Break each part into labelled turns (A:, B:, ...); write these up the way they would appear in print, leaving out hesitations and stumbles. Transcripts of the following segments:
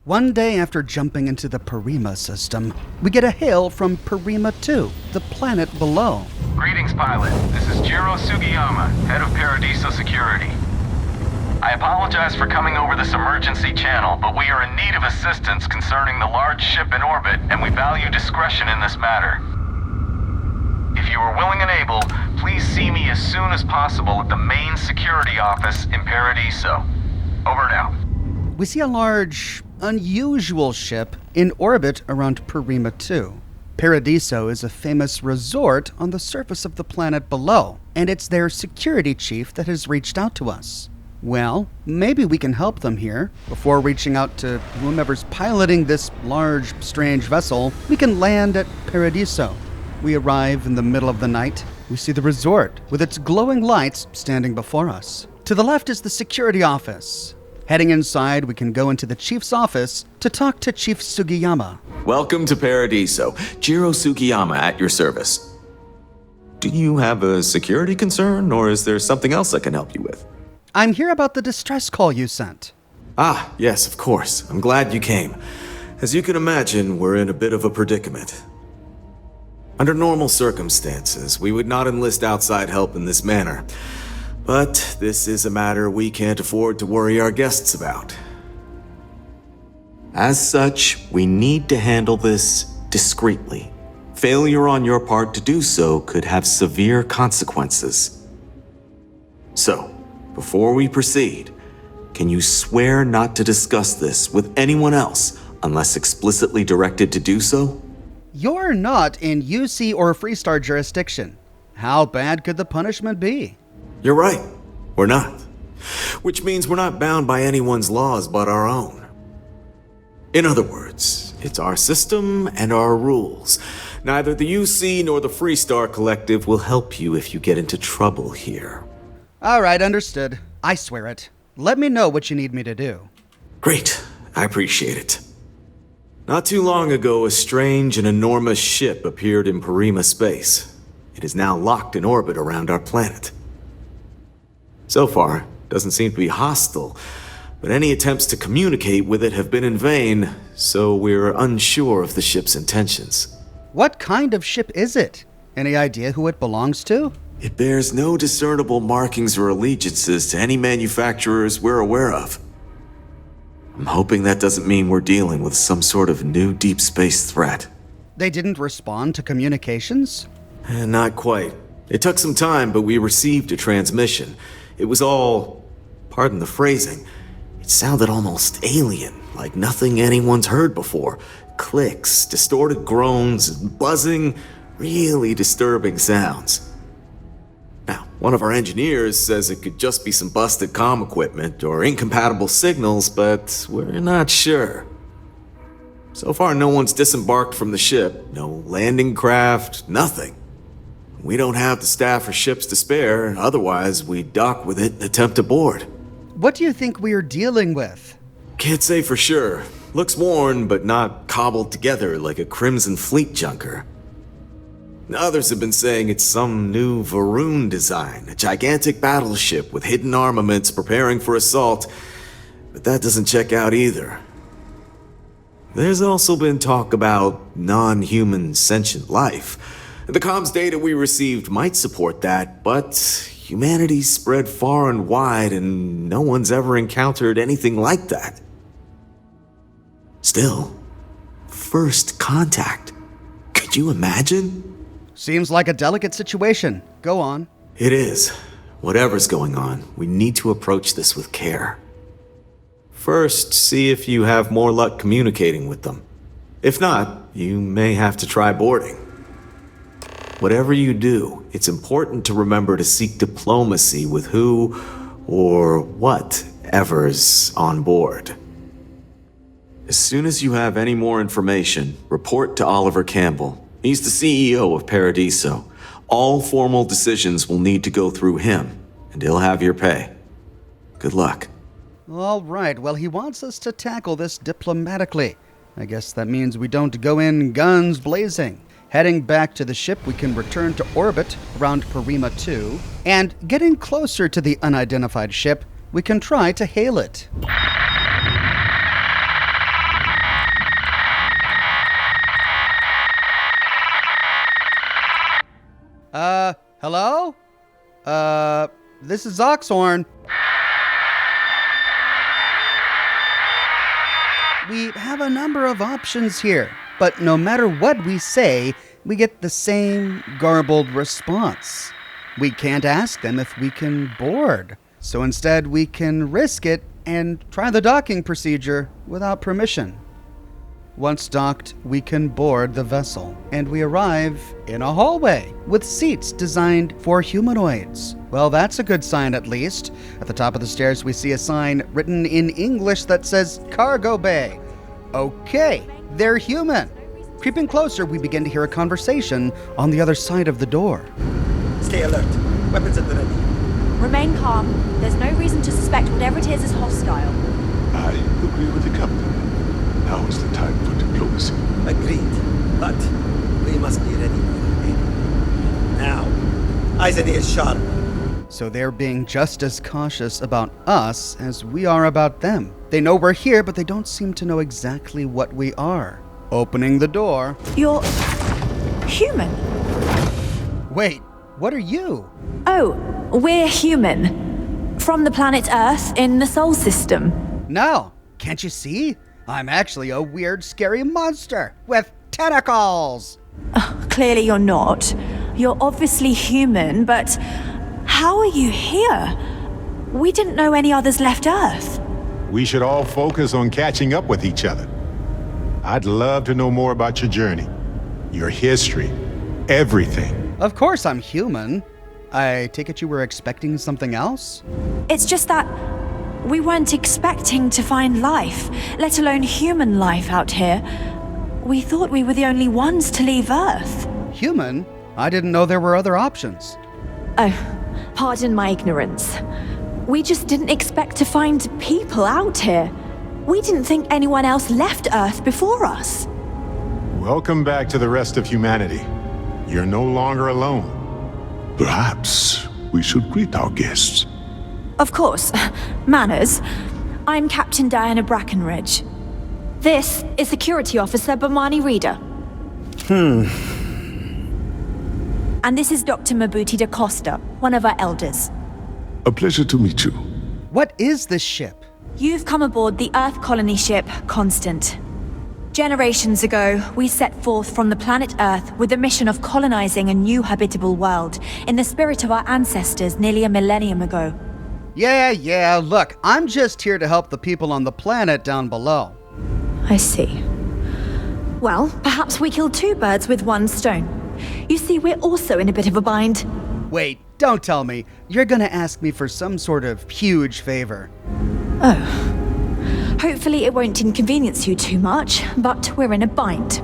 A: One day after jumping into the Parima system, we get a hail from Parima 2, the planet below.
B: Greetings, pilot. This is Jiro Sugiyama, head of Paradiso Security. I apologize for coming over this emergency channel, but we are in need of assistance concerning the large ship in orbit, and we value discretion in this matter. If you are willing and able, please see me as soon as possible at the main security office in Paradiso. Over and out.
A: We see a large, unusual ship in orbit around Parima 2. Paradiso is a famous resort on the surface of the planet below, and it's their security chief that has reached out to us. Well, maybe we can help them here. Before reaching out to whomever's piloting this large, strange vessel, we can land at Paradiso. We arrive in the middle of the night. We see the resort with its glowing lights standing before us. To the left is the security office. Heading inside, we can go into the chief's office to talk to Chief Sugiyama.
C: Welcome to Paradiso. Jiro Sugiyama at your service. Do you have a security concern, or is there something else I can help you with?
A: I'm here about the distress call you sent.
C: Ah, yes, of course. I'm glad you came. As you can imagine, we're in a bit of a predicament. Under normal circumstances, we would not enlist outside help in this manner. But this is a matter we can't afford to worry our guests about. As such, we need to handle this discreetly. Failure on your part to do so could have severe consequences. So, before we proceed, can you swear not to discuss this with anyone else unless explicitly directed to do so?
A: You're not in UC or Freestar jurisdiction. How bad could the punishment be?
C: You're right. We're not. Which means we're not bound by anyone's laws but our own. In other words, it's our system and our rules. Neither the UC nor the Freestar Collective will help you if you get into trouble here.
A: All right, understood. I swear it. Let me know what you need me to do.
C: Great. I appreciate it. Not too long ago, a strange and enormous ship appeared in Parima space. It is now locked in orbit around our planet. So far, it doesn't seem to be hostile, but any attempts to communicate with it have been in vain, so we're unsure of the ship's intentions.
A: What kind of ship is it? Any idea who it belongs to?
C: It bears no discernible markings or allegiances to any manufacturers we're aware of. I'm hoping that doesn't mean we're dealing with some sort of new deep space threat.
A: They didn't respond to communications?
C: Not quite. It took some time, but we received a transmission. It was all, pardon the phrasing, it sounded almost alien, like nothing anyone's heard before. Clicks, distorted groans, buzzing, really disturbing sounds. Now, one of our engineers says it could just be some busted comm equipment or incompatible signals, but we're not sure. So far, no one's disembarked from the ship, no landing craft, nothing. We don't have the staff or ships to spare, otherwise we'd dock with it and attempt to board.
A: What do you think we are dealing with?
C: Can't say for sure. Looks worn, but not cobbled together like a Crimson Fleet junker. Others have been saying it's some new Varun design, a gigantic battleship with hidden armaments preparing for assault, but that doesn't check out either. There's also been talk about non-human sentient life. The comms data we received might support that, but humanity's spread far and wide and no one's ever encountered anything like that. Still, first contact. Could you imagine?
A: Seems like a delicate situation. Go on.
C: It is. Whatever's going on, we need to approach this with care. First, see if you have more luck communicating with them. If not, you may have to try boarding. Whatever you do, it's important to remember to seek diplomacy with who or whatever's on board. As soon as you have any more information, report to Oliver Campbell. He's the CEO of Paradiso. All formal decisions will need to go through him, and he'll have your pay. Good luck.
A: All right, well, he wants us to tackle this diplomatically. I guess that means we don't go in guns blazing. Heading back to the ship, we can return to orbit around Parima 2, and getting closer to the unidentified ship, we can try to hail it. this is Oxhorn. We have a number of options here, but no matter what we say, we get the same garbled response. We can't ask them if we can board, so instead we can risk it and try the docking procedure without permission. Once docked, we can board the vessel, and we arrive in a hallway with seats designed for humanoids. Well, that's a good sign at least. At the top of the stairs, we see a sign written in English that says Cargo Bay. Okay, they're human. Creeping closer, we begin to hear a conversation on the other side of the door.
D: Stay alert. Weapons at the ready.
E: Remain calm. There's no reason to suspect whatever it is hostile.
F: I agree with the captain. Now is the time for diplomacy.
D: Agreed. But we must be ready for it. Now, eyes and ears sharp.
A: So they're being just as cautious about us as we are about them. They know we're here, but they don't seem to know exactly what we are. Opening the door.
E: You're human.
A: Wait, what are you?
E: Oh, we're human. From the planet Earth in the Sol system.
A: No, can't you see? I'm actually a weird, scary monster with tentacles.
E: Clearly you're not. You're obviously human, but how are you here? We didn't know any others left Earth.
F: We should all focus on catching up with each other. I'd love to know more about your journey, your history, everything.
A: Of course I'm human. I take it you were expecting something else?
E: It's just that we weren't expecting to find life, let alone human life out here. We thought we were the only ones to leave Earth.
A: Human? I didn't know there were other options.
E: Oh, pardon my ignorance. We just didn't expect to find people out here. We didn't think anyone else left Earth before us.
F: Welcome back to the rest of humanity. You're no longer alone. Perhaps we should greet our guests.
E: Of course. Manners. I'm Captain Diana Brackenridge. This is Security Officer Bomani Reader. And this is Dr. Mabuti da Costa, one of our elders.
F: A pleasure to meet you.
A: What is this ship?
E: You've come aboard the Earth colony ship, Constant. Generations ago, we set forth from the planet Earth with the mission of colonizing a new habitable world in the spirit of our ancestors nearly a millennium ago.
A: Yeah, look, I'm just here to help the people on the planet down below.
E: I see. Well, perhaps we kill two birds with one stone. You see, we're also in a bit of a bind.
A: Wait, don't tell me. You're gonna ask me for some sort of huge favor.
E: Oh. Hopefully it won't inconvenience you too much, but we're in a bind.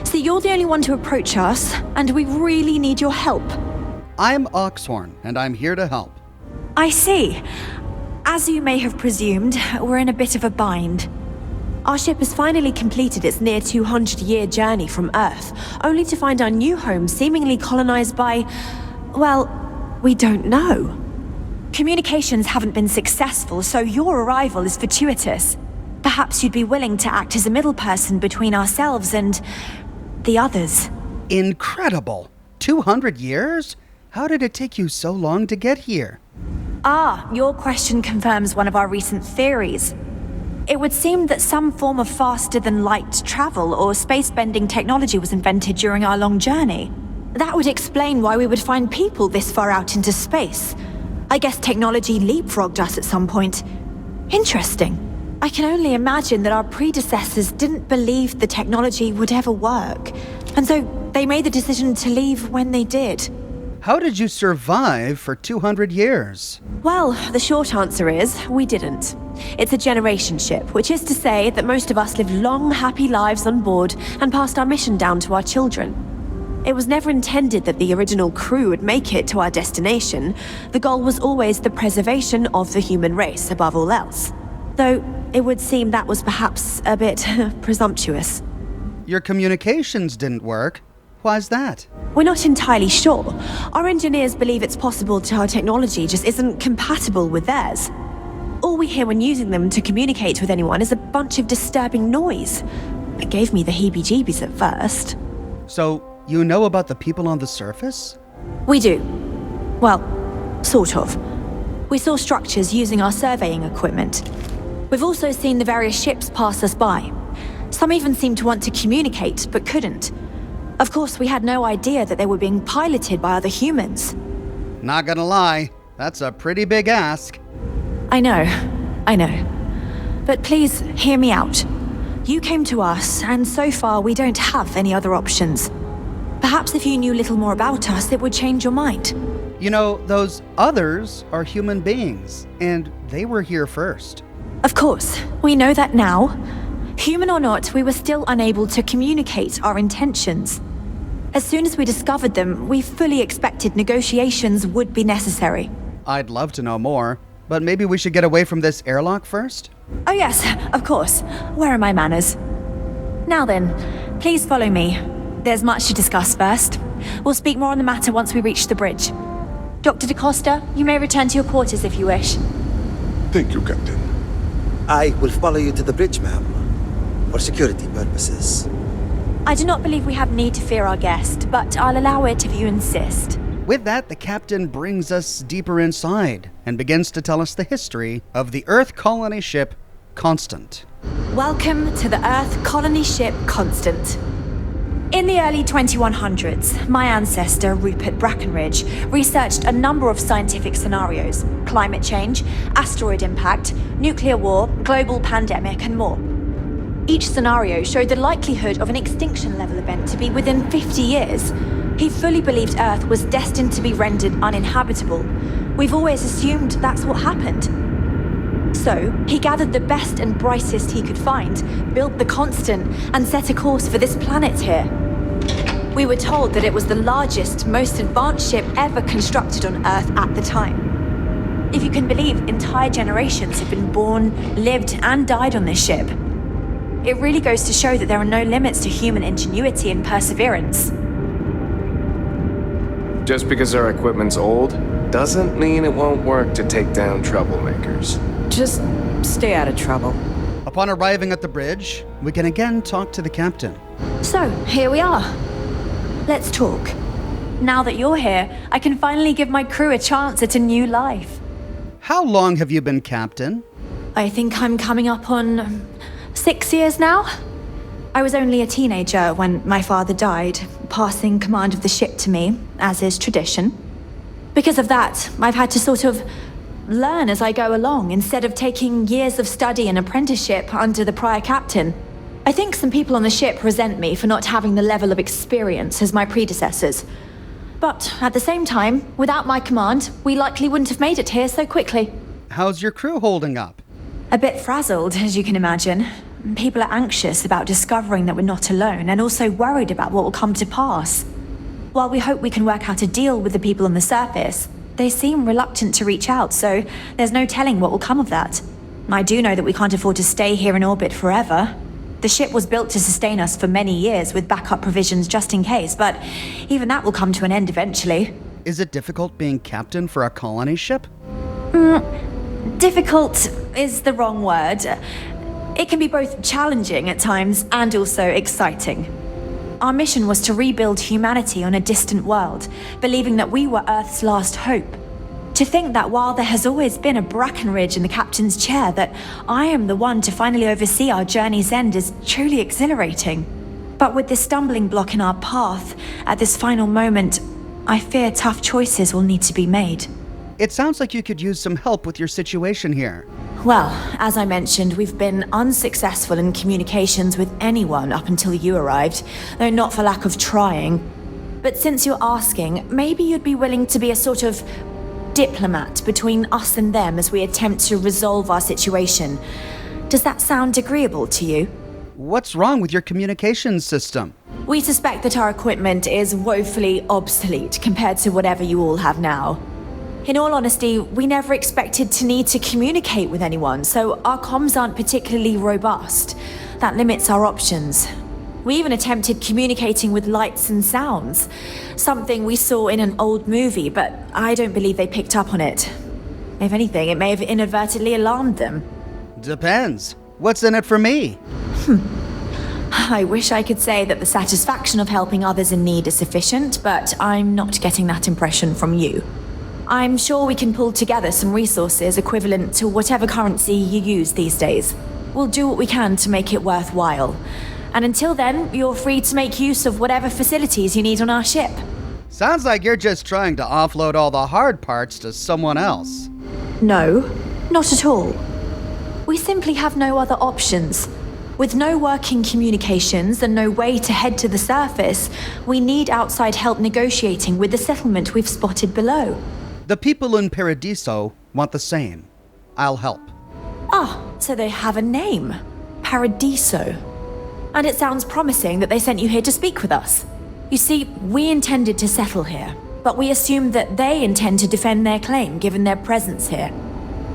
E: See, you're the only one to approach us, and we really need your help.
A: I'm Oxhorn, and I'm here to help.
E: I see. As you may have presumed, we're in a bit of a bind. Our ship has finally completed its near 200-year journey from Earth, only to find our new home seemingly colonized by, well, we don't know. Communications haven't been successful, so your arrival is fortuitous. Perhaps you'd be willing to act as a middle person between ourselves and the others.
A: Incredible! 200 years? How did it take you so long to get here?
E: Ah, your question confirms one of our recent theories. It would seem that some form of faster-than-light travel or space-bending technology was invented during our long journey. That would explain why we would find people this far out into space. I guess technology leapfrogged us at some point. Interesting. I can only imagine that our predecessors didn't believe the technology would ever work, and so they made the decision to leave when they did.
A: How did you survive for 200 years?
E: Well, the short answer is, we didn't. It's a generation ship, which is to say that most of us lived long, happy lives on board and passed our mission down to our children. It was never intended that the original crew would make it to our destination. The goal was always the preservation of the human race above all else. Though, it would seem that was perhaps a bit presumptuous.
A: Your communications didn't work. Why's that?
E: We're not entirely sure. Our engineers believe it's possible that our technology just isn't compatible with theirs. All we hear when using them to communicate with anyone is a bunch of disturbing noise. It gave me the heebie-jeebies at first.
A: So, you know about the people on the surface?
E: We do. Well, sort of. We saw structures using our surveying equipment. We've also seen the various ships pass us by. Some even seemed to want to communicate, but couldn't. Of course, we had no idea that they were being piloted by other humans.
A: Not gonna lie, that's a pretty big ask.
E: I know. But please, hear me out. You came to us, and so far we don't have any other options. Perhaps if you knew a little more about us, it would change your mind.
A: You know, those others are human beings, and they were here first.
E: Of course, we know that now. Human or not, we were still unable to communicate our intentions. As soon as we discovered them, we fully expected negotiations would be necessary.
A: I'd love to know more, but maybe we should get away from this airlock first?
E: Oh yes, of course. Where are my manners? Now then, please follow me. There's much to discuss first. We'll speak more on the matter once we reach the bridge. Dr. DaCosta, you may return to your quarters if you wish.
F: Thank you, Captain.
D: I will follow you to the bridge, ma'am, for security purposes.
E: I do not believe we have need to fear our guest, but I'll allow it if you insist.
A: With that, the captain brings us deeper inside and begins to tell us the history of the Earth colony ship Constant.
E: Welcome to the Earth colony ship Constant. In the early 2100s, my ancestor, Rupert Brackenridge, researched a number of scientific scenarios: climate change, asteroid impact, nuclear war, global pandemic, and more. Each scenario showed the likelihood of an extinction-level event to be within 50 years. He fully believed Earth was destined to be rendered uninhabitable. We've always assumed that's what happened. So, he gathered the best and brightest he could find, built the Constant, and set a course for this planet here. We were told that it was the largest, most advanced ship ever constructed on Earth at the time. If you can believe, entire generations have been born, lived, and died on this ship. It really goes to show that there are no limits to human ingenuity and perseverance.
G: Just because our equipment's old, doesn't mean it won't work to take down troublemakers.
H: Just stay out of trouble.
A: Upon arriving at the bridge, we can again talk to the captain.
E: So, here we are. Let's talk. Now that you're here, I can finally give my crew a chance at a new life.
A: How long have you been captain?
E: I think I'm coming up on 6 years now. I was only a teenager when my father died, passing command of the ship to me, as is tradition. Because of that, I've had to sort of learn as I go along, instead of taking years of study and apprenticeship under the prior captain. I think some people on the ship resent me for not having the level of experience as my predecessors. But at the same time, without my command, we likely wouldn't have made it here so quickly.
A: How's your crew holding up?
E: A bit frazzled, as you can imagine. People are anxious about discovering that we're not alone, and also worried about what will come to pass. While we hope we can work out a deal with the people on the surface, they seem reluctant to reach out, so there's no telling what will come of that. I do know that we can't afford to stay here in orbit forever. The ship was built to sustain us for many years with backup provisions just in case, but even that will come to an end eventually.
A: Is it difficult being captain for a colony ship?
E: Difficult is the wrong word. It can be both challenging at times and also exciting. Our mission was to rebuild humanity on a distant world, believing that we were Earth's last hope. To think that while there has always been a Brackenridge in the captain's chair, that I am the one to finally oversee our journey's end is truly exhilarating. But with this stumbling block in our path, at this final moment, I fear tough choices will need to be made.
A: It sounds like you could use some help with your situation here.
E: Well, as I mentioned, we've been unsuccessful in communications with anyone up until you arrived, though not for lack of trying. But since you're asking, maybe you'd be willing to be a sort of diplomat between us and them as we attempt to resolve our situation. Does that sound agreeable to you?
A: What's wrong with your communications system?
E: We suspect that our equipment is woefully obsolete compared to whatever you all have now. In all honesty, we never expected to need to communicate with anyone, so our comms aren't particularly robust. That limits our options. We even attempted communicating with lights and sounds, something we saw in an old movie, but I don't believe they picked up on it. If anything, it may have inadvertently alarmed them.
A: Depends. What's in it for me?
E: I wish I could say that the satisfaction of helping others in need is sufficient, but I'm not getting that impression from you. I'm sure we can pull together some resources equivalent to whatever currency you use these days. We'll do what we can to make it worthwhile. And until then, you're free to make use of whatever facilities you need on our ship.
A: Sounds like you're just trying to offload all the hard parts to someone else.
E: No, not at all. We simply have no other options. With no working communications and no way to head to the surface, we need outside help negotiating with the settlement we've spotted below.
A: The people in Paradiso want the same. I'll help.
E: Ah, so they have a name. Paradiso. And it sounds promising that they sent you here to speak with us. You see, we intended to settle here, but we assumed that they intend to defend their claim given their presence here.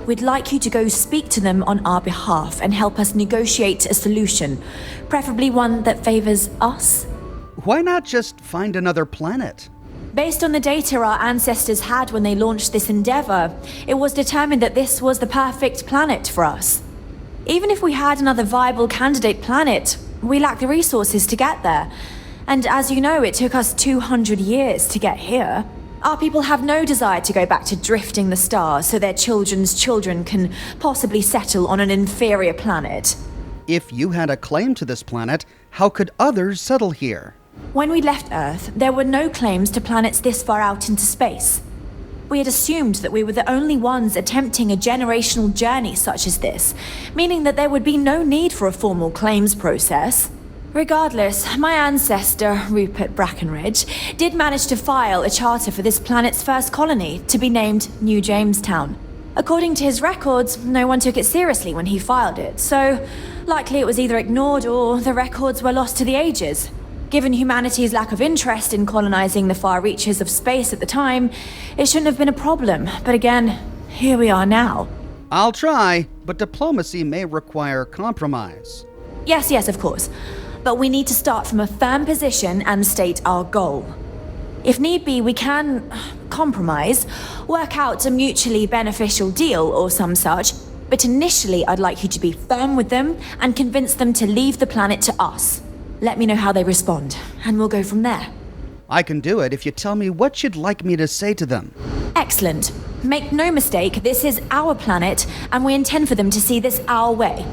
E: We'd like you to go speak to them on our behalf and help us negotiate a solution, preferably one that favors us.
A: Why not just find another planet?
E: Based on the data our ancestors had when they launched this endeavor, it was determined that this was the perfect planet for us. Even if we had another viable candidate planet, we lack the resources to get there. And as you know, it took us 200 years to get here. Our people have no desire to go back to drifting the stars so their children's children can possibly settle on an inferior planet.
A: If you had a claim to this planet, how could others settle here?
E: When we left Earth, there were no claims to planets this far out into space. We had assumed that we were the only ones attempting a generational journey such as this, meaning that there would be no need for a formal claims process. Regardless, my ancestor, Rupert Brackenridge, did manage to file a charter for this planet's first colony to be named New Jamestown. According to his records, no one took it seriously when he filed it, so likely it was either ignored or the records were lost to the ages. Given humanity's lack of interest in colonizing the far reaches of space at the time, it shouldn't have been a problem, but again, here we are now.
A: I'll try, but diplomacy may require compromise.
E: Yes, of course. But we need to start from a firm position and state our goal. If need be, we can compromise, work out a mutually beneficial deal or some such, but initially I'd like you to be firm with them and convince them to leave the planet to us. Let me know how they respond, and we'll go from there.
A: I can do it if you tell me what you'd like me to say to them.
E: Excellent. Make no mistake, this is our planet, and we intend for them to see this our way.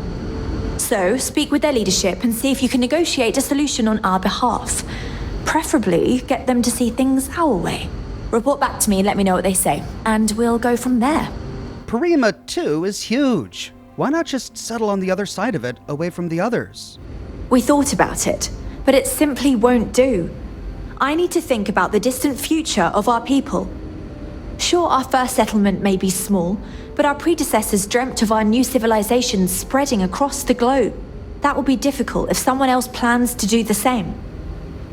E: So, speak with their leadership and see if you can negotiate a solution on our behalf. Preferably, get them to see things our way. Report back to me and let me know what they say, and we'll go from there.
A: Parima 2 is huge. Why not just settle on the other side of it, away from the others?
E: We thought about it, but it simply won't do. I need to think about the distant future of our people. Sure, our first settlement may be small, but our predecessors dreamt of our new civilization spreading across the globe. That will be difficult if someone else plans to do the same.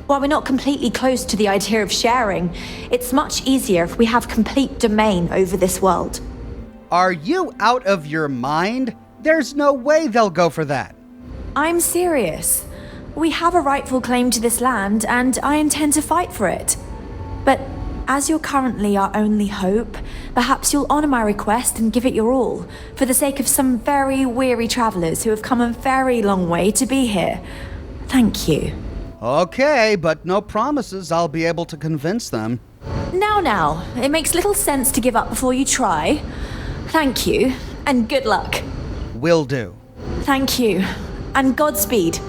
E: While we're not completely close to the idea of sharing, it's much easier if we have complete domain over this world.
A: Are you out of your mind? There's no way they'll go for that.
E: I'm serious. We have a rightful claim to this land, and I intend to fight for it. But as you're currently our only hope, perhaps you'll honor my request and give it your all, for the sake of some very weary travelers who have come a very long way to be here. Thank you.
A: Okay, but no promises I'll be able to convince them.
E: Now, it makes little sense to give up before you try. Thank you, and good luck.
A: Will do.
E: Thank you, and Godspeed.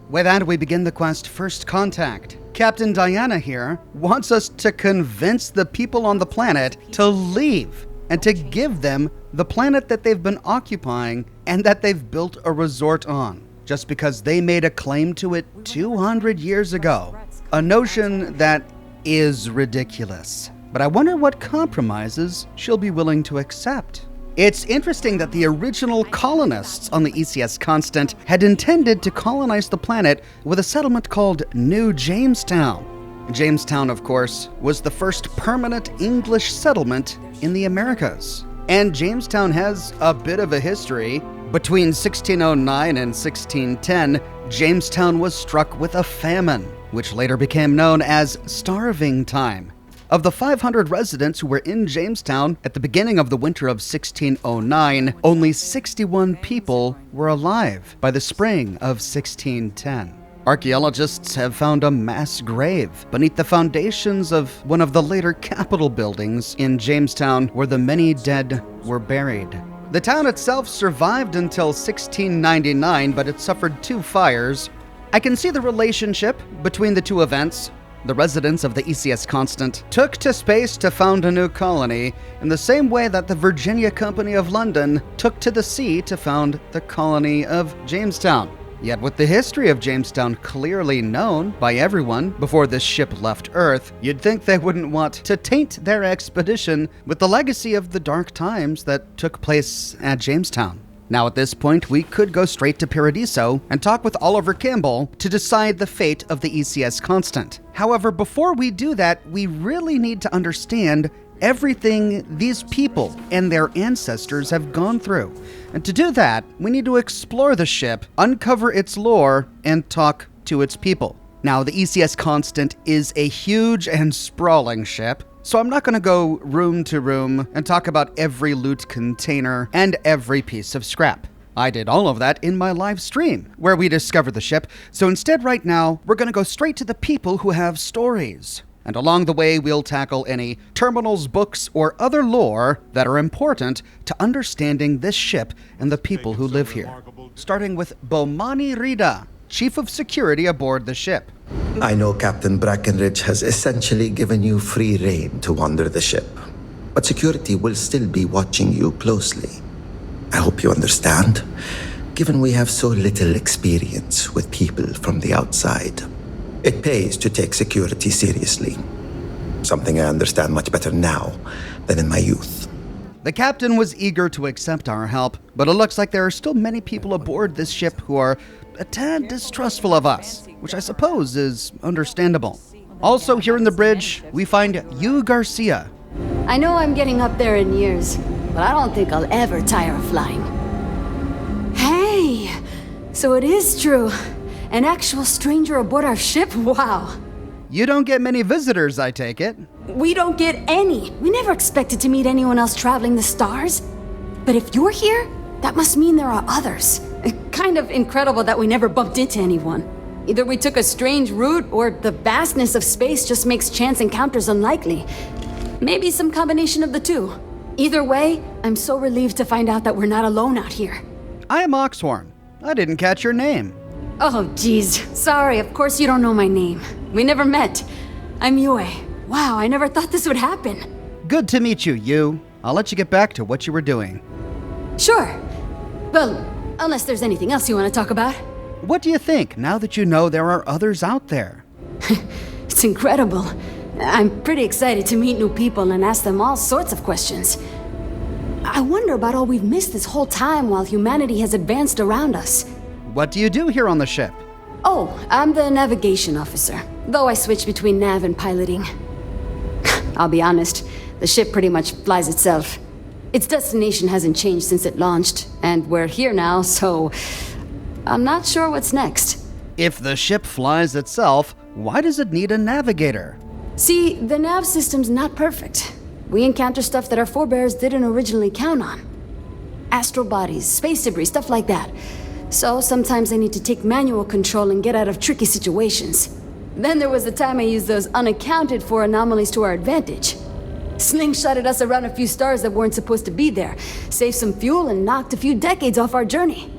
A: With that, we begin the quest First Contact. Captain Diana here wants us to convince the people on the planet to leave and to give them the planet that they've been occupying and that they've built a resort on, just because they made a claim to it 200 years ago. A notion that is ridiculous. But I wonder what compromises she'll be willing to accept. It's interesting that the original colonists on the ECS Constant had intended to colonize the planet with a settlement called New Jamestown. Jamestown, of course, was the first permanent English settlement in the Americas. And Jamestown has a bit of a history. Between 1609 and 1610, Jamestown was struck with a famine, which later became known as Starving Time. Of the 500 residents who were in Jamestown at the beginning of the winter of 1609, only 61 people were alive by the spring of 1610. Archaeologists have found a mass grave beneath the foundations of one of the later Capitol buildings in Jamestown where the many dead were buried. The town itself survived until 1699, but it suffered 2 fires. I can see the relationship between the 2 events. The residents of the ECS Constant took to space to found a new colony in the same way that the Virginia Company of London took to the sea to found the colony of Jamestown. Yet with the history of Jamestown clearly known by everyone before this ship left Earth, you'd think they wouldn't want to taint their expedition with the legacy of the dark times that took place at Jamestown. Now at this point, we could go straight to Paradiso and talk with Oliver Campbell to decide the fate of the ECS Constant. However, before we do that, we really need to understand everything these people and their ancestors have gone through. And to do that, we need to explore the ship, uncover its lore, and talk to its people. Now, the ECS Constant is a huge and sprawling ship, so I'm not going to go room to room and talk about every loot container and every piece of scrap. I did all of that in my live stream, where we discovered the ship, so instead right now, we're going to go straight to the people who have stories. And along the way, we'll tackle any terminals, books, or other lore that are important to understanding this ship and the people who live here. Starting with Bomani Rida, Chief of Security aboard the ship.
I: I know Captain Brackenridge has essentially given you free rein to wander the ship, but security will still be watching you closely. I hope you understand, given we have so little experience with people from the outside. It pays to take security seriously. Something I understand much better now than in my youth.
A: The captain was eager to accept our help, but it looks like there are still many people aboard this ship who are a tad distrustful of us, which I suppose is understandable. Also here in the bridge, we find Yu Garcia.
J: I know I'm getting up there in years, but I don't think I'll ever tire of flying. Hey, so it is true. An actual stranger aboard our ship? Wow.
A: You don't get many visitors, I take it.
J: We don't get any. We never expected to meet anyone else traveling the stars. But if you're here, that must mean there are others. Kind of incredible that we never bumped into anyone. Either we took a strange route, or the vastness of space just makes chance encounters unlikely. Maybe some combination of the 2. Either way, I'm so relieved to find out that we're not alone out here.
A: I am Oxhorn. I didn't catch your name.
J: Oh, geez. Sorry, of course you don't know my name. We never met. I'm Yue. Wow, I never thought this would happen.
A: Good to meet you, Yu. I'll let you get back to what you were doing.
J: Sure. Well, unless there's anything else you want to talk about.
A: What do you think, now that you know there are others out there?
J: It's incredible. I'm pretty excited to meet new people and ask them all sorts of questions. I wonder about all we've missed this whole time while humanity has advanced around us.
A: What do you do here on the ship?
J: Oh, I'm the navigation officer, though I switch between nav and piloting. I'll be honest, the ship pretty much flies itself. Its destination hasn't changed since it launched, and we're here now, so I'm not sure what's next.
A: If the ship flies itself, why does it need a navigator?
J: See, the nav system's not perfect. We encounter stuff that our forebears didn't originally count on. Astral bodies, space debris, stuff like that. So sometimes I need to take manual control and get out of tricky situations. Then there was the time I used those unaccounted for anomalies to our advantage. Slingshotted us around a few stars that weren't supposed to be there, saved some fuel and knocked a few decades off our journey.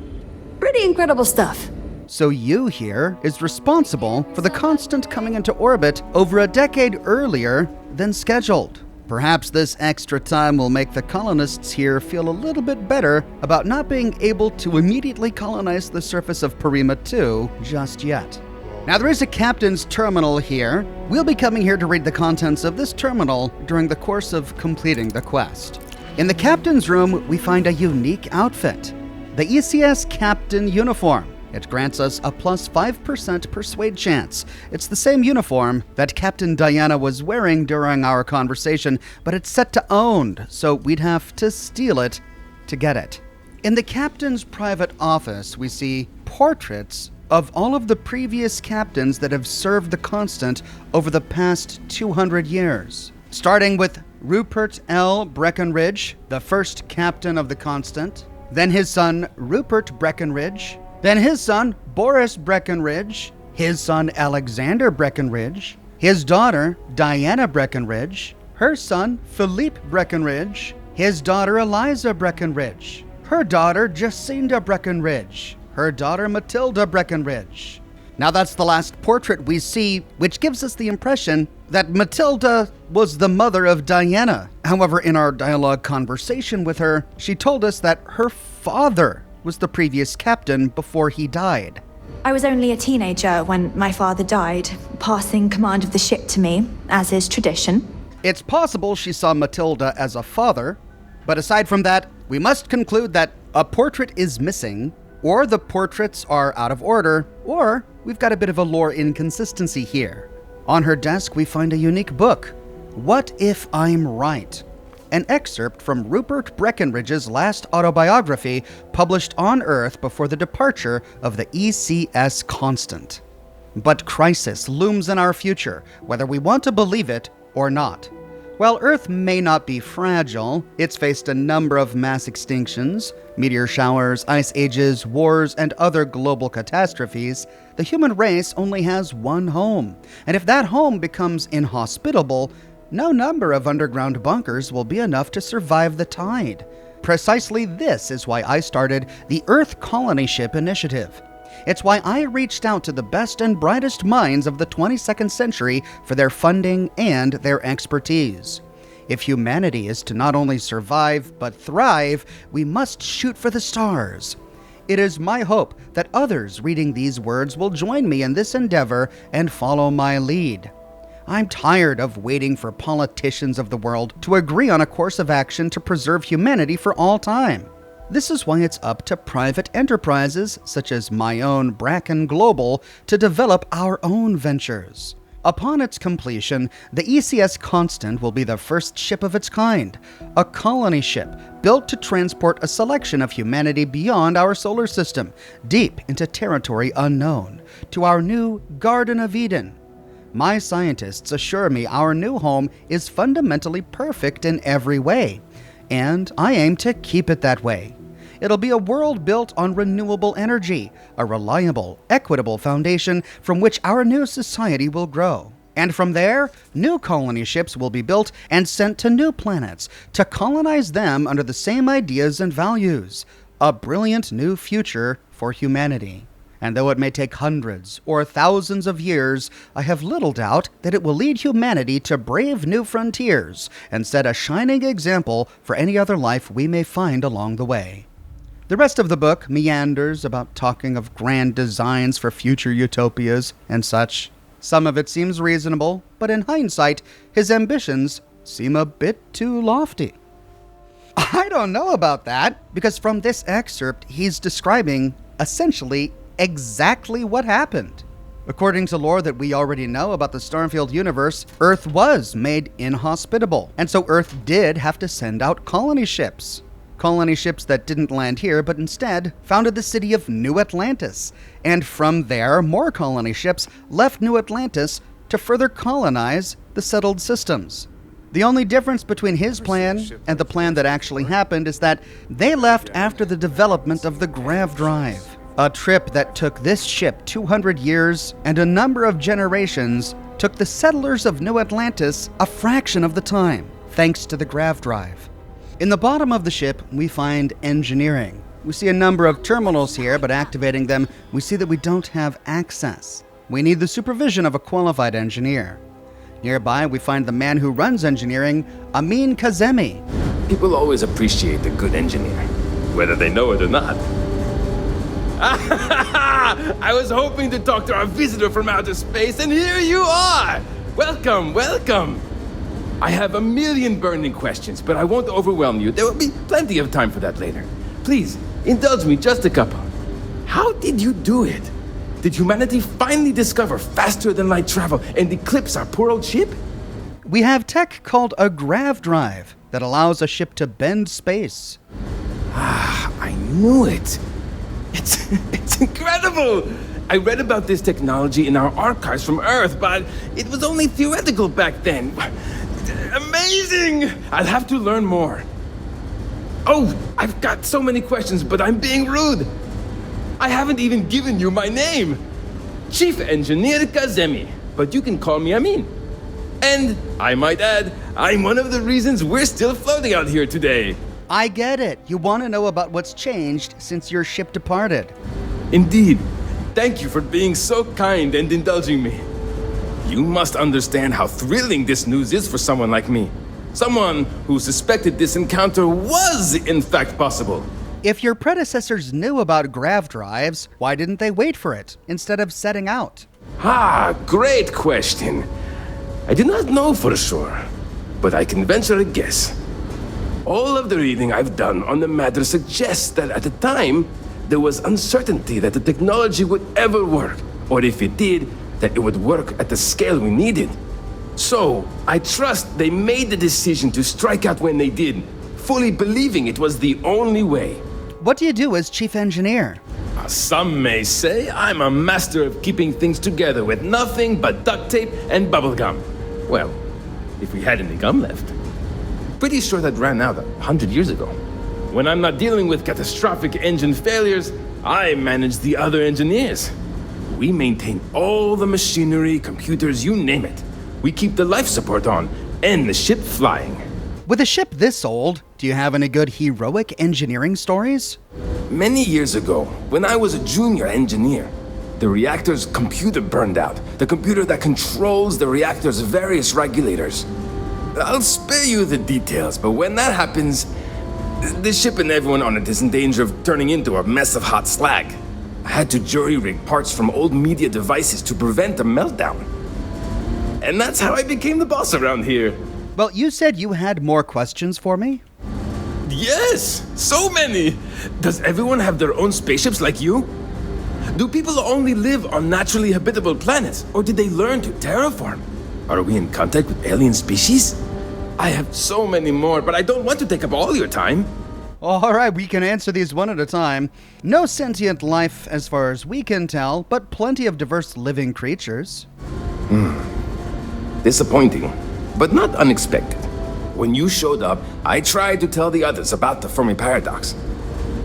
J: Pretty incredible stuff.
A: So you here is responsible for the Constant coming into orbit over a decade earlier than scheduled. Perhaps this extra time will make the colonists here feel a little bit better about not being able to immediately colonize the surface of Parima 2 just yet. Now there is a captain's terminal here. We'll be coming here to read the contents of this terminal during the course of completing the quest. In the captain's room, we find a unique outfit, the ECS Captain uniform. It grants us a plus 5% persuade chance. It's the same uniform that Captain Diana was wearing during our conversation, but it's set to owned, so we'd have to steal it to get it. In the captain's private office, we see portraits of all of the previous captains that have served the Constant over the past 200 years. Starting with Rupert L. Breckenridge, the first captain of the Constant, then his son Rupert Breckenridge, then his son, Boris Breckenridge, his son Alexander Breckenridge, his daughter Diana Breckenridge, her son Philippe Breckenridge, his daughter Eliza Breckenridge, her daughter Jacinda Breckenridge, her daughter Matilda Breckenridge. Now that's the last portrait we see, which gives us the impression that Matilda was the mother of Diana. However, in our dialogue conversation with her, she told us that her father was the previous captain before he died.
E: I was only a teenager when my father died, passing command of the ship to me, as is tradition.
A: It's possible she saw Matilda as a father, but aside from that, we must conclude that a portrait is missing, or the portraits are out of order, or we've got a bit of a lore inconsistency here. On her desk, we find a unique book, What If I'm Right? An excerpt from Rupert Breckenridge's last autobiography published on Earth before the departure of the ECS Constant. But crisis looms in our future, whether we want to believe it or not. While Earth may not be fragile, it's faced a number of mass extinctions, meteor showers, ice ages, wars, and other global catastrophes. The human race only has one home, and if that home becomes inhospitable, no number of underground bunkers will be enough to survive the tide. Precisely this is why I started the Earth Colony Ship Initiative. It's why I reached out to the best and brightest minds of the 22nd century for their funding and their expertise. If humanity is to not only survive but thrive, we must shoot for the stars. It is my hope that others reading these words will join me in this endeavor and follow my lead. I'm tired of waiting for politicians of the world to agree on a course of action to preserve humanity for all time. This is why it's up to private enterprises, such as my own Bracken Global, to develop our own ventures. Upon its completion, the ECS Constant will be the first ship of its kind, a colony ship built to transport a selection of humanity beyond our solar system, deep into territory unknown, to our new Garden of Eden. My scientists assure me our new home is fundamentally perfect in every way, and I aim to keep it that way. It'll be a world built on renewable energy, a reliable, equitable foundation from which our new society will grow. And from there, new colony ships will be built and sent to new planets to colonize them under the same ideas and values. A brilliant new future for humanity. And though it may take hundreds or thousands of years, I have little doubt that it will lead humanity to brave new frontiers and set a shining example for any other life we may find along the way. The rest of the book meanders about talking of grand designs for future utopias and such. Some of it seems reasonable, but in hindsight, his ambitions seem a bit too lofty. I don't know about that, because from this excerpt, he's describing, essentially, exactly what happened. According to lore that we already know about the Starfield universe, Earth was made inhospitable, and so Earth did have to send out colony ships. Colony ships that didn't land here, but instead founded the city of New Atlantis, and from there, more colony ships left New Atlantis to further colonize the settled systems. The only difference between his plan and the plan that actually happened is that they left after the development of the grav drive, a trip that took this ship 200 years and a number of generations took the settlers of New Atlantis a fraction of the time, thanks to the grav drive. In the bottom of the ship, we find engineering. We see a number of terminals here, but activating them, we see that we don't have access. We need the supervision of a qualified engineer. Nearby, we find the man who runs engineering, Amin Kazemi.
K: People always appreciate a good engineer, whether they know it or not. I was hoping to talk to our visitor from outer space, and here you are! Welcome, welcome! I have a million burning questions, but I won't overwhelm you. There will be plenty of time for that later. Please, indulge me just a couple. How did you do it? Did humanity finally discover faster than light travel and eclipse our poor old ship?
A: We have tech called a grav drive that allows a ship to bend space.
K: Ah, I knew it. It's incredible! I read about this technology in our archives from Earth, but it was only theoretical back then. Amazing! I'll have to learn more. Oh, I've got so many questions, but I'm being rude. I haven't even given you my name. Chief Engineer Kazemi, but you can call me Amin. And, I might add, I'm one of the reasons we're still floating out here today.
A: I get it. You want to know about what's changed since your ship departed.
K: Indeed. Thank you for being so kind and indulging me. You must understand how thrilling this news is for someone like me. Someone who suspected this encounter was, in fact, possible.
A: If your predecessors knew about grav drives, why didn't they wait for it instead of setting out?
K: Great question. I do not know for sure, but I can venture a guess. All of the reading I've done on the matter suggests that at the time, there was uncertainty that the technology would ever work, or if it did, that it would work at the scale we needed. So, I trust they made the decision to strike out when they did, fully believing it was the only way.
A: What do you do as chief engineer?
K: Some may say I'm a master of keeping things together with nothing but duct tape and bubblegum. Well, if we had any gum left. Pretty sure that ran out 100 years ago. When I'm not dealing with catastrophic engine failures, I manage the other engineers. We maintain all the machinery, computers, you name it. We keep the life support on, and the ship flying.
A: With a ship this old, do you have any good heroic engineering stories?
K: Many years ago, when I was a junior engineer, the reactor's computer burned out. The computer that controls the reactor's various regulators. I'll spare you the details, but when that happens, the ship and everyone on it is in danger of turning into a mess of hot slag. I had to jury-rig parts from old media devices to prevent a meltdown. And that's how I became the boss around here.
A: Well, you said you had more questions for me?
K: Yes, so many. Does everyone have their own spaceships like you? Do people only live on naturally habitable planets, or did they learn to terraform? Are we in contact with alien species? I have so many more, but I don't want to take up all your time.
A: All right, we can answer these one at a time. No sentient life as far as we can tell, but plenty of diverse living creatures.
K: Disappointing, but not unexpected. When you showed up, I tried to tell the others about the Fermi paradox.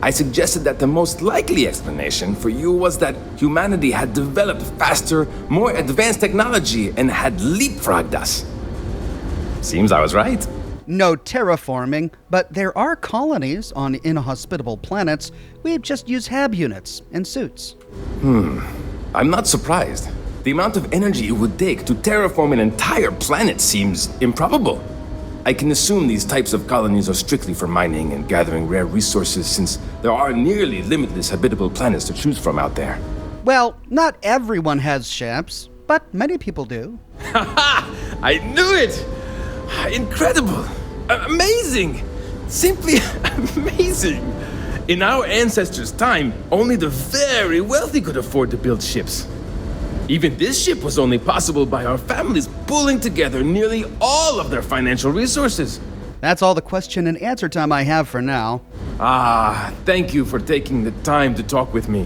K: I suggested that the most likely explanation for you was that humanity had developed faster, more advanced technology and had leapfrogged us. Seems I was right.
A: No terraforming, but there are colonies on inhospitable planets. We just use hab units and suits.
K: I'm not surprised. The amount of energy it would take to terraform an entire planet seems improbable. I can assume these types of colonies are strictly for mining and gathering rare resources, since there are nearly limitless habitable planets to choose from out there.
A: Well, not everyone has ships, but many people do.
K: I knew it! Incredible! Amazing! Simply amazing! In our ancestors' time, only the very wealthy could afford to build ships. Even this ship was only possible by our families pulling together nearly all of their financial resources.
A: That's all the question and answer time I have for now.
K: Thank you for taking the time to talk with me.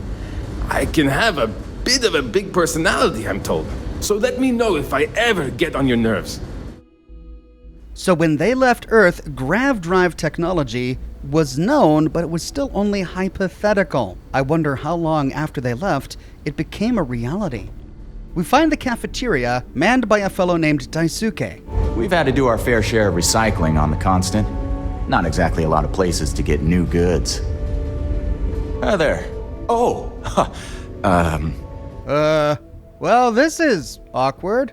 K: I can have a bit of a big personality, I'm told. So let me know if I ever get on your nerves.
A: So when they left Earth, grav drive technology was known, but it was still only hypothetical. I wonder how long after they left it became a reality. We find the cafeteria manned by a fellow named Daisuke.
L: We've had to do our fair share of recycling on the Constant. Not exactly a lot of places to get new goods. There. Oh!
A: Well, this is awkward.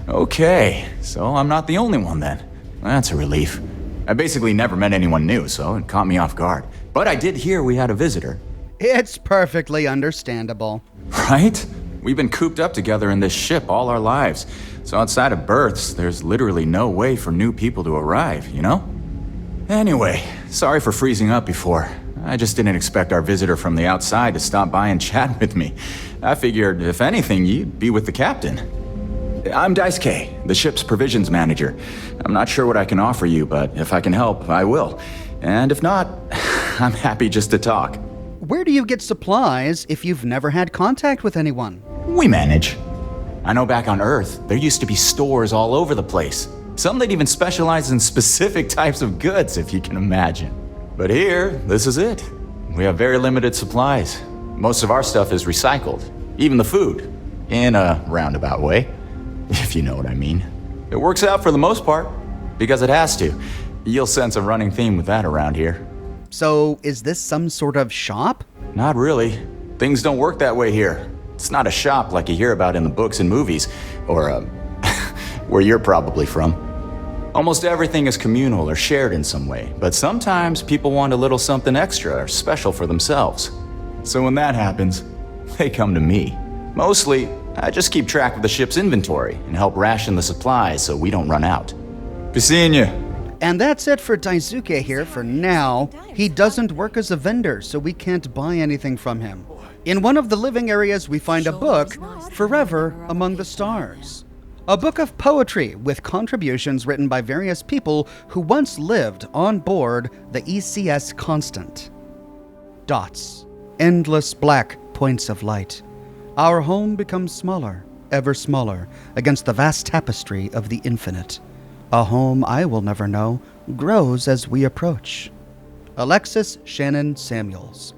L: Okay, so I'm not the only one then. That's a relief. I basically never met anyone new, so it caught me off guard. But I did hear we had a visitor.
A: It's perfectly understandable.
L: Right? We've been cooped up together in this ship all our lives. So outside of births, there's literally no way for new people to arrive, you know? Anyway, sorry for freezing up before. I just didn't expect our visitor from the outside to stop by and chat with me. I figured, if anything, you'd be with the captain. I'm Daisuke, the ship's provisions manager. I'm not sure what I can offer you, but if I can help, I will. And if not, I'm happy just to talk.
A: Where do you get supplies if you've never had contact with anyone?
L: We manage. I know back on Earth, there used to be stores all over the place. Some that even specialize in specific types of goods, if you can imagine. But here, this is it. We have very limited supplies. Most of our stuff is recycled. Even the food. In a roundabout way, if you know what I mean. It works out for the most part, because it has to. You'll sense a running theme with that around here.
A: So, is this some sort of shop?
L: Not really. Things don't work that way here. It's not a shop like you hear about in the books and movies, or, where you're probably from. Almost everything is communal or shared in some way, but sometimes people want a little something extra or special for themselves. So when that happens, they come to me. Mostly, I just keep track of the ship's inventory and help ration the supplies so we don't run out. Be seeing you.
A: And that's it for Daisuke here for now. He doesn't work as a vendor, so we can't buy anything from him. In one of the living areas, we find a book, Forever Among the Stars. A book of poetry with contributions written by various people who once lived on board the ECS Constant. Dots. Endless black points of light. Our home becomes smaller, ever smaller, against the vast tapestry of the infinite. A home I will never know grows as we approach. Alexis Shannon Samuels.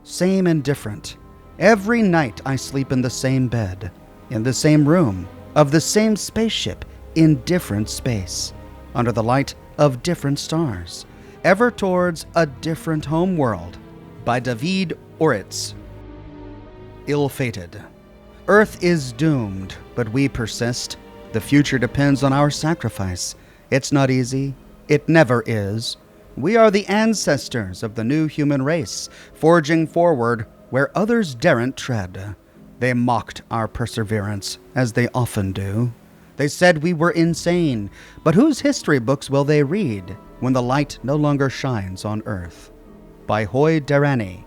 A: Same and different. Every night I sleep in the same bed, in the same room, of the same spaceship, in different space, under the light of different stars, ever towards a different homeworld. By David Oritz. Ill-fated. Earth is doomed, but we persist. The future depends on our sacrifice. It's not easy. It never is. We are the ancestors of the new human race, forging forward where others daren't tread. They mocked our perseverance, as they often do. They said we were insane, but whose history books will they read when the light no longer shines on Earth? By Hoy Derani.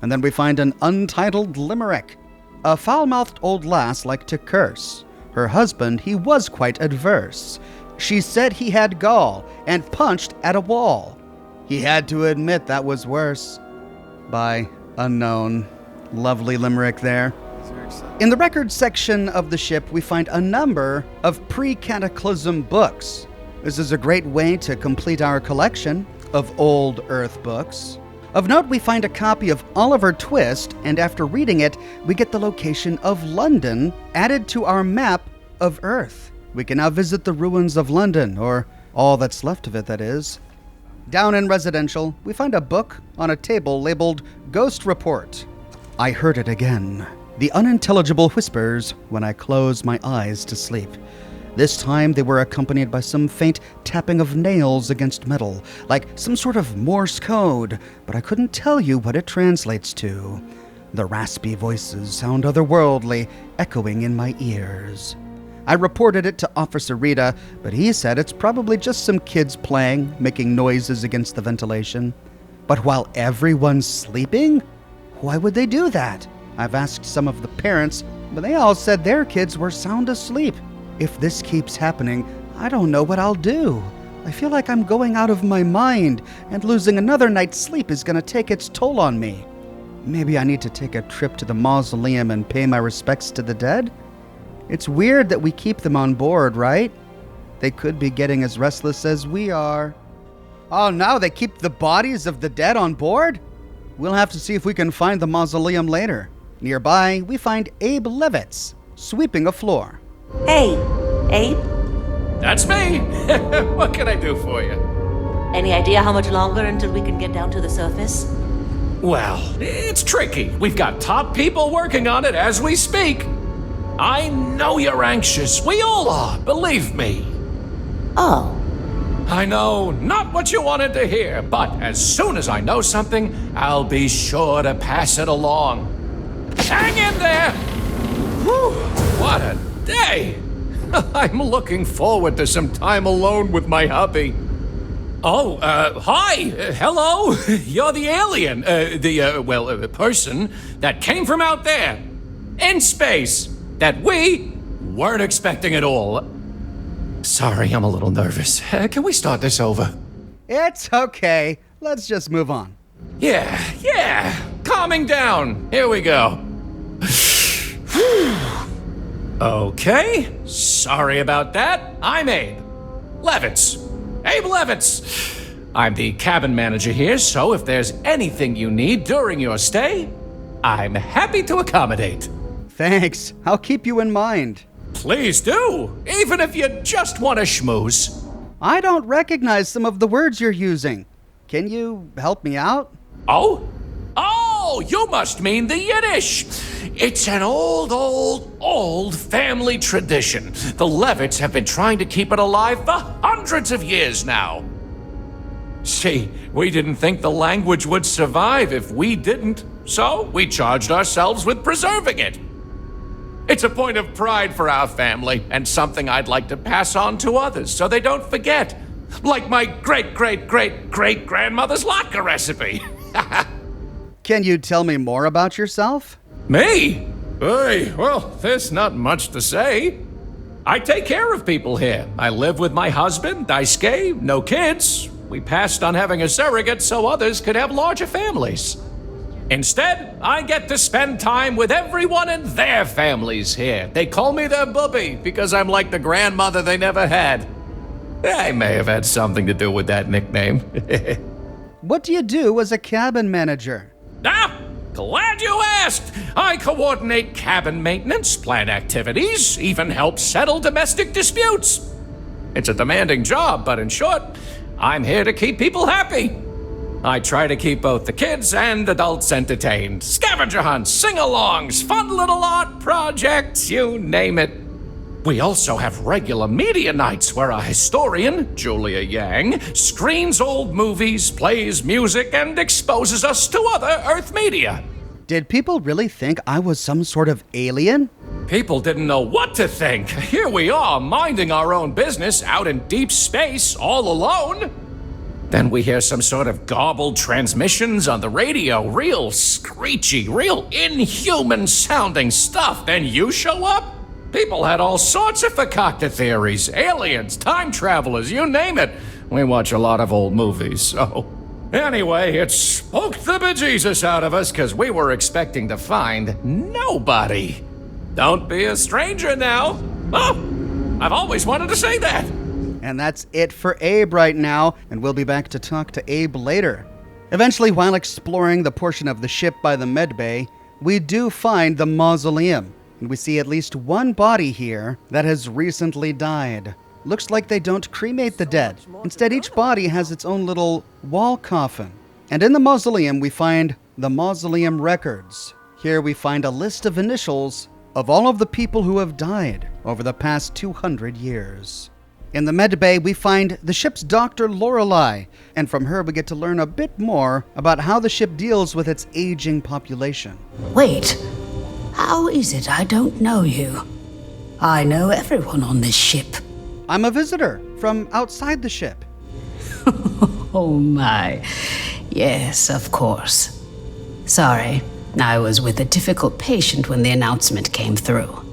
A: And then we find an untitled limerick. A foul-mouthed old lass liked to curse. Her husband, he was quite adverse. She said he had gall and punched at a wall. He had to admit that was worse. By Unknown. Lovely limerick there. In the records section of the ship, we find a number of pre-cataclysm books. This is a great way to complete our collection of old Earth books. Of note, we find a copy of Oliver Twist, and after reading it, we get the location of London added to our map of Earth. We can now visit the ruins of London, or all that's left of it, that is. Down in Residential, we find a book on a table labeled Ghost Report. I heard it again. The unintelligible whispers when I close my eyes to sleep. This time they were accompanied by some faint tapping of nails against metal, like some sort of Morse code, but I couldn't tell you what it translates to. The raspy voices sound otherworldly, echoing in my ears. I reported it to Officer Rita, but he said it's probably just some kids playing, making noises against the ventilation. But while everyone's sleeping? Why would they do that? I've asked some of the parents, but they all said their kids were sound asleep. If this keeps happening, I don't know what I'll do. I feel like I'm going out of my mind, and losing another night's sleep is going to take its toll on me. Maybe I need to take a trip to the mausoleum and pay my respects to the dead? It's weird that we keep them on board, right? They could be getting as restless as we are. Oh no, they keep the bodies of the dead on board? We'll have to see if we can find the mausoleum later. Nearby, we find Abe Levitz, sweeping a floor.
M: Hey, Abe?
N: That's me! What can I do for you?
M: Any idea how much longer until we can get down to the surface?
N: Well, it's tricky. We've got top people working on it as we speak. I know you're anxious. We all are, believe me.
M: Oh.
N: I know, not what you wanted to hear, but as soon as I know something, I'll be sure to pass it along. Hang in there! Whew, what a day! I'm looking forward to some time alone with my hubby. Oh, hi! Hello! You're the alien, the person that came from out there, in space, that we weren't expecting at all. Sorry, I'm a little nervous. Can we start this over?
A: It's okay. Let's just move on.
N: Yeah. Calming down. Here we go. Okay. Sorry about that. I'm Abe Levitz. Abe Levitz. I'm the cabin manager here, so if there's anything you need during your stay, I'm happy to accommodate.
A: Thanks. I'll keep you in mind.
N: Please do, even if you just want to schmooze.
A: I don't recognize some of the words you're using. Can you help me out?
N: Oh? Oh, you must mean the Yiddish. It's an old family tradition. The Levitts have been trying to keep it alive for hundreds of years now. See, we didn't think the language would survive if we didn't, so we charged ourselves with preserving it. It's a point of pride for our family, and something I'd like to pass on to others so they don't forget. Like my great-great-great-great-grandmother's latke recipe.
A: Can you tell me more about yourself?
N: Me? Hey, well, there's not much to say. I take care of people here. I live with my husband, Daisuke, no kids. We passed on having a surrogate so others could have larger families. Instead, I get to spend time with everyone in their families here. They call me their bubby because I'm like the grandmother they never had. I may have had something to do with that nickname.
A: What do you do as a cabin manager?
N: Glad you asked! I coordinate cabin maintenance, plan activities, even help settle domestic disputes. It's a demanding job, but in short, I'm here to keep people happy. I try to keep both the kids and adults entertained. Scavenger hunts, sing-alongs, fun little art projects, you name it. We also have regular media nights where our historian, Julia Yang, screens old movies, plays music, and exposes us to other Earth media.
A: Did people really think I was some sort of alien?
N: People didn't know what to think. Here we are, minding our own business out in deep space, all alone. Then we hear some sort of garbled transmissions on the radio, real screechy, real inhuman sounding stuff. Then you show up? People had all sorts of fakakta theories, aliens, time travelers, you name it. We watch a lot of old movies, so... Anyway, it spooked the bejesus out of us because we were expecting to find nobody. Don't be a stranger now. Oh, I've always wanted to say that.
A: And that's it for Abe right now, and we'll be back to talk to Abe later. Eventually, while exploring the portion of the ship by the medbay, we do find the mausoleum. And we see at least one body here that has recently died. Looks like they don't cremate the dead. Instead, each body has its own little wall coffin. And in the mausoleum, we find the mausoleum records. Here we find a list of initials of all of the people who have died over the past 200 years. In the medbay, we find the ship's Dr. Lorelei, and from her we get to learn a bit more about how the ship deals with its aging population.
O: Wait. How is it I don't know you? I know everyone on this ship.
A: I'm a visitor from outside the ship.
O: Oh my. Yes, of course. Sorry, I was with a difficult patient when the announcement came through.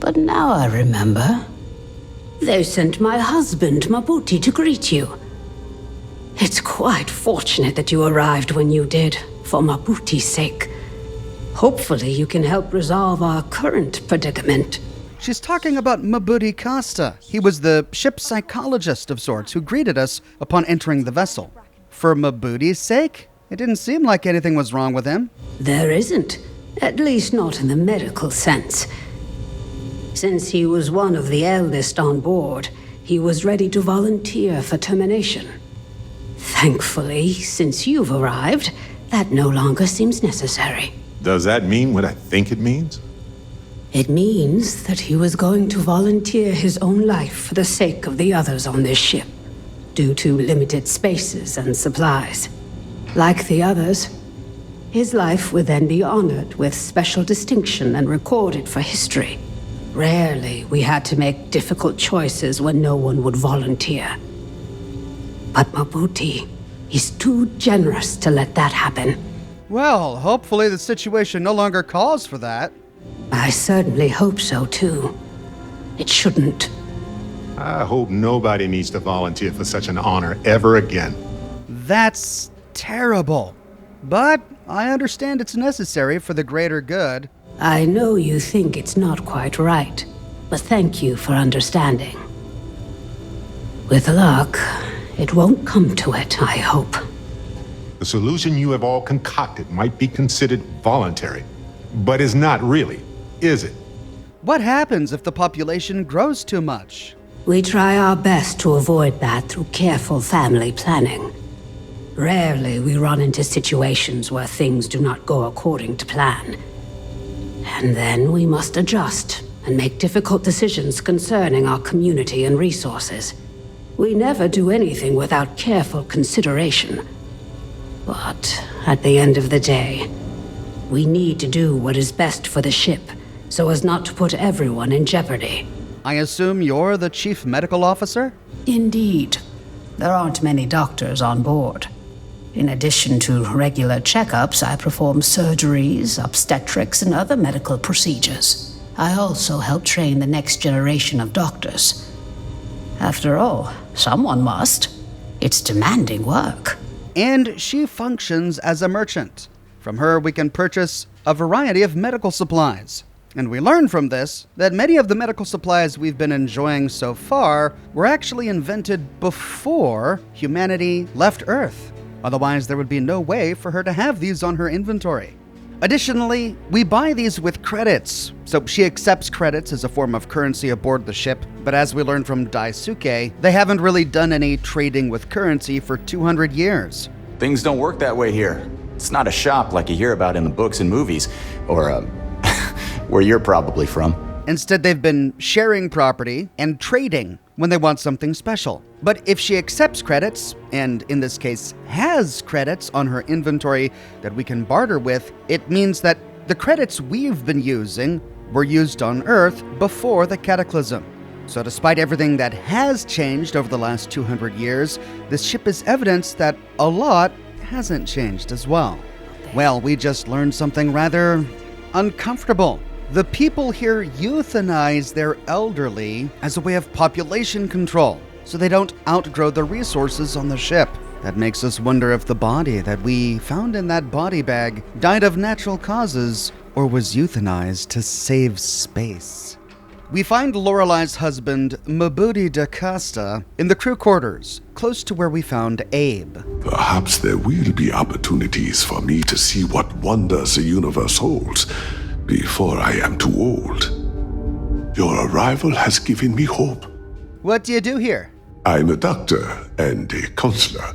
O: But now I remember. They sent my husband, Mabuti, to greet you. It's quite fortunate that you arrived when you did, for Mabuti's sake. Hopefully you can help resolve our current predicament.
A: She's talking about Mabuti Costa. He was the ship's psychologist of sorts who greeted us upon entering the vessel. For Mabuti's sake? It didn't seem like anything was wrong with him.
O: There isn't. At least not in the medical sense. Since he was one of the eldest on board, he was ready to volunteer for termination. Thankfully, since you've arrived, that no longer seems necessary.
F: Does that mean what I think it means?
O: It means that he was going to volunteer his own life for the sake of the others on this ship, due to limited spaces and supplies. Like the others, his life would then be honored with special distinction and recorded for history. Rarely we had to make difficult choices when no one would volunteer. But Mabuti, he's too generous to let that happen.
A: Well, hopefully the situation no longer calls for that.
O: I certainly hope so, too. It shouldn't.
F: I hope nobody needs to volunteer for such an honor ever again.
A: That's terrible. But I understand it's necessary for the greater good.
O: I know you think it's not quite right, but thank you for understanding. With luck, it won't come to it, I hope.
F: The solution you have all concocted might be considered voluntary, but is not really, is it?
A: What happens if the population grows too much?
O: We try our best to avoid that through careful family planning. Rarely we run into situations where things do not go according to plan. And then we must adjust and make difficult decisions concerning our community and resources. We never do anything without careful consideration. But at the end of the day, we need to do what is best for the ship, so as not to put everyone in jeopardy.
A: I assume you're the chief medical officer?
O: Indeed. There aren't many doctors on board. In addition to regular checkups, I perform surgeries, obstetrics, and other medical procedures. I also help train the next generation of doctors. After all, someone must. It's demanding work.
A: And she functions as a merchant. From her, we can purchase a variety of medical supplies. And we learn from this that many of the medical supplies we've been enjoying so far were actually invented before humanity left Earth. Otherwise, there would be no way for her to have these on her inventory. Additionally, we buy these with credits. So she accepts credits as a form of currency aboard the ship, but as we learned from Daisuke, they haven't really done any trading with currency for 200 years.
L: Things don't work that way here. It's not a shop like you hear about in the books and movies, or where you're probably from.
A: Instead, they've been sharing property and trading when they want something special. But if she accepts credits, and in this case has credits on her inventory that we can barter with, it means that the credits we've been using were used on Earth before the Cataclysm. So despite everything that has changed over the last 200 years, this ship is evidence that a lot hasn't changed as well. Well, we just learned something rather uncomfortable. The people here euthanize their elderly as a way of population control, so they don't outgrow the resources on the ship. That makes us wonder if the body that we found in that body bag died of natural causes or was euthanized to save space. We find Lorelai's husband, Mabudi da Costa, in the crew quarters, close to where we found Abe.
P: Perhaps there will be opportunities for me to see what wonders the universe holds before I am too old. Your arrival has given me hope.
A: What do you do here?
P: I'm a doctor and a counselor.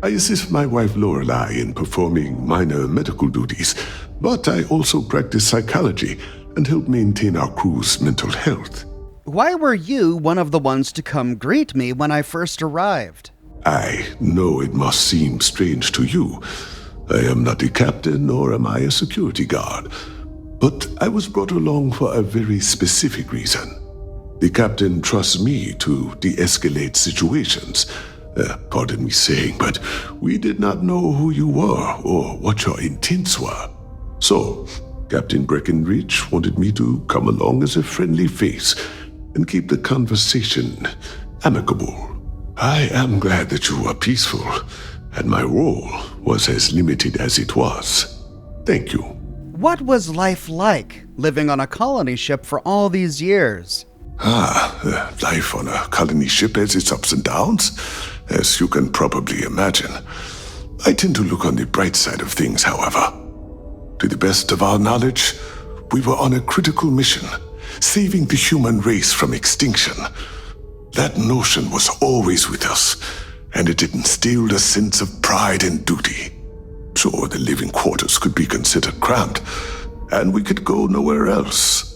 P: I assist my wife Lorelai in performing minor medical duties, but I also practice psychology and help maintain our crew's mental health.
A: Why were you one of the ones to come greet me when I first arrived?
P: I know it must seem strange to you. I am not a captain, nor am I a security guard. But I was brought along for a very specific reason. The captain trusts me to de-escalate situations. Pardon me saying, but we did not know who you were or what your intents were. So, Captain Breckenridge wanted me to come along as a friendly face and keep the conversation amicable. I am glad that you were peaceful, and my role was as limited as it was. Thank you.
A: What was life like, living on a colony ship for all these years?
P: Life on a colony ship has its ups and downs, as you can probably imagine. I tend to look on the bright side of things, however. To the best of our knowledge, we were on a critical mission, saving the human race from extinction. That notion was always with us, and it instilled a sense of pride and duty. Sure, the living quarters could be considered cramped, and we could go nowhere else.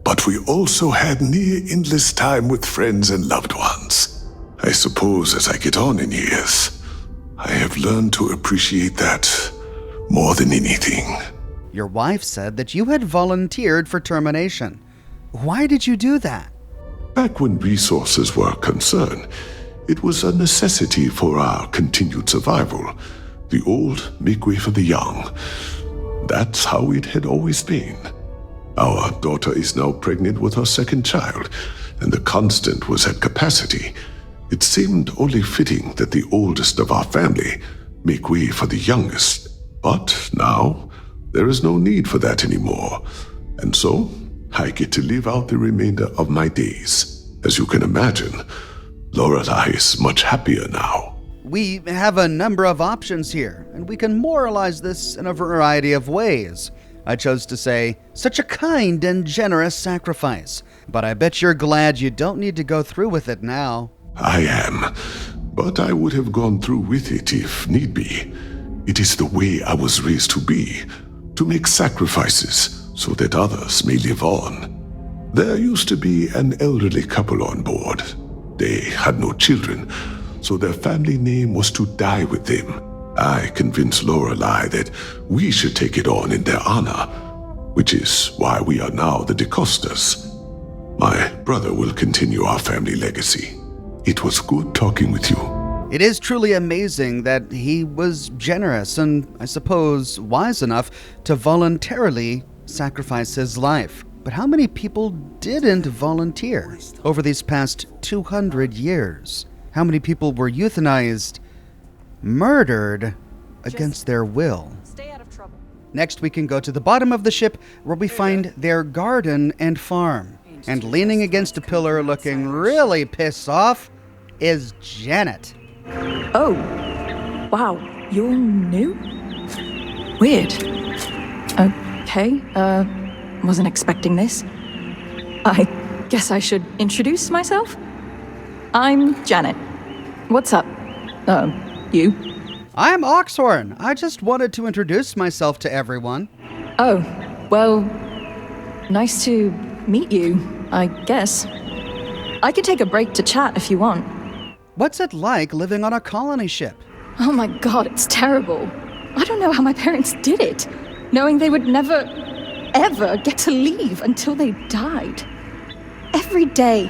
P: But we also had near endless time with friends and loved ones. I suppose as I get on in years, I have learned to appreciate that more than anything.
A: Your wife said that you had volunteered for termination. Why did you do that?
P: Back when resources were concerned, it was a necessity for our continued survival. The old make way for the young. That's how it had always been. Our daughter is now pregnant with her second child, and the Constant was at capacity. It seemed only fitting that the oldest of our family make way for the youngest. But now, there is no need for that anymore. And so, I get to live out the remainder of my days. As you can imagine, Lorelai is much happier now.
A: We have a number of options here, and we can moralize this in a variety of ways. I chose to say, such a kind and generous sacrifice, but I bet you're glad you don't need to go through with it now.
P: I am, but I would have gone through with it if need be. It is the way I was raised to be, to make sacrifices so that others may live on. There used to be an elderly couple on board. They had no children, so their family name was to die with them. I convinced Lorelei that we should take it on in their honor, which is why we are now the DeCostas. My brother will continue our family legacy. It was good talking with you.
A: It is truly amazing that he was generous and, I suppose, wise enough to voluntarily sacrifice his life. But how many people didn't volunteer over these past 200 years? How many people were euthanized, murdered against their will?
H: Stay out of trouble.
A: Next, we can go to the bottom of the ship where we find their garden and farm. And leaning against a pillar looking really pissed off is Janet.
H: Oh, wow, you're new? Weird. Okay, wasn't expecting this. I guess I should introduce myself? I'm Janet. What's up? You?
A: I'm Oxhorn. I just wanted to introduce myself to everyone.
H: Oh, well, nice to meet you, I guess. I could take a break to chat if you want.
A: What's it like living on a colony ship?
H: Oh my god, it's terrible. I don't know how my parents did it, knowing they would never, ever get to leave until they died. Every day,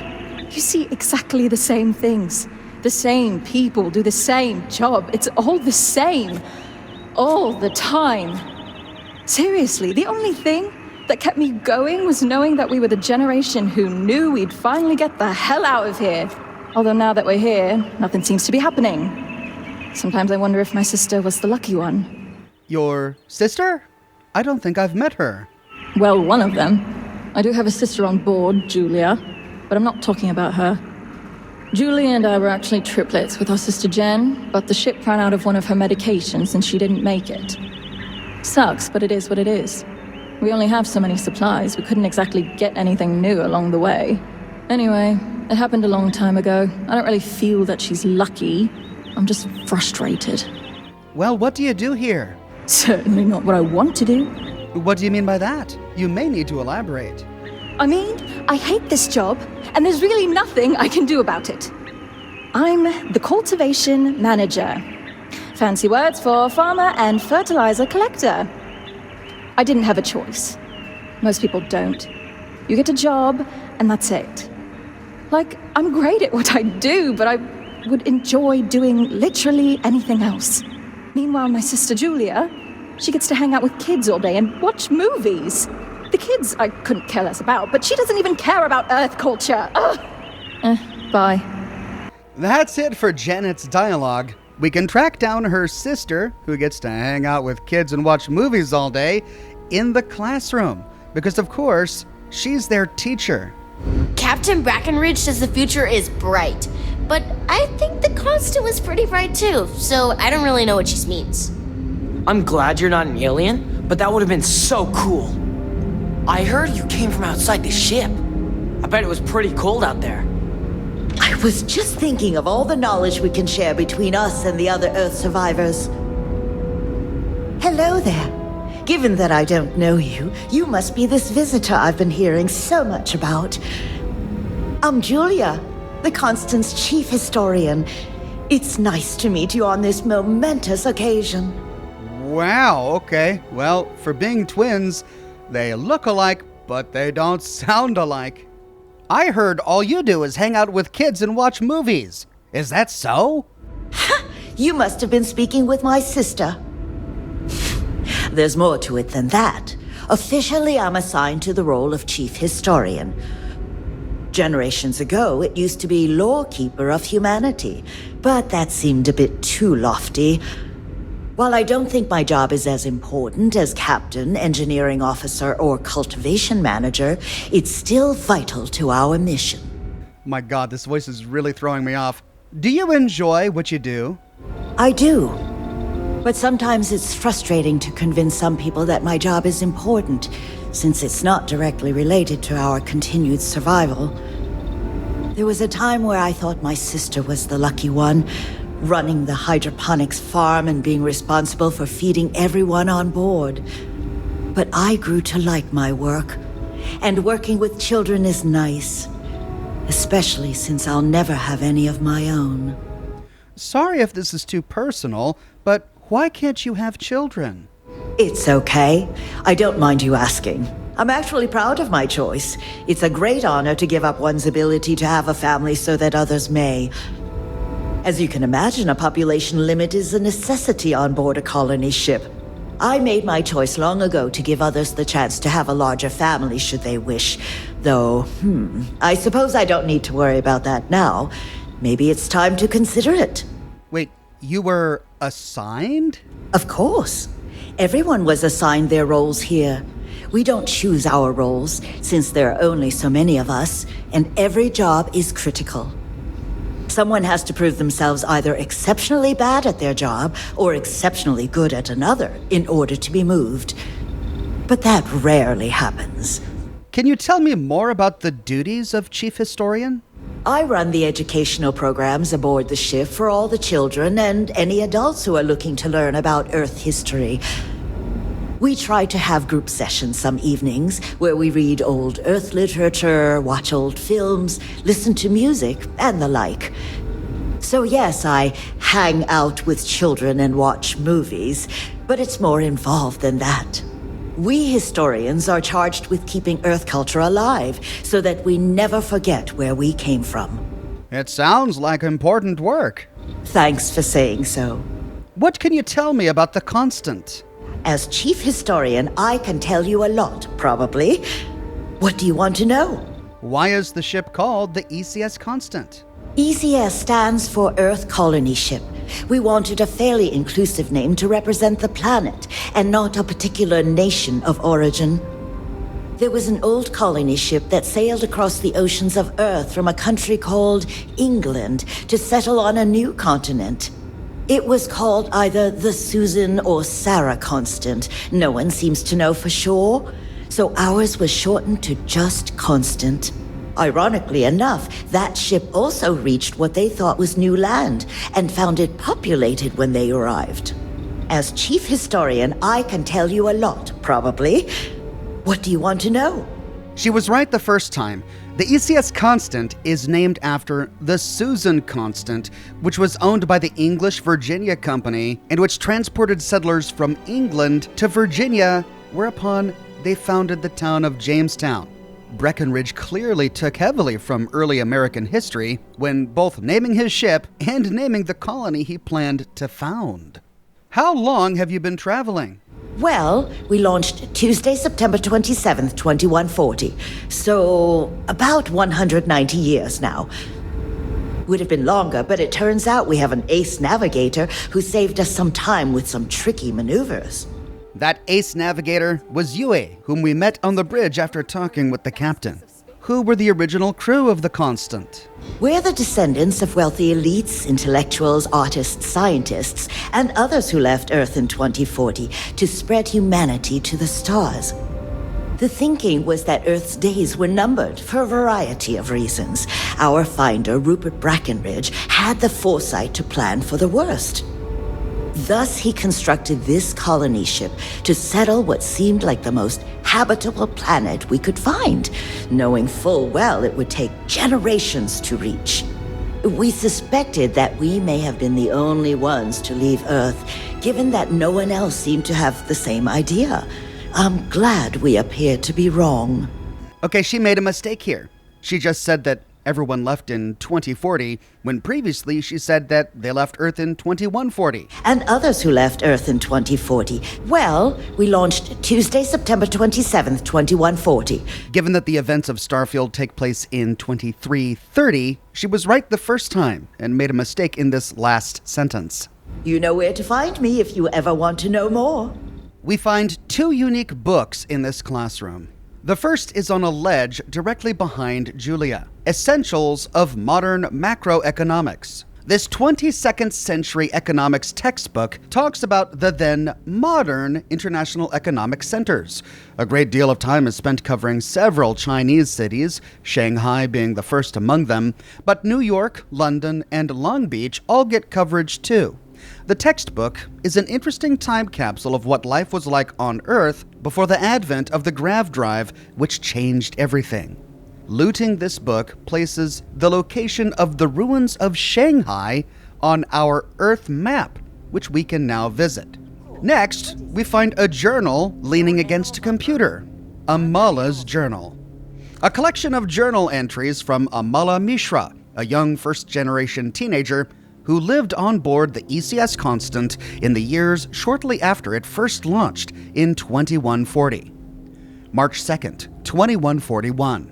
H: you see exactly the same things. The same people do the same job. It's all the same. All the time. Seriously, the only thing that kept me going was knowing that we were the generation who knew we'd finally get the hell out of here. Although now that we're here, nothing seems to be happening. Sometimes I wonder if my sister was the lucky one.
A: Your sister? I don't think I've met her.
H: Well, one of them. I do have a sister on board, Julia, but I'm not talking about her. Julia and I were actually triplets with our sister Jen, but the ship ran out of one of her medications and she didn't make it. Sucks, but it is what it is. We only have so many supplies, we couldn't exactly get anything new along the way. Anyway, it happened a long time ago. I don't really feel that she's lucky. I'm just frustrated.
A: Well, what do you do here?
H: Certainly not what I want to do.
A: What do you mean by that? You may need to elaborate.
H: I mean, I hate this job, and there's really nothing I can do about it. I'm the Cultivation Manager. Fancy words for farmer and fertilizer collector. I didn't have a choice. Most people don't. You get a job, and that's it. Like, I'm great at what I do, but I would enjoy doing literally anything else. Meanwhile, my sister Julia, she gets to hang out with kids all day and watch movies. The kids I couldn't care less about, but she doesn't even care about Earth culture. Ugh. Bye.
A: That's it for Janet's dialogue. We can track down her sister, who gets to hang out with kids and watch movies all day, in the classroom. Because, of course, she's their teacher.
Q: Captain Brackenridge says the future is bright, but I think the constant was pretty bright too, so I don't really know what she means.
R: I'm glad you're not an alien, but that would have been so cool. I heard you came from outside the ship. I bet it was pretty cold out there.
S: I was just thinking of all the knowledge we can share between us and the other Earth survivors. Hello there. Given that I don't know you, you must be this visitor I've been hearing so much about. I'm Julia, the Constant's chief historian. It's nice to meet you on this momentous occasion.
A: Wow, okay. Well, for being twins, they look alike, but they don't sound alike. I heard all you do is hang out with kids and watch movies. Is that so?
S: You must have been speaking with my sister. There's more to it than that. Officially, I'm assigned to the role of chief historian. Generations ago, it used to be lawkeeper of humanity, but that seemed a bit too lofty. While I don't think my job is as important as captain, engineering officer, or cultivation manager, it's still vital to our mission.
A: My God, this voice is really throwing me off. Do you enjoy what you do?
S: I do. But sometimes it's frustrating to convince some people that my job is important, since it's not directly related to our continued survival. There was a time where I thought my sister was the lucky one, running the hydroponics farm and being responsible for feeding everyone on board. But I grew to like my work, and working with children is nice, especially since I'll never have any of my own.
A: Sorry if this is too personal, but why can't you have children?
S: It's okay. I don't mind you asking. I'm actually proud of my choice. It's a great honor to give up one's ability to have a family so that others may. As you can imagine, a population limit is a necessity on board a colony ship. I made my choice long ago to give others the chance to have a larger family should they wish. Though, I suppose I don't need to worry about that now. Maybe it's time to consider it.
A: Wait, you were assigned?
S: Of course. Everyone was assigned their roles here. We don't choose our roles, since there are only so many of us, and every job is critical. Someone has to prove themselves either exceptionally bad at their job or exceptionally good at another in order to be moved. But that rarely happens.
A: Can you tell me more about the duties of Chief Historian?
S: I run the educational programs aboard the ship for all the children and any adults who are looking to learn about Earth history. We try to have group sessions some evenings where we read old Earth literature, watch old films, listen to music, and the like. So yes, I hang out with children and watch movies, but it's more involved than that. We historians are charged with keeping Earth culture alive so that we never forget where we came from.
A: It sounds like important work.
S: Thanks for saying so.
A: What can you tell me about the Constant?
S: As chief historian, I can tell you a lot, probably. What do you want to know?
A: Why is the ship called the ECS Constant?
S: ECS stands for Earth Colony Ship. We wanted a fairly inclusive name to represent the planet, and not a particular nation of origin. There was an old colony ship that sailed across the oceans of Earth from a country called England to settle on a new continent. It was called either the Susan or Sarah Constant. No one seems to know for sure. So ours was shortened to just Constant. Ironically enough, that ship also reached what they thought was new land and found it populated when they arrived. As chief historian, I can tell you a lot, probably. What do you want to know?
A: She was right the first time. The ECS Constant is named after the Susan Constant, which was owned by the English Virginia Company and which transported settlers from England to Virginia, whereupon they founded the town of Jamestown. Breckenridge clearly took heavily from early American history when both naming his ship and naming the colony he planned to found. How long have you been traveling?
S: Well, we launched Tuesday, September 27th, 2140. So, about 190 years now. Would have been longer, but it turns out we have an ace navigator who saved us some time with some tricky maneuvers.
A: That ace navigator was Yue, whom we met on the bridge after talking with the captain. Who were the original crew of the Constant?
S: We're the descendants of wealthy elites, intellectuals, artists, scientists, and others who left Earth in 2040 to spread humanity to the stars. The thinking was that Earth's days were numbered for a variety of reasons. Our finder, Rupert Breckenridge, had the foresight to plan for the worst. Thus, he constructed this colony ship to settle what seemed like the most habitable planet we could find, knowing full well it would take generations to reach. We suspected that we may have been the only ones to leave Earth, given that no one else seemed to have the same idea. I'm glad we appear to be wrong.
A: Okay, she made a mistake here. She just said that everyone left in 2040, when previously she said that they left Earth in 2140.
S: And others who left Earth in 2040. Well, we launched Tuesday, September 27th, 2140.
A: Given that the events of Starfield take place in 2330, she was right the first time and made a mistake in this last sentence.
S: You know where to find me if you ever want to know more.
A: We find two unique books in this classroom. The first is on a ledge directly behind Julia, Essentials of Modern Macroeconomics. This 22nd century economics textbook talks about the then modern international economic centers. A great deal of time is spent covering several Chinese cities, Shanghai being the first among them, but New York, London, and Long Beach all get coverage too. The textbook is an interesting time capsule of what life was like on Earth before the advent of the grav drive, which changed everything. Looting this book places the location of the ruins of Shanghai on our Earth map, which we can now visit. Next, we find a journal leaning against a computer, Amala's Journal. A collection of journal entries from Amala Mishra, a young first-generation teenager who lived on board the ECS Constant in the years shortly after it first launched in 2140. March 2nd, 2141.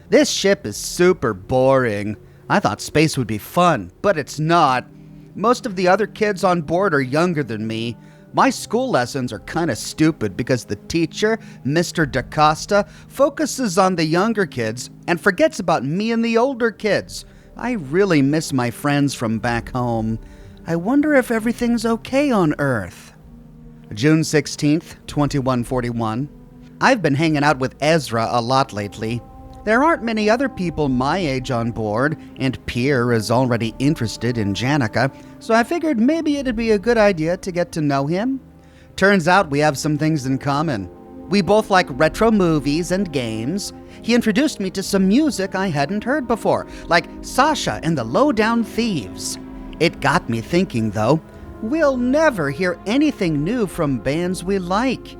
A: This ship is super boring. I thought space would be fun, but it's not. Most of the other kids on board are younger than me. My school lessons are kind of stupid because the teacher, Mr. DaCosta, focuses on the younger kids and forgets about me and the older kids. I really miss my friends from back home. I wonder if everything's okay on Earth. June 16th, 2141. I've been hanging out with Ezra a lot lately. There aren't many other people my age on board, and Pierre is already interested in Janica, so I figured maybe it'd be a good idea to get to know him. Turns out we have some things in common. We both like retro movies and games. He introduced me to some music I hadn't heard before, like Sasha and the Lowdown Thieves. It got me thinking, though, we'll never hear anything new from bands we like.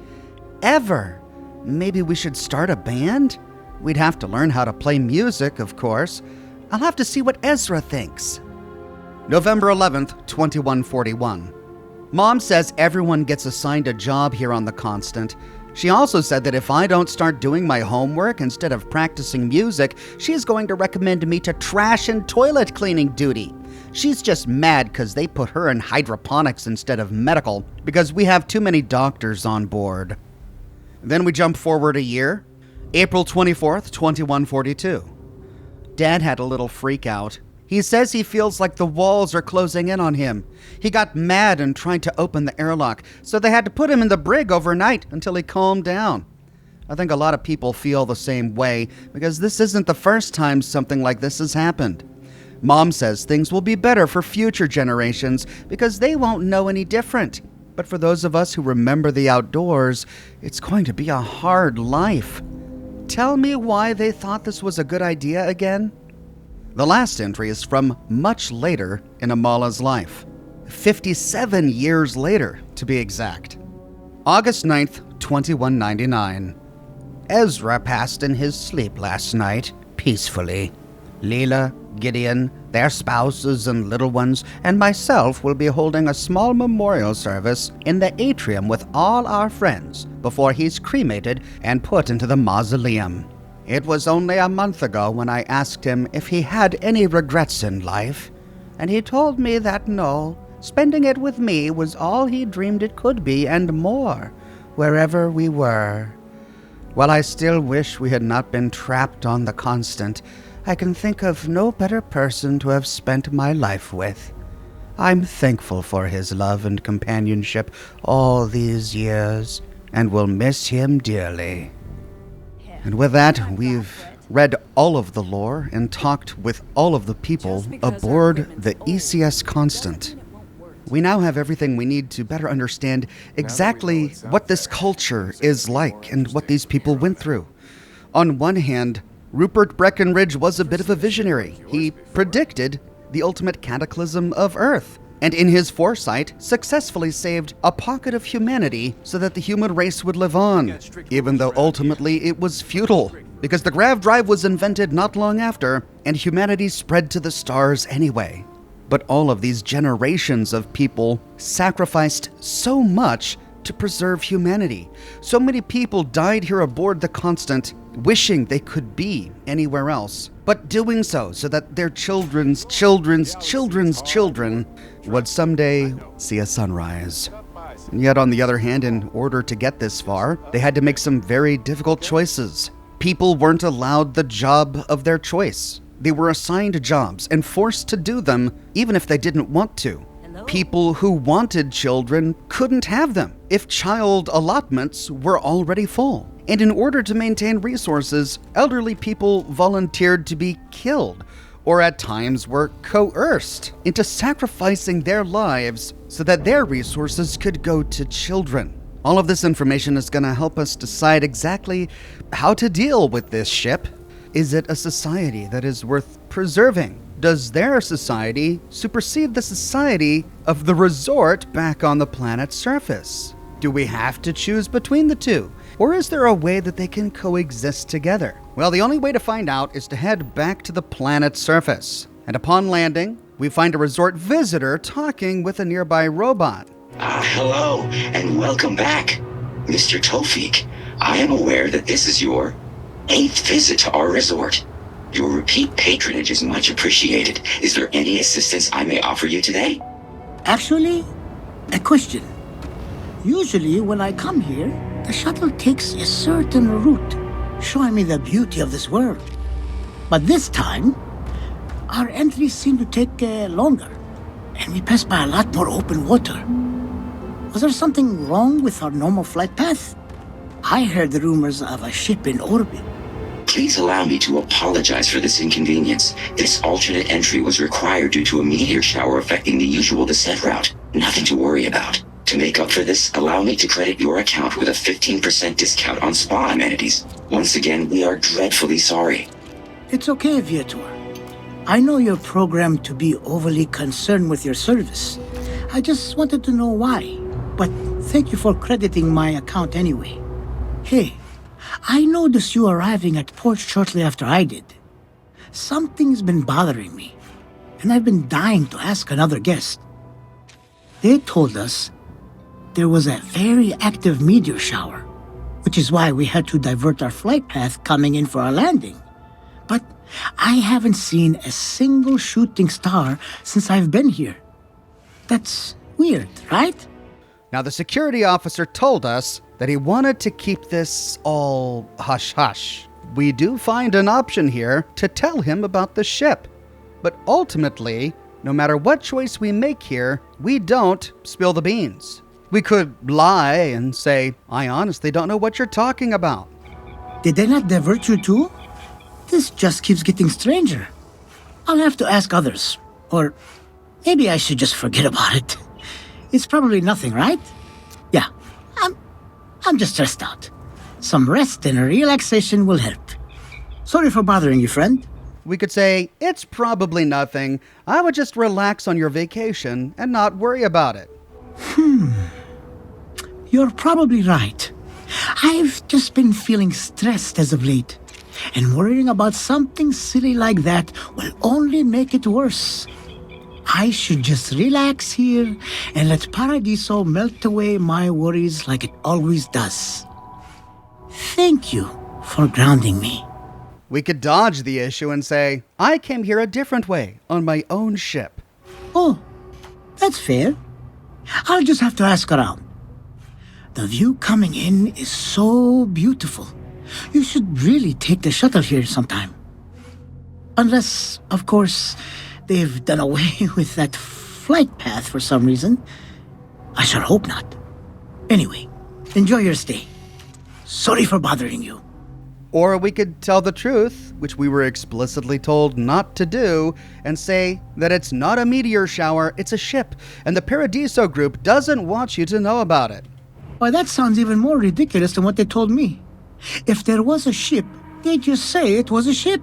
A: Ever. Maybe we should start a band? We'd have to learn how to play music, of course. I'll have to see what Ezra thinks. November 11th, 2141. Mom says everyone gets assigned a job here on the Constant. She also said that if I don't start doing my homework instead of practicing music, she's going to recommend me to trash and toilet cleaning duty. She's just mad because they put her in hydroponics instead of medical, because we have too many doctors on board. Then we jump forward a year. April 24th, 2142. Dad had a little freak out. He says he feels like the walls are closing in on him. He got mad and tried to open the airlock, so they had to put him in the brig overnight until he calmed down. I think a lot of people feel the same way, because this isn't the first time something like this has happened. Mom says things will be better for future generations because they won't know any different. But for those of us who remember the outdoors, it's going to be a hard life. Tell me why they thought this was a good idea again? The last entry is from much later in Amala's life. 57 years later, to be exact. August 9th, 2199. Ezra passed in his sleep last night, peacefully. Leela, Gideon, their spouses and little ones, and myself will be holding a small memorial service in the atrium with all our friends before he's cremated and put into the mausoleum. It was only a month ago when I asked him if he had any regrets in life, and he told me that no, spending it with me was all he dreamed it could be and more, wherever we were. While I still wish we had not been trapped on the Constant, I can think of no better person to have spent my life with. I'm thankful for his love and companionship all these years, and will miss him dearly. And with that, we've read all of the lore and talked with all of the people aboard the ECS Constant. We now have everything we need to better understand exactly what this culture is like and what these people went through. On one hand, Rupert Breckenridge was a bit of a visionary. He predicted the ultimate cataclysm of Earth, and in his foresight, successfully saved a pocket of humanity so that the human race would live on, even though ultimately it was futile, because the grav drive was invented not long after, and humanity spread to the stars anyway. But all of these generations of people sacrificed so much to preserve humanity. So many people died here aboard the Constant, wishing they could be anywhere else, but doing so that their children's children's children's children would someday see a sunrise. And yet, on the other hand, in order to get this far, they had to make some very difficult choices. People weren't allowed the job of their choice. They were assigned jobs and forced to do them even if they didn't want to. People who wanted children couldn't have them if child allotments were already full. And in order to maintain resources, elderly people volunteered to be killed, or at times were coerced into sacrificing their lives so that their resources could go to children. All of this information is going to help us decide exactly how to deal with this ship. Is it a society that is worth preserving? Does their society supersede the society of the resort back on the planet's surface? Do we have to choose between the two? Or is there a way that they can coexist together? Well, the only way to find out is to head back to the planet's surface. And upon landing, we find a resort visitor talking with a nearby robot.
T: Hello, and welcome back. Mr. Tofik, I am aware that this is your 8th visit to our resort. Your repeat patronage is much appreciated. Is there any assistance I may offer you today?
U: Actually, a question. Usually when I come here, the shuttle takes a certain route, showing me the beauty of this world. But this time, our entries seem to take longer, and we pass by a lot more open water. Was there something wrong with our normal flight path? I heard the rumors of a ship in orbit.
T: Please allow me to apologize for this inconvenience. This alternate entry was required due to a meteor shower affecting the usual descent route. Nothing to worry about. To make up for this, allow me to credit your account with a 15% discount on spa amenities. Once again, we are dreadfully sorry.
U: It's okay, Viator. I know you're programmed to be overly concerned with your service. I just wanted to know why. But thank you for crediting my account anyway. Hey, I noticed you arriving at port shortly after I did. Something's been bothering me, and I've been dying to ask another guest. They told us there was a very active meteor shower, which is why we had to divert our flight path coming in for our landing. But I haven't seen a single shooting star since I've been here. That's weird, right?
A: Now, the security officer told us that he wanted to keep this all hush-hush. We do find an option here to tell him about the ship. But ultimately, no matter what choice we make here, we don't spill the beans. We could lie and say, I honestly don't know what you're talking about.
U: Did they not divert you too? This just keeps getting stranger. I'll have to ask others. Or maybe I should just forget about it. It's probably nothing, right? Yeah, I'm just stressed out. Some rest and relaxation will help. Sorry for bothering you, friend.
A: We could say, it's probably nothing. I would just relax on your vacation and not worry about it.
U: You're probably right. I've just been feeling stressed as of late. And worrying about something silly like that will only make it worse. I should just relax here and let Paradiso melt away my worries like it always does. Thank you for grounding me.
A: We could dodge the issue and say, I came here a different way, on my own ship.
U: Oh, that's fair. I'll just have to ask around. The view coming in is so beautiful. You should really take the shuttle here sometime. Unless, of course, they've done away with that flight path for some reason. I sure hope not. Anyway, enjoy your stay. Sorry for bothering you.
A: Or we could tell the truth, which we were explicitly told not to do, and say that it's not a meteor shower, it's a ship, and the Paradiso group doesn't want you to know about it.
U: Why, that sounds even more ridiculous than what they told me. If there was a ship, they'd just say it was a ship.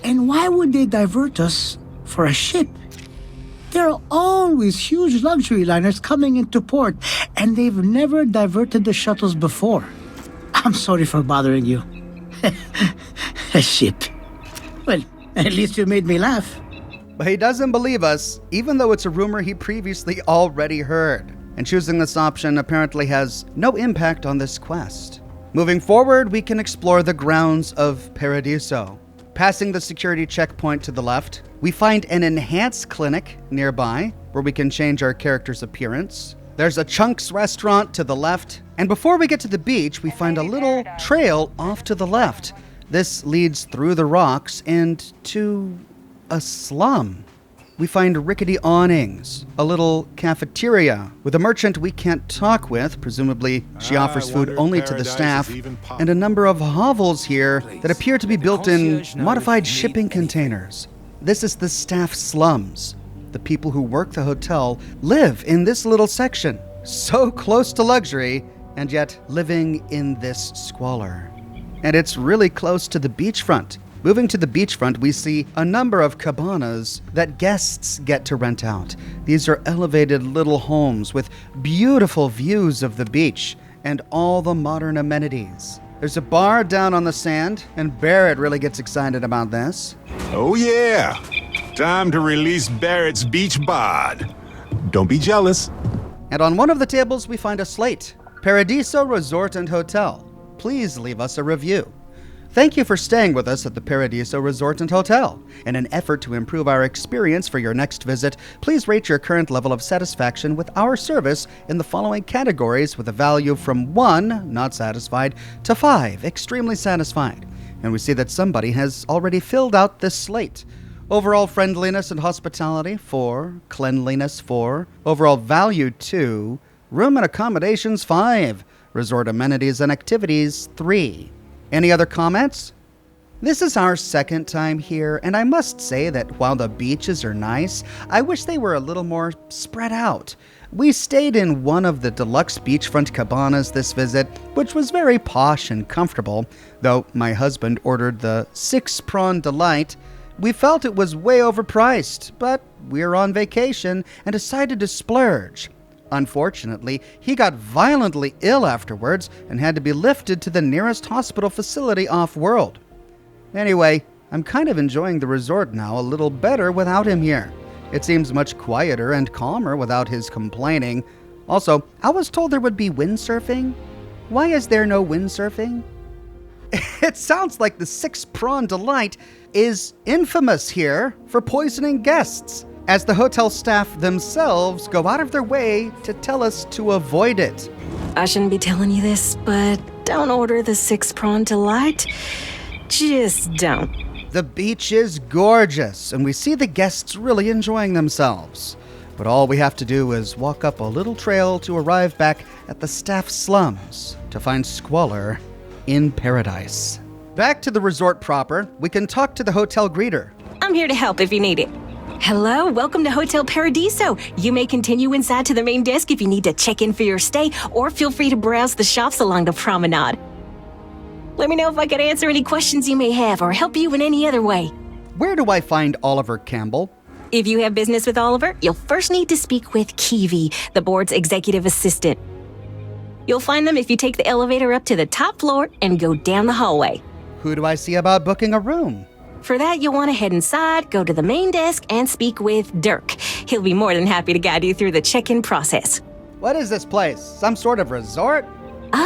U: And why would they divert us for a ship? There are always huge luxury liners coming into port, and they've never diverted the shuttles before. I'm sorry for bothering you. A ship. Well, at least you made me laugh.
A: But he doesn't believe us, even though it's a rumor he previously already heard. And choosing this option apparently has no impact on this quest. Moving forward, we can explore the grounds of Paradiso. Passing the security checkpoint to the left, we find an enhanced clinic nearby where we can change our character's appearance. There's a Chunks restaurant to the left, and before we get to the beach, we find a little trail off to the left. This leads through the rocks and to a slum. We find rickety awnings, a little cafeteria with a merchant we can't talk with, presumably she offers food only to the staff, and a number of hovels here that appear to be built in modified shipping containers. This is the staff slums. The people who work the hotel live in this little section, so close to luxury, and yet living in this squalor. And it's really close to the beachfront. Moving to the beachfront, we see a number of cabanas that guests get to rent out. These are elevated little homes with beautiful views of the beach and all the modern amenities. There's a bar down on the sand, and Barrett really gets excited about this.
F: Oh yeah! Time to release Barrett's beach bod. Don't be jealous.
A: And on one of the tables, we find a slate. Paradiso Resort and Hotel. Please leave us a review. Thank you for staying with us at the Paradiso Resort and Hotel. In an effort to improve our experience for your next visit, please rate your current level of satisfaction with our service in the following categories with a value from 1, not satisfied, to 5, extremely satisfied. And we see that somebody has already filled out this slate. Overall friendliness and hospitality, 4. Cleanliness, 4. Overall value, 2. Room and accommodations, 5. Resort amenities and activities, 3. Any other comments? This is our second time here, and I must say that while the beaches are nice, I wish they were a little more spread out. We stayed in one of the deluxe beachfront cabanas this visit, which was very posh and comfortable, though my husband ordered the 6-prawn delight. We felt it was way overpriced, but we're on vacation and decided to splurge. Unfortunately, he got violently ill afterwards and had to be lifted to the nearest hospital facility off-world. Anyway, I'm kind of enjoying the resort now a little better without him here. It seems much quieter and calmer without his complaining. Also, I was told there would be windsurfing. Why is there no windsurfing? It sounds like the 6-prawn delight is infamous here for poisoning guests, as the hotel staff themselves go out of their way to tell us to avoid it.
B: I shouldn't be telling you this, but don't order the 6-prawn delight. Just don't.
A: The beach is gorgeous, and we see the guests really enjoying themselves. But all we have to do is walk up a little trail to arrive back at the staff slums to find squalor in paradise. Back to the resort proper, we can talk to the hotel greeter.
B: I'm here to help if you need it. Hello, welcome to Hotel Paradiso. You may continue inside to the main desk if you need to check in for your stay, or feel free to browse the shops along the promenade. Let me know if I can answer any questions you may have or help you in any other way.
A: Where do I find Oliver Campbell?
B: If you have business with Oliver, you'll first need to speak with Kiwi, the board's executive assistant. You'll find them if you take the elevator up to the top floor and go down the hallway.
A: Who do I see about booking a room?
B: For that, you'll want to head inside, go to the main desk, and speak with Dirk. He'll be more than happy to guide you through the check-in process.
A: What is this place? Some sort of resort?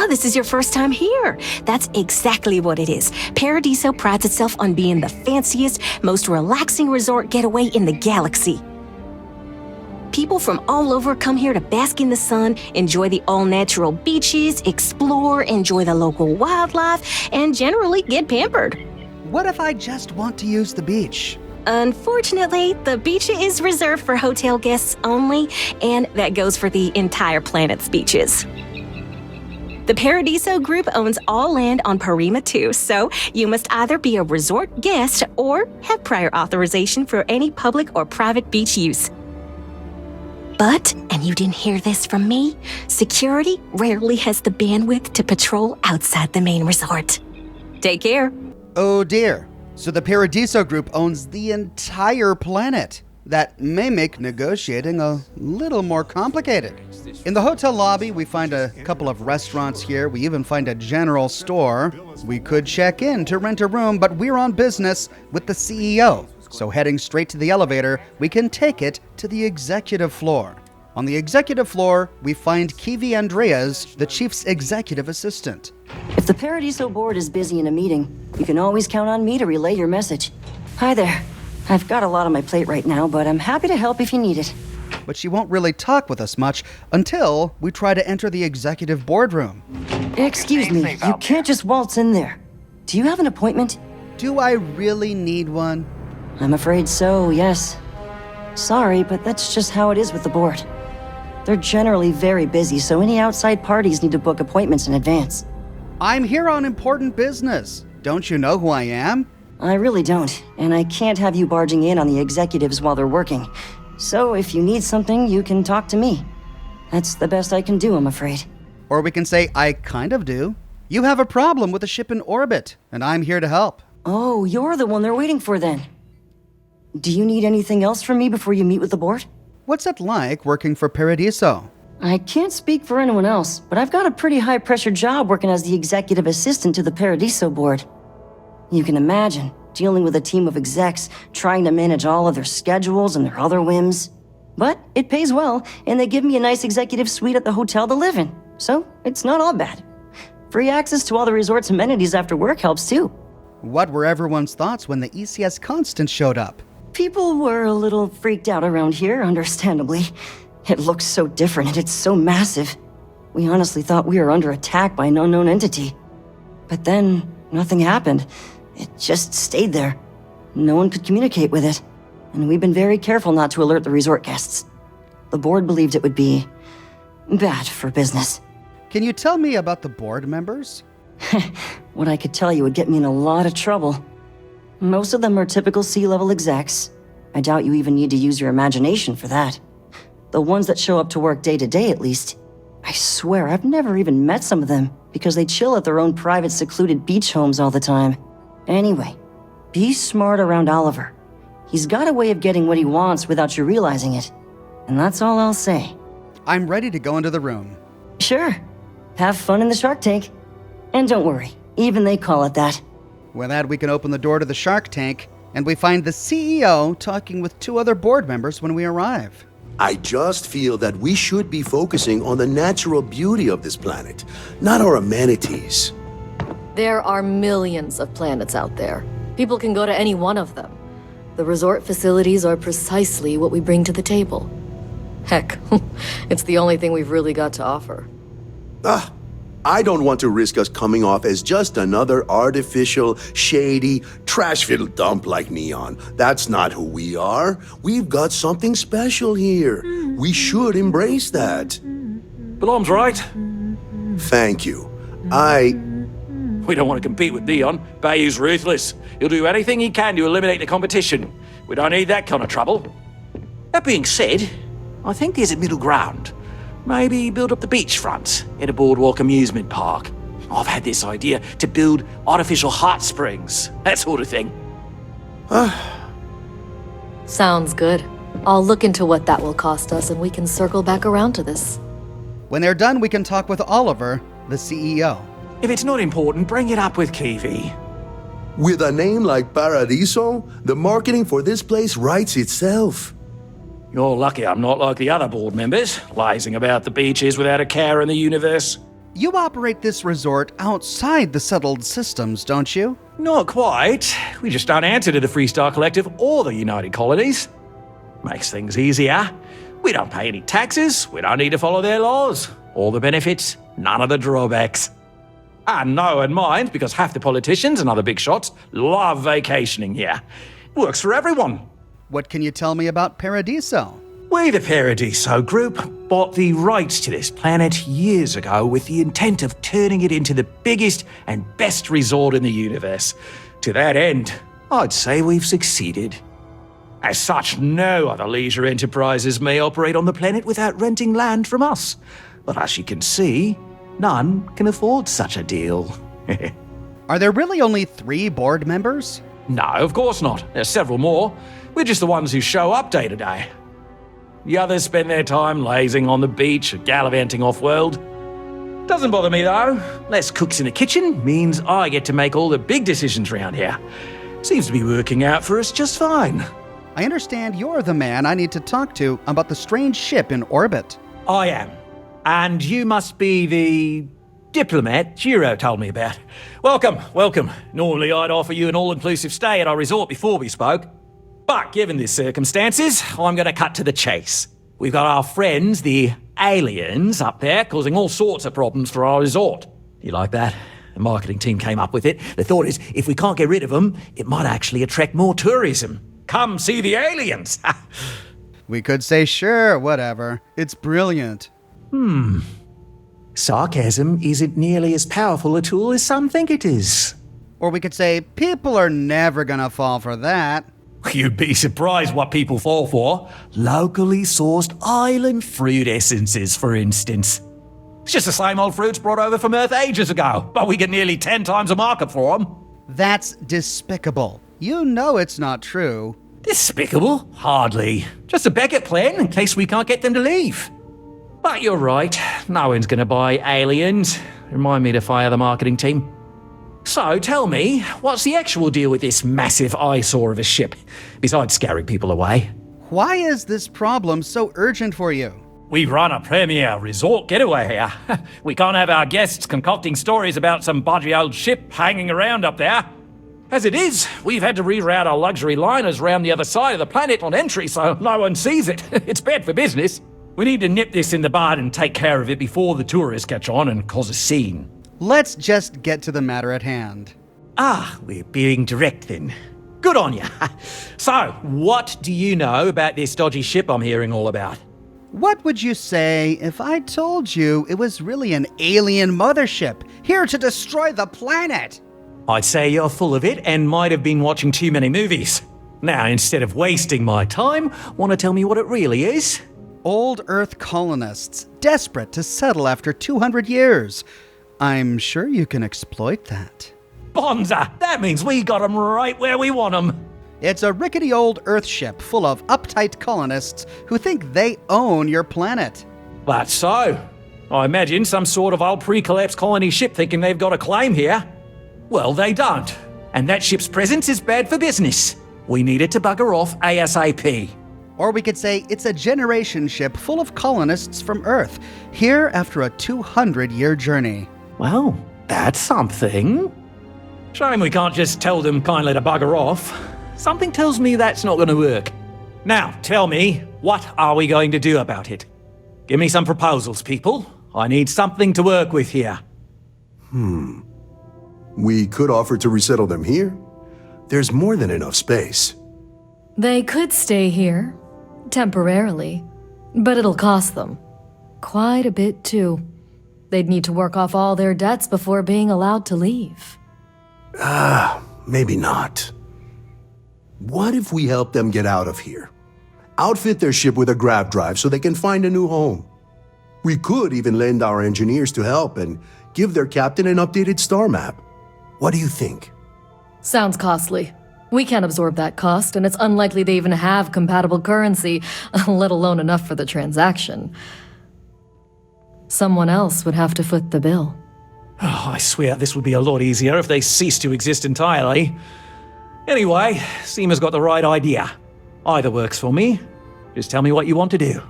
B: This is your first time here. That's exactly what it is. Paradiso prides itself on being the fanciest, most relaxing resort getaway in the galaxy. People from all over come here to bask in the sun, enjoy the all-natural beaches, explore, enjoy the local wildlife, and generally get pampered.
A: What if I just want to use the beach?
B: Unfortunately, the beach is reserved for hotel guests only, and that goes for the entire planet's beaches. The Paradiso Group owns all land on Parima 2, so you must either be a resort guest or have prior authorization for any public or private beach use. But, and you didn't hear this from me, security rarely has the bandwidth to patrol outside the main resort. Take care.
A: Oh dear. So the Paradiso Group owns the entire planet. That may make negotiating a little more complicated. In the hotel lobby, we find a couple of restaurants here. We even find a general store. We could check in to rent a room, but we're on business with the CEO. So heading straight to the elevator, we can take it to the executive floor. On the executive floor, we find Kiwi Andreas, the chief's executive assistant.
V: If the Paradiso board is busy in a meeting, you can always count on me to relay your message. Hi there. I've got a lot on my plate right now, but I'm happy to help if you need it.
A: But she won't really talk with us much until we try to enter the executive boardroom.
V: Excuse me, you can't just waltz in there. do you have an appointment?
A: Do I really need one?
V: I'm afraid so, yes. Sorry, but that's just how it is with the board. They're generally very busy, so any outside parties need to book appointments in advance.
A: I'm here on important business. Don't you know who I am?
V: I really don't, and I can't have you barging in on the executives while they're working. So if you need something, you can talk to me. That's the best I can do, I'm afraid.
A: Or we can say, I kind of do. You have a problem with a ship in orbit, and I'm here to help.
V: Oh, you're the one they're waiting for then. Do you need anything else from me before you meet with the board?
A: What's it like working for Paradiso?
V: I can't speak for anyone else, but I've got a pretty high-pressure job working as the executive assistant to the Paradiso board. You can imagine, dealing with a team of execs, trying to manage all of their schedules and their other whims. But it pays well, and they give me a nice executive suite at the hotel to live in, so it's not all bad. Free access to all the resort's amenities after work helps too.
A: What were everyone's thoughts when the ECS Constant showed up?
V: People were a little freaked out around here, understandably. It looks so different and it's so massive. We honestly thought we were under attack by an unknown entity. But then, nothing happened. It just stayed there. No one could communicate with it. And we've been very careful not to alert the resort guests. The board believed it would be bad for business.
A: Can you tell me about the board members?
V: What I could tell you would get me in a lot of trouble. Most of them are typical C-level execs. I doubt you even need to use your imagination for that. The ones that show up to work day to day, at least. I swear, I've never even met some of them, because they chill at their own private, secluded beach homes all the time. Anyway, be smart around Oliver. He's got a way of getting what he wants without you realizing it. And that's all I'll say.
A: I'm ready to go into the room.
V: Sure. Have fun in the shark tank. And don't worry, even they call it that.
A: With that, we can open the door to the shark tank, and we find the CEO talking with 2 other board members when we arrive.
C: I just feel that we should be focusing on the natural beauty of this planet, not our amenities.
D: There are millions of planets out there. People can go to any one of them. The resort facilities are precisely what we bring to the table. Heck, it's the only thing we've really got to offer.
C: I don't want to risk us coming off as just another artificial, shady, trash-filled dump like Neon. That's not who we are. We've got something special here. We should embrace that.
N: Belom's right.
C: Thank you.
N: We don't want to compete with Neon. Bayou's ruthless. He'll do anything he can to eliminate the competition. We don't need that kind of trouble. That being said, I think there's a middle ground. Maybe build up the beachfront in a boardwalk amusement park. I've had this idea to build artificial hot springs, that sort of thing.
D: Sounds good. I'll look into what that will cost us and we can circle back around to this.
A: When they're done, we can talk with Oliver, the CEO.
N: If it's not important, bring it up with Kiwi.
C: With a name like Paradiso, the marketing for this place writes itself.
N: You're lucky I'm not like the other board members, lazing about the beaches without a care in the universe.
A: You operate this resort outside the settled systems, don't you?
N: Not quite. We just don't answer to the Freestar Collective or the United Colonies. Makes things easier. We don't pay any taxes, we don't need to follow their laws. All the benefits, none of the drawbacks. And no one minds because half the politicians and other big shots love vacationing here. Works for everyone.
A: What can you tell me about Paradiso?
N: We, the Paradiso Group, bought the rights to this planet years ago with the intent of turning it into the biggest and best resort in the universe. To that end, I'd say we've succeeded. As such, no other leisure enterprises may operate on the planet without renting land from us. But as you can see, none can afford such a deal.
A: Are there really only 3 board members?
N: No, of course not. There's several more. We're just the ones who show up day to day. The others spend their time lazing on the beach or gallivanting off-world. Doesn't bother me though. Less cooks in the kitchen means I get to make all the big decisions around here. Seems to be working out for us just fine.
A: I understand you're the man I need to talk to about the strange ship in orbit.
N: I am. And you must be the diplomat Giro told me about. Welcome, welcome. Normally I'd offer you an all-inclusive stay at our resort before we spoke. But given the circumstances, I'm going to cut to the chase. We've got our friends, the aliens, up there, causing all sorts of problems for our resort. You like that?
G: The marketing team came up with it. The thought is, if we can't get rid of them, it might actually attract more tourism. Come see the aliens!
A: We could say sure, whatever. It's brilliant.
G: Sarcasm isn't nearly as powerful a tool as some think it is.
A: Or we could say people are never gonna fall for that.
G: You'd be surprised what people fall for. Locally sourced island fruit essences, for instance. It's just the same old fruits brought over from Earth ages ago, but we get nearly 10 times a market for them.
A: That's despicable. You know it's not true.
G: Despicable? Hardly. Just a backup plan in case we can't get them to leave. But you're right, no one's gonna buy aliens. Remind me to fire the marketing team. So tell me, what's the actual deal with this massive eyesore of a ship, besides scaring people away?
A: Why is this problem so urgent for you?
G: We run a premier resort getaway here. We can't have our guests concocting stories about some bodgy old ship hanging around up there. As it is, we've had to reroute our luxury liners round the other side of the planet on entry so no one sees it. It's bad for business. We need to nip this in the bud and take care of it before the tourists catch on and cause a scene.
A: Let's just get to the matter at hand.
G: We're being direct then. Good on you. So, what do you know about this dodgy ship I'm hearing all about?
A: What would you say if I told you it was really an alien mothership, here to destroy the planet?
G: I'd say you're full of it and might have been watching too many movies. Now, instead of wasting my time, want to tell me what it really is?
A: Old Earth colonists, desperate to settle after 200 years. I'm sure you can exploit that.
G: Bonza! That means we got them right where we want them.
A: It's a rickety old Earth ship full of uptight colonists who think they own your planet.
G: That's so. I imagine some sort of old pre-collapse colony ship thinking they've got a claim here. Well, they don't. And that ship's presence is bad for business. We need it to bugger off ASAP.
A: Or we could say it's a generation ship full of colonists from Earth, here after a 200-year journey.
G: Well, that's something. Shame we can't just tell them kindly to bugger off. Something tells me that's not going to work. Now, tell me, what are we going to do about it? Give me some proposals, people. I need something to work with here.
C: We could offer to resettle them here. There's more than enough space.
D: They could stay here, temporarily, but it'll cost them. Quite a bit, too. They'd need to work off all their debts before being allowed to leave.
C: Maybe not. What if we help them get out of here? Outfit their ship with a grav drive so they can find a new home. We could even lend our engineers to help and give their captain an updated star map. What do you think?
D: Sounds costly. We can't absorb that cost, and it's unlikely they even have compatible currency, let alone enough for the transaction. Someone else would have to foot the bill.
G: Oh, I swear this would be a lot easier if they ceased to exist entirely. Anyway, Seema's got the right idea. Either works for me. Just tell me what you want to do.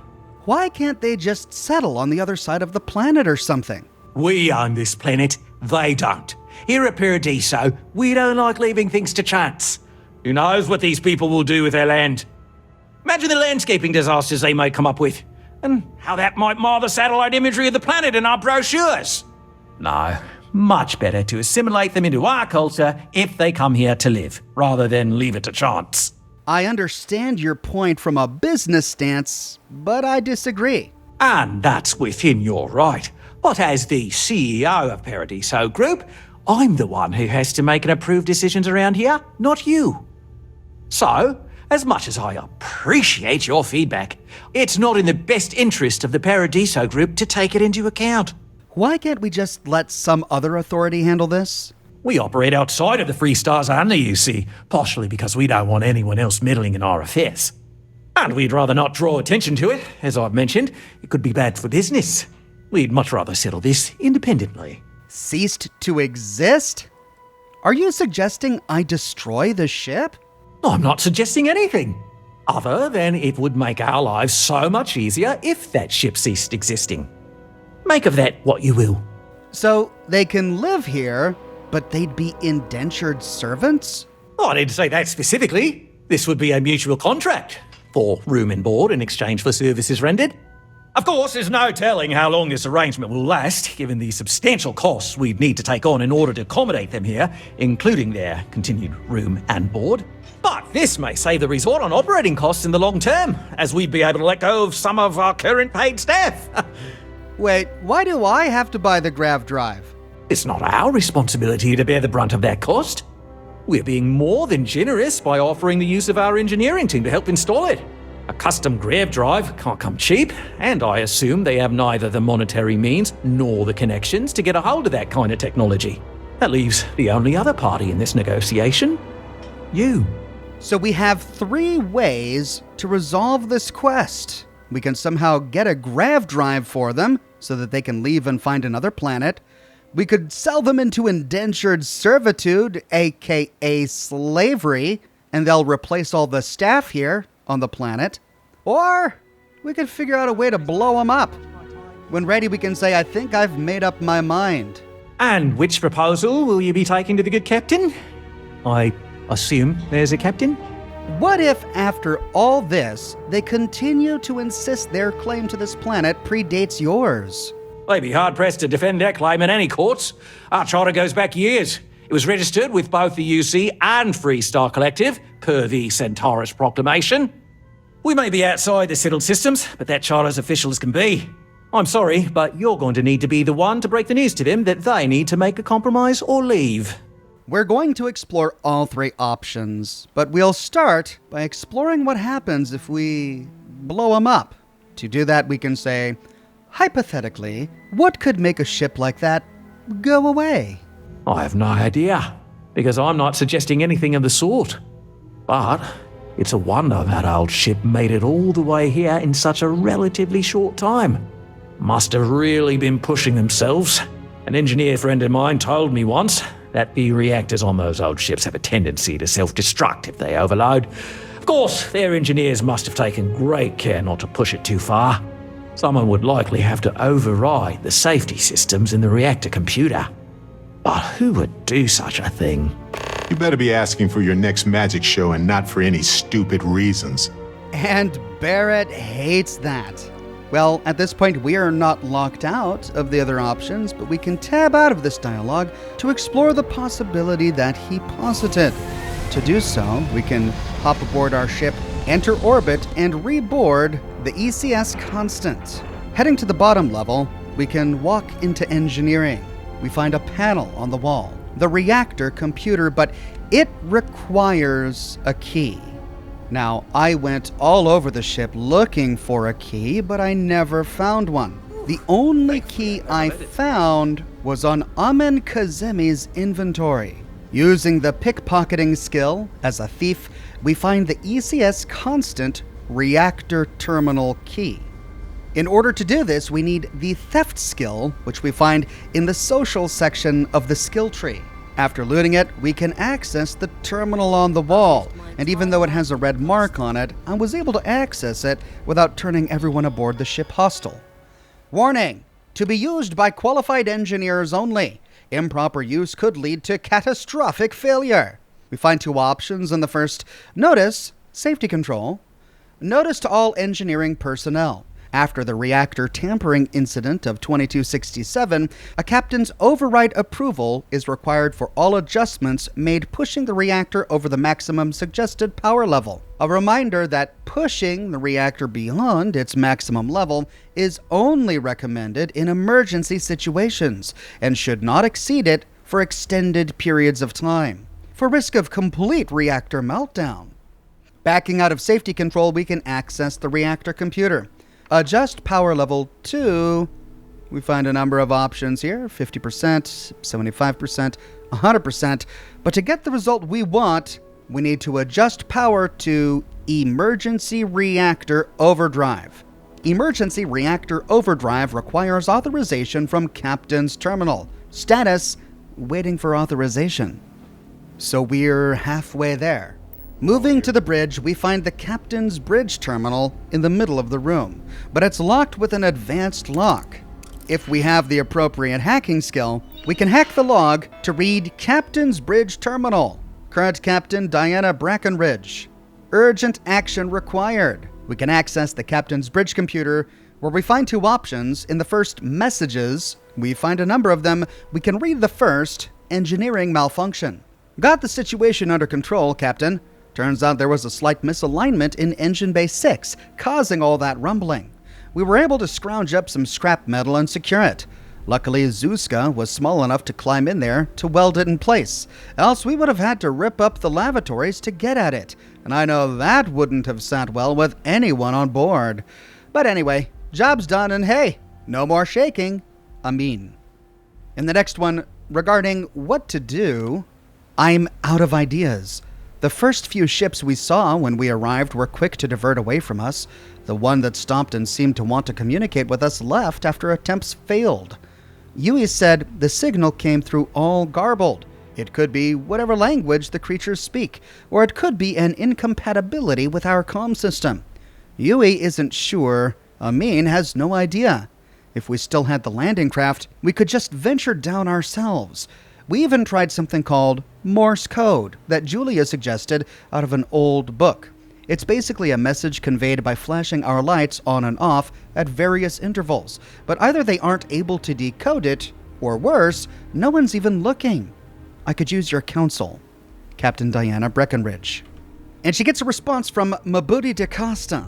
A: Why can't they just settle on the other side of the planet or something?
G: We own this planet, they don't. Here at Paradiso, we don't like leaving things to chance. Who knows what these people will do with their land? Imagine the landscaping disasters they might come up with, and how that might mar the satellite imagery of the planet in our brochures. No, much better to assimilate them into our culture if they come here to live, rather than leave it to chance.
A: I understand your point from a business stance, but I disagree.
G: And that's within your right. But as the CEO of Paradiso Group, I'm the one who has to make and approve decisions around here, not you. So, as much as I appreciate your feedback, it's not in the best interest of the Paradiso Group to take it into account.
A: Why can't we just let some other authority handle this?
G: We operate outside of the Free Stars only, you see, partially because we don't want anyone else meddling in our affairs. And we'd rather not draw attention to it, as I've mentioned. It could be bad for business. We'd much rather settle this independently.
A: Ceased to exist? Are you suggesting I destroy the ship?
G: I'm not suggesting anything, other than it would make our lives so much easier if that ship ceased existing. Make of that what you will.
A: So they can live here, but they'd be indentured servants?
G: I didn't say that specifically. This would be a mutual contract for room and board in exchange for services rendered. Of course, there's no telling how long this arrangement will last, given the substantial costs we'd need to take on in order to accommodate them here, including their continued room and board. But this may save the resort on operating costs in the long term, as we'd be able to let go of some of our current paid staff.
A: Wait, why do I have to buy the grav drive?
G: It's not our responsibility to bear the brunt of that cost. We're being more than generous by offering the use of our engineering team to help install it. A custom grav drive can't come cheap, and I assume they have neither the monetary means nor the connections to get a hold of that kind of technology. That leaves the only other party in this negotiation: you.
A: So we have 3 ways to resolve this quest. We can somehow get a grav drive for them so that they can leave and find another planet. We could sell them into indentured servitude, aka slavery, and they'll replace all the staff here on the planet. Or we could figure out a way to blow them up. When ready, we can say, I think I've made up my mind.
G: And which proposal will you be taking to the good captain? I assume there's a captain?
A: What if, after all this, they continue to insist their claim to this planet predates yours?
G: They'd be hard-pressed to defend their claim in any courts. Our charter goes back years. It was registered with both the UC and Freestar Collective, per the Centaurus Proclamation. We may be outside the settled systems, but that charter's official as can be. I'm sorry, but you're going to need to be the one to break the news to them that they need to make a compromise or leave.
A: We're going to explore all 3 options, but we'll start by exploring what happens if we blow them up. To do that, we can say, hypothetically, what could make a ship like that go away?
G: I have no idea, because I'm not suggesting anything of the sort. But it's a wonder that old ship made it all the way here in such a relatively short time. Must have really been pushing themselves. An engineer friend of mine told me once that the reactors on those old ships have a tendency to self-destruct if they overload. Of course, their engineers must have taken great care not to push it too far. Someone would likely have to override the safety systems in the reactor computer. But who would do such a thing?
F: You better be asking for your next magic show and not for any stupid reasons.
A: And Barrett hates that. Well, at this point, we are not locked out of the other options, but we can tab out of this dialogue to explore the possibility that he posited. To do so, we can hop aboard our ship, enter orbit, and reboard the ECS Constant. Heading to the bottom level, we can walk into engineering. We find a panel on the wall, the reactor computer, but it requires a key. Now, I went all over the ship looking for a key, but I never found one. The only key I found was on Amen Kazemi's inventory. Using the pickpocketing skill as a thief, we find the ECS Constant reactor terminal key. In order to do this, we need the theft skill, which we find in the social section of the skill tree. After looting it, we can access the terminal on the wall, and even though it has a red mark on it, I was able to access it without turning everyone aboard the ship hostile. Warning! To be used by qualified engineers only. Improper use could lead to catastrophic failure. We find 2 options in the first. Notice, safety control. Notice to all engineering personnel. After the reactor tampering incident of 2267, a captain's override approval is required for all adjustments made pushing the reactor over the maximum suggested power level. A reminder that pushing the reactor beyond its maximum level is only recommended in emergency situations and should not exceed it for extended periods of time, for risk of complete reactor meltdown. Backing out of safety control, we can access the reactor computer. Adjust power level 2. We find a number of options here, 50%, 75%, 100%. But to get the result we want, we need to adjust power to Emergency Reactor Overdrive. Emergency Reactor Overdrive requires authorization from Captain's Terminal. Status, waiting for authorization. So we're halfway there. Moving to the bridge, we find the Captain's Bridge Terminal in the middle of the room, but it's locked with an advanced lock. If we have the appropriate hacking skill, we can hack the log to read Captain's Bridge Terminal. Current Captain Diana Brackenridge. Urgent action required. We can access the Captain's Bridge computer where we find two options. In the first, messages, we find a number of them. We can read the first, engineering malfunction. Got the situation under control, Captain. Turns out there was a slight misalignment in Engine Bay 6, causing all that rumbling. We were able to scrounge up some scrap metal and secure it. Luckily, Zuzka was small enough to climb in there to weld it in place, else we would have had to rip up the lavatories to get at it, and I know that wouldn't have sat well with anyone on board. But anyway, job's done, and hey, no more shaking. Amin. In the next one, regarding what to do, I'm out of ideas. The first few ships we saw when we arrived were quick to divert away from us. The one that stopped and seemed to want to communicate with us left after attempts failed. Yui said the signal came through all garbled. It could be whatever language the creatures speak, or it could be an incompatibility with our comm system. Yui isn't sure. Amin has no idea. If we still had the landing craft, we could just venture down ourselves. We even tried something called Morse code that Julia suggested out of an old book. It's basically a message conveyed by flashing our lights on and off at various intervals, but either they aren't able to decode it, or worse, no one's even looking. I could use your counsel. Captain Diana Breckenridge. And she gets a response from Mabuti de Costa.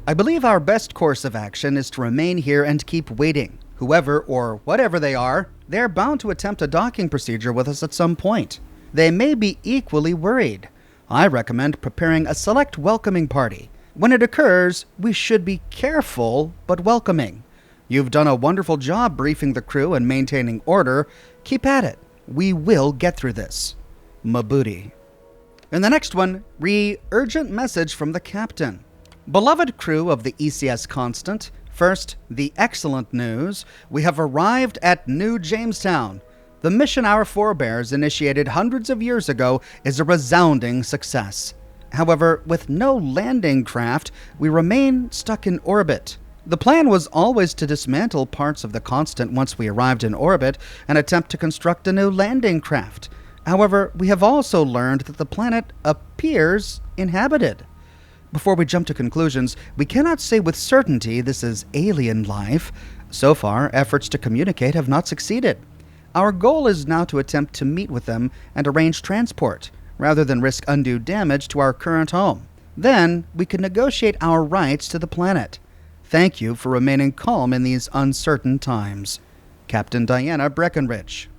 A: I believe our best course of action is to remain here and keep waiting. Whoever or whatever they are, they're bound to attempt a docking procedure with us at some point. They may be equally worried. I recommend preparing a select welcoming party. When it occurs, we should be careful but welcoming. You've done a wonderful job briefing the crew and maintaining order. Keep at it. We will get through this. Mabuti. In the next one, urgent message from the captain. Beloved crew of the ECS Constant, first, the excellent news. We have arrived at New Jamestown. The mission our forebears initiated hundreds of years ago is a resounding success. However, with no landing craft, we remain stuck in orbit. The plan was always to dismantle parts of the Constant once we arrived in orbit and attempt to construct a new landing craft. However, we have also learned that the planet appears inhabited. Before we jump to conclusions, we cannot say with certainty this is alien life. So far, efforts to communicate have not succeeded. Our goal is now to attempt to meet with them and arrange transport, rather than risk undue damage to our current home. Then, we can negotiate our rights to the planet. Thank you for remaining calm in these uncertain times. Captain Diana Breckenridge.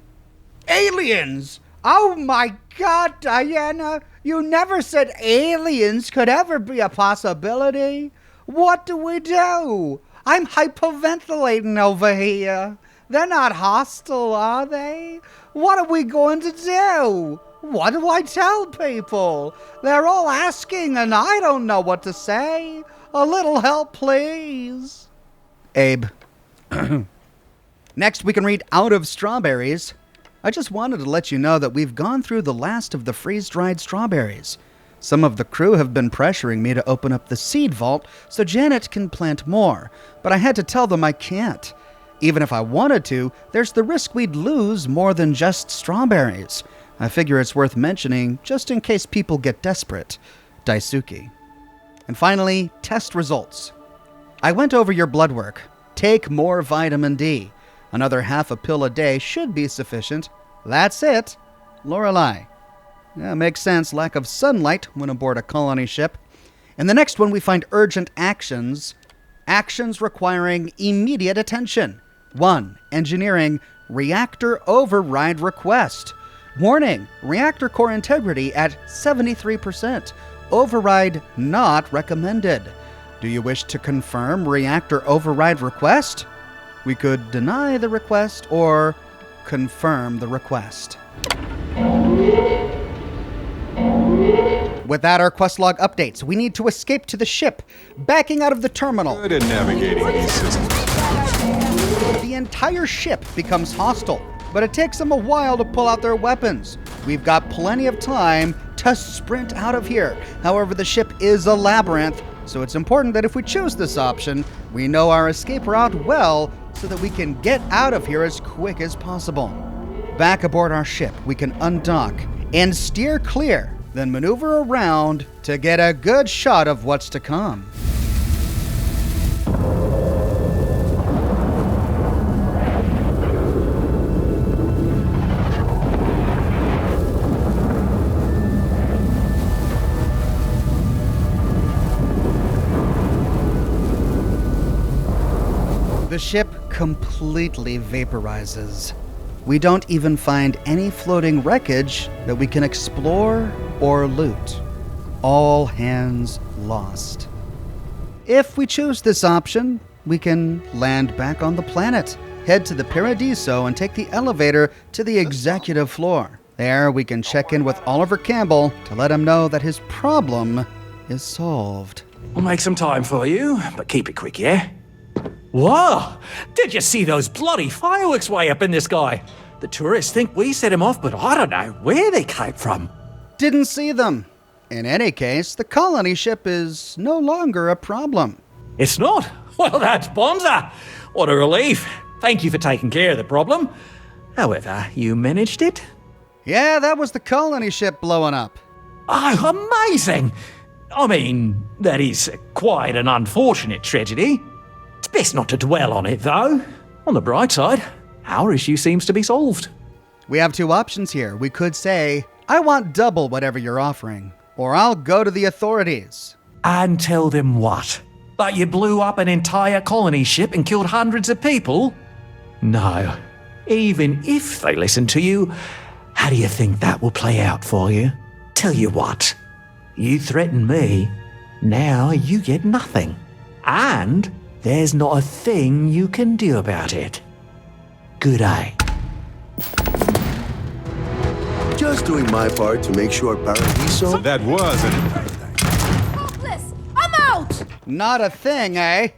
I: Aliens! Oh my God, Diana! You never said aliens could ever be a possibility. What do we do? I'm hyperventilating over here. They're not hostile, are they? What are we going to do? What do I tell people? They're all asking and I don't know what to say. A little help, please.
A: Abe. Next, we can read Out of Strawberries. I just wanted to let you know that we've gone through the last of the freeze-dried strawberries. Some of the crew have been pressuring me to open up the seed vault so Janet can plant more, but I had to tell them I can't. Even if I wanted to, there's the risk we'd lose more than just strawberries. I figure it's worth mentioning just in case people get desperate. Daisuke. And finally, test results. I went over your blood work. Take more vitamin D. Another half a pill a day should be sufficient. That's it. Lorelei. Yeah, makes sense. Lack of sunlight when aboard a colony ship. In the next one, we find urgent actions. Actions requiring immediate attention. 1. Engineering. Reactor override request. Warning. Reactor core integrity at 73%. Override not recommended. Do you wish to confirm reactor override request? We could deny the request or confirm the request. With that, our quest log updates. We need to escape to the ship, backing out of the terminal.
F: Good at navigating these systems.
A: The entire ship becomes hostile, but it takes them a while to pull out their weapons. We've got plenty of time to sprint out of here. However, the ship is a labyrinth, so it's important that if we choose this option, we know our escape route well so that we can get out of here as quick as possible. Back aboard our ship, we can undock and steer clear, then maneuver around to get a good shot of what's to come. The ship completely vaporizes. We don't even find any floating wreckage that we can explore or loot. All hands lost. If we choose this option, we can land back on the planet, head to the Paradiso, and take the elevator to the executive floor. There, we can check in with Oliver Campbell to let him know that his problem is solved.
G: We'll make some time for you, but keep it quick, yeah? Whoa! Did you see those bloody fireworks way up in the sky? The tourists think we set them off, but I don't know where they came from.
A: Didn't see them. In any case, the colony ship is no longer a problem.
G: It's not? Well, that's bonza! What a relief. Thank you for taking care of the problem. However, you managed it?
A: Yeah, that was the colony ship blowing up.
G: Oh, amazing! I mean, that is quite an unfortunate tragedy. It's best not to dwell on it, though. On the bright side, our issue seems to be solved.
A: We have two options here. We could say, I want double whatever you're offering, or I'll go to the authorities.
G: And tell them what? That you blew up an entire colony ship and killed hundreds of people? No. Even if they listen to you, how do you think that will play out for you? Tell you what, you threaten me, now you get nothing. And there's not a thing you can do about it. Good day.
C: Just doing my part to make sure Paradiso...
F: That was an...
Q: Hopeless! I'm out!
A: Not a thing, eh?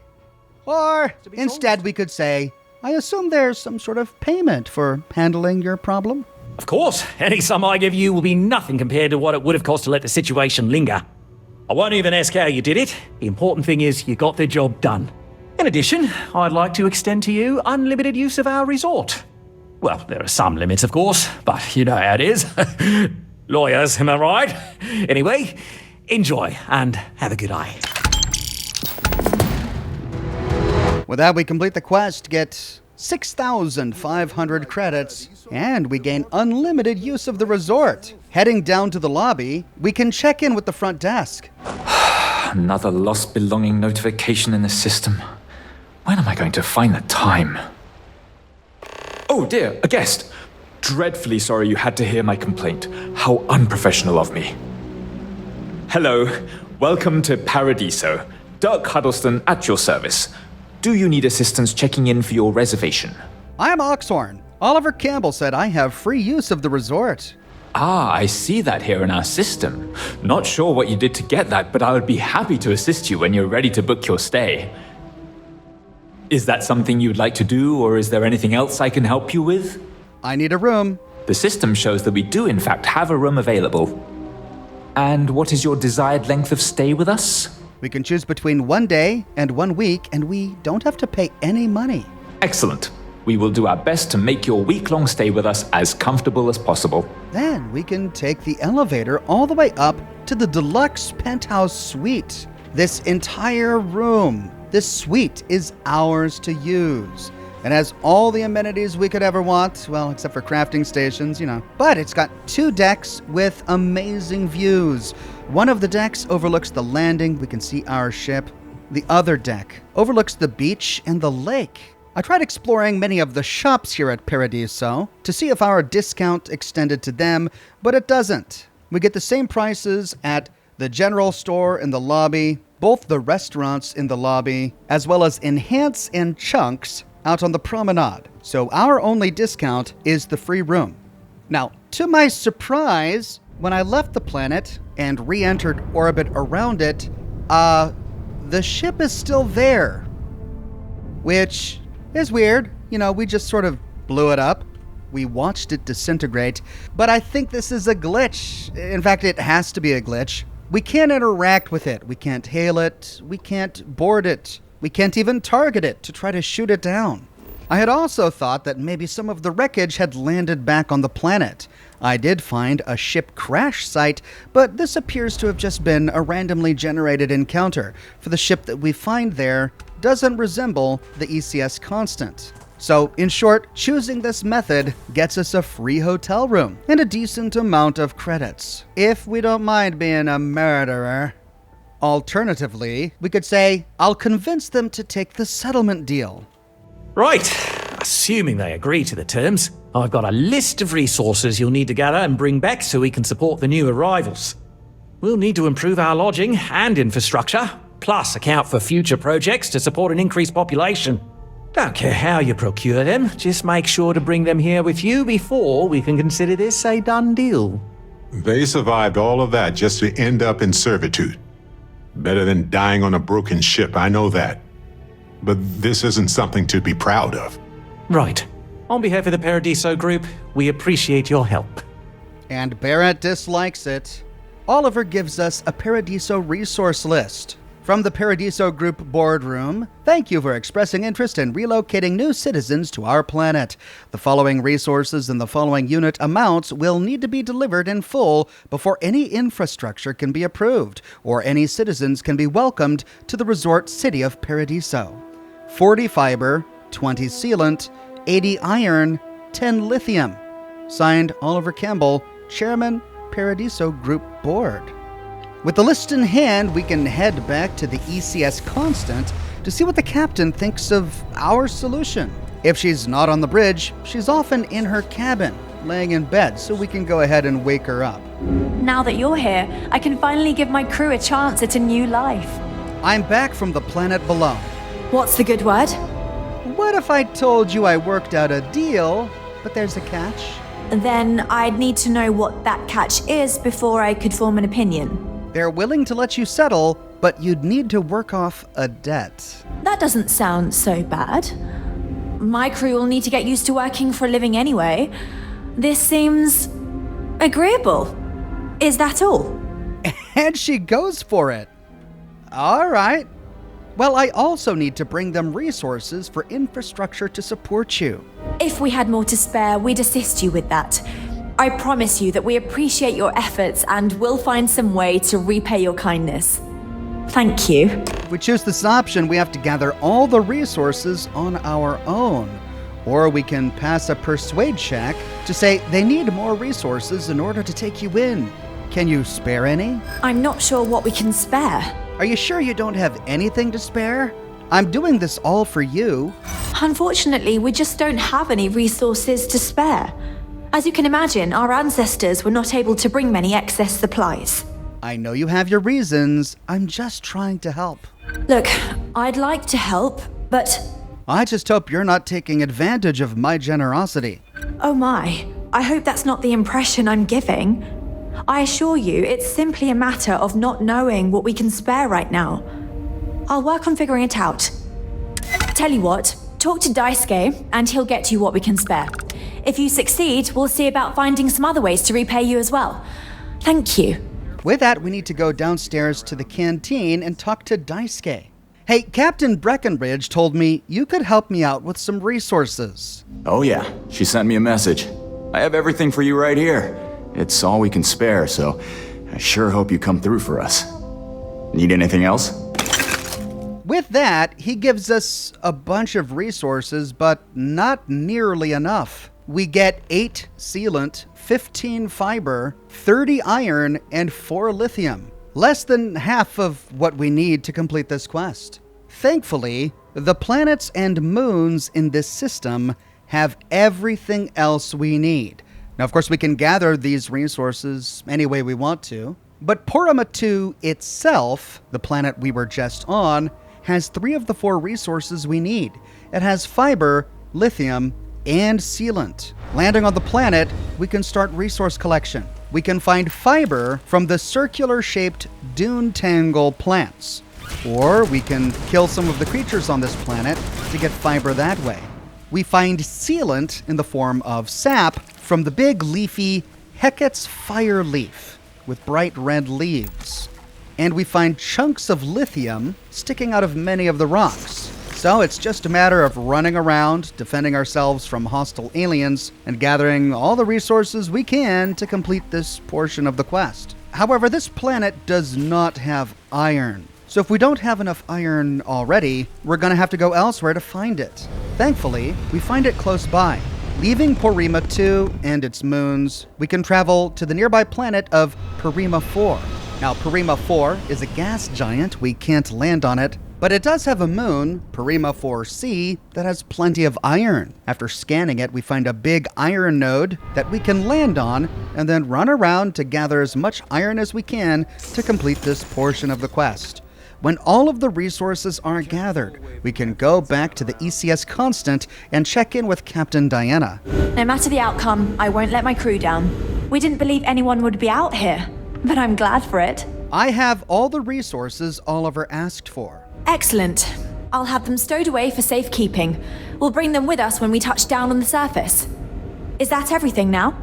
A: Or instead we could say, I assume there's some sort of payment for handling your problem?
G: Of course, any sum I give you will be nothing compared to what it would have cost to let the situation linger. I won't even ask how you did it. The important thing is you got the job done. In addition, I'd like to extend to you unlimited use of our resort. Well, there are some limits, of course, but you know how it is. Lawyers, am I right? Anyway, enjoy and have a good eye.
A: With that, we complete the quest, get 6,500 credits, and we gain unlimited use of the resort. Heading down to the lobby, we can check in with the front desk.
E: Another lost belonging notification in the system. When am I going to find the time? Oh dear, a guest. Dreadfully sorry you had to hear my complaint. How unprofessional of me. Hello, welcome to Paradiso. Dirk Huddleston at your service. Do you need assistance checking in for your reservation?
A: I'm Oxhorn. Oliver Campbell said I have free use of the resort.
E: Ah, I see that here in our system. Not sure what you did to get that, but I would be happy to assist you when you're ready to book your stay. Is that something you'd like to do, or is there anything else I can help you with?
A: I need a room.
E: The system shows that we do in fact have a room available. And what is your desired length of stay with us?
A: We can choose between 1 day and 1 week, and we don't have to pay any money.
E: Excellent. We will do our best to make your week-long stay with us as comfortable as possible.
A: Then we can take the elevator all the way up to the deluxe penthouse suite. This entire room, this suite is ours to use. It has all the amenities we could ever want, well, except for crafting stations, you know. But it's got 2 decks with amazing views. One of the decks overlooks the landing. We can see our ship. The other deck overlooks the beach and the lake. I tried exploring many of the shops here at Paradiso to see if our discount extended to them, but it doesn't. We get the same prices at the general store in the lobby, both the restaurants in the lobby, as well as Enhance and Chunks out on the promenade. So our only discount is the free room. Now, to my surprise, when I left the planet and re-entered orbit around it, the ship is still there. Which is weird. You know, we just sort of blew it up. We watched it disintegrate. But I think this is a glitch. In fact, it has to be a glitch. We can't interact with it. We can't hail it. We can't board it. We can't even target it to try to shoot it down. I had also thought that maybe some of the wreckage had landed back on the planet. I did find a ship crash site, but this appears to have just been a randomly generated encounter, for the ship that we find there doesn't resemble the ECS constant. So, in short, choosing this method gets us a free hotel room and a decent amount of credits, if we don't mind being a murderer. Alternatively, we could say, I'll convince them to take the settlement deal.
G: Right. Assuming they agree to the terms, I've got a list of resources you'll need to gather and bring back so we can support the new arrivals. We'll need to improve our lodging and infrastructure, plus account for future projects to support an increased population. Don't care how you procure them, just make sure to bring them here with you before we can consider this a done deal.
F: They survived all of that just to end up in servitude. Better than dying on a broken ship, I know that. But this isn't something to be proud of.
G: Right. On behalf of the Paradiso group, we appreciate your help.
A: And Barrett dislikes it. Oliver gives us a Paradiso resource list. From the Paradiso Group boardroom, thank you for expressing interest in relocating new citizens to our planet. The following resources and the following unit amounts will need to be delivered in full before any infrastructure can be approved or any citizens can be welcomed to the resort city of Paradiso. 40 fiber, 20 sealant, 80 iron, 10 lithium. Signed, Oliver Campbell, Chairman, Paradiso Group Board. With the list in hand, we can head back to the ECS Constant to see what the captain thinks of our solution. If she's not on the bridge, she's often in her cabin, laying in bed, so we can go ahead and wake her up.
J: Now that you're here, I can finally give my crew a chance at a new life.
A: I'm back from the planet below.
J: What's the good word?
A: What if I told you I worked out a deal, but there's a catch?
J: Then I'd need to know what that catch is before I could form an opinion.
A: They're willing to let you settle, but you'd need to work off a debt.
J: That doesn't sound so bad. My crew will need to get used to working for a living anyway. This seems agreeable. Is that all?
A: And she goes for it. All right. Well, I also need to bring them resources for infrastructure to support you.
J: If we had more to spare, we'd assist you with that. I promise you that we appreciate your efforts and we'll find some way to repay your kindness. Thank you.
A: If we choose this option, we have to gather all the resources on our own. Or we can pass a persuade check to say they need more resources in order to take you in. Can you spare any?
J: I'm not sure what we can spare.
A: Are you sure you don't have anything to spare? I'm doing this all for you.
J: Unfortunately, we just don't have any resources to spare. As you can imagine, our ancestors were not able to bring many excess supplies.
A: I know you have your reasons. I'm just trying to help.
J: Look, I'd like to help, but...
A: I just hope you're not taking advantage of my generosity.
J: Oh my, I hope that's not the impression I'm giving. I assure you, it's simply a matter of not knowing what we can spare right now. I'll work on figuring it out. Tell you what, talk to Daisuke, and he'll get you what we can spare. If you succeed, we'll see about finding some other ways to repay you as well. Thank you.
A: With that, we need to go downstairs to the canteen and talk to Daisuke. Hey, Captain Breckenridge told me you could help me out with some resources.
L: Oh yeah, she sent me a message. I have everything for you right here. It's all we can spare, so I sure hope you come through for us. Need anything else?
A: With that, he gives us a bunch of resources, but not nearly enough. We get 8 sealant, 15 fiber, 30 iron, and 4 lithium. Less than half of what we need to complete this quest. Thankfully, the planets and moons in this system have everything else we need. Now, of course, we can gather these resources any way we want to, but Porima 2 itself, the planet we were just on, has 3 of the 4 resources we need. It has fiber, lithium, and sealant. Landing on the planet, we can start resource collection. We can find fiber from the circular-shaped dune tangle plants. Or we can kill some of the creatures on this planet to get fiber that way. We find sealant in the form of sap from the big leafy Hecate's fire leaf with bright red leaves. And we find chunks of lithium sticking out of many of the rocks. So it's just a matter of running around, defending ourselves from hostile aliens, and gathering all the resources we can to complete this portion of the quest. However, this planet does not have iron. So if we don't have enough iron already, we're going to have to go elsewhere to find it. Thankfully, we find it close by. Leaving Porima 2 and its moons, we can travel to the nearby planet of Porima 4. Now, Porima 4 is a gas giant. We can't land on it, But it does have a moon, Parima 4C, that has plenty of iron. After scanning it, we find a big iron node that we can land on and then run around to gather as much iron as we can to complete this portion of the quest. When all of the resources are gathered, we can go back to the ECS Constant and check in with Captain Diana.
J: No matter the outcome, I won't let my crew down. We didn't believe anyone would be out here, but I'm glad for it.
A: I have all the resources Oliver asked for.
J: Excellent. I'll have them stowed away for safekeeping. We'll bring them with us when we touch down on the surface. Is that everything now?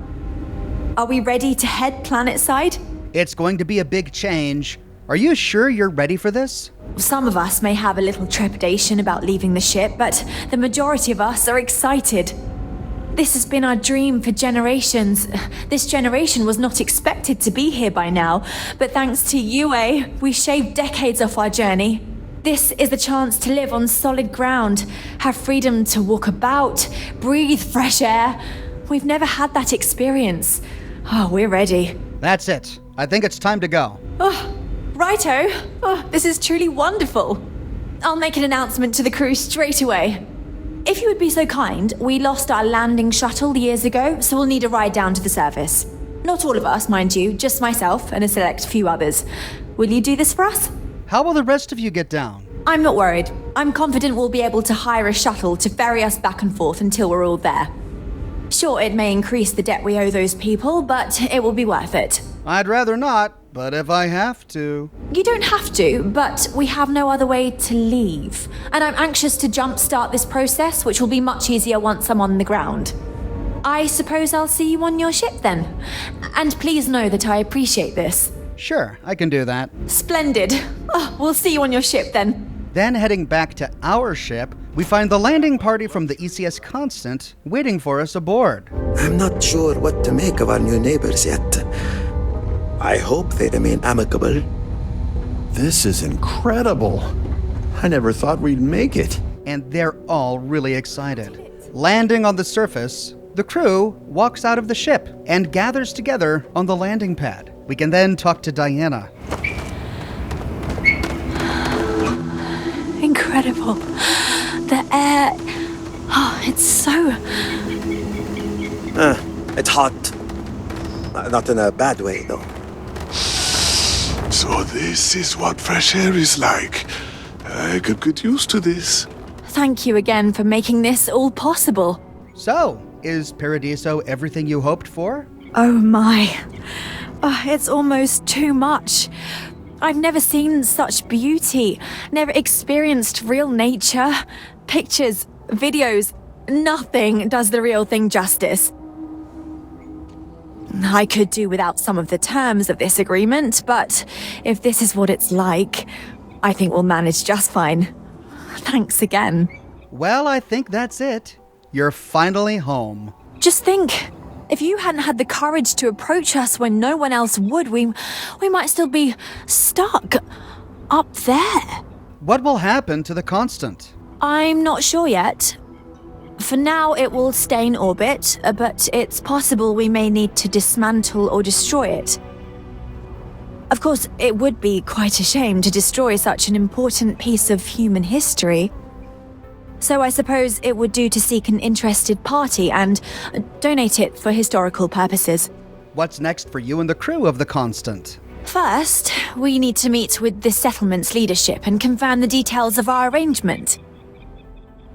J: Are we ready to head planetside?
A: It's going to be a big change. Are you sure you're ready for this?
J: Some of us may have a little trepidation about leaving the ship, but the majority of us are excited. This has been our dream for generations. This generation was not expected to be here by now, but thanks to UA, we shaved decades off our journey. This is the chance to live on solid ground, have freedom to walk about, breathe fresh air. We've never had that experience. Oh, we're ready.
A: That's it. I think it's time to go.
J: Oh, righto. Oh, this is truly wonderful. I'll make an announcement to the crew straight away. If you would be so kind, we lost our landing shuttle years ago, so we'll need a ride down to the surface. Not all of us, mind you, just myself and a select few others. Will you do this for us?
A: How will the rest of you get down?
J: I'm not worried. I'm confident we'll be able to hire a shuttle to ferry us back and forth until we're all there. Sure, it may increase the debt we owe those people, but it will be worth it.
A: I'd rather not, but if I have to...
J: You don't have to, but we have no other way to leave. And I'm anxious to jumpstart this process, which will be much easier once I'm on the ground. I suppose I'll see you on your ship then. And please know that I appreciate this.
A: Sure, I can do that.
J: Splendid. Oh, we'll see you on your ship then.
A: Then heading back to our ship, we find the landing party from the ECS Constant waiting for us aboard.
K: I'm not sure what to make of our new neighbors yet. I hope they remain amicable.
C: This is incredible. I never thought we'd make it.
A: And they're all really excited. Landing on the surface, the crew walks out of the ship and gathers together on the landing pad. We can then talk to Diana.
J: Incredible. The air... Oh, it's so...
K: It's hot. Not in a bad way, though.
P: So this is what fresh air is like. I could get used to this.
J: Thank you again for making this all possible.
A: So, is Paradiso everything you hoped for?
J: Oh my. Oh, it's almost too much. I've never seen such beauty, never experienced real nature. Pictures, videos, nothing does the real thing justice. I could do without some of the terms of this agreement, but if this is what it's like, I think we'll manage just fine. Thanks again.
A: Well, I think that's it. You're finally home.
J: Just think, if you hadn't had the courage to approach us when no one else would, we might still be stuck up there.
A: What will happen to the Constant?
J: I'm not sure yet. For now, it will stay in orbit, but it's possible we may need to dismantle or destroy it. Of course, it would be quite a shame to destroy such an important piece of human history. So I suppose it would do to seek an interested party and donate it for historical purposes.
A: What's next for you and the crew of the Constant?
J: First, we need to meet with the settlement's leadership and confirm the details of our arrangement.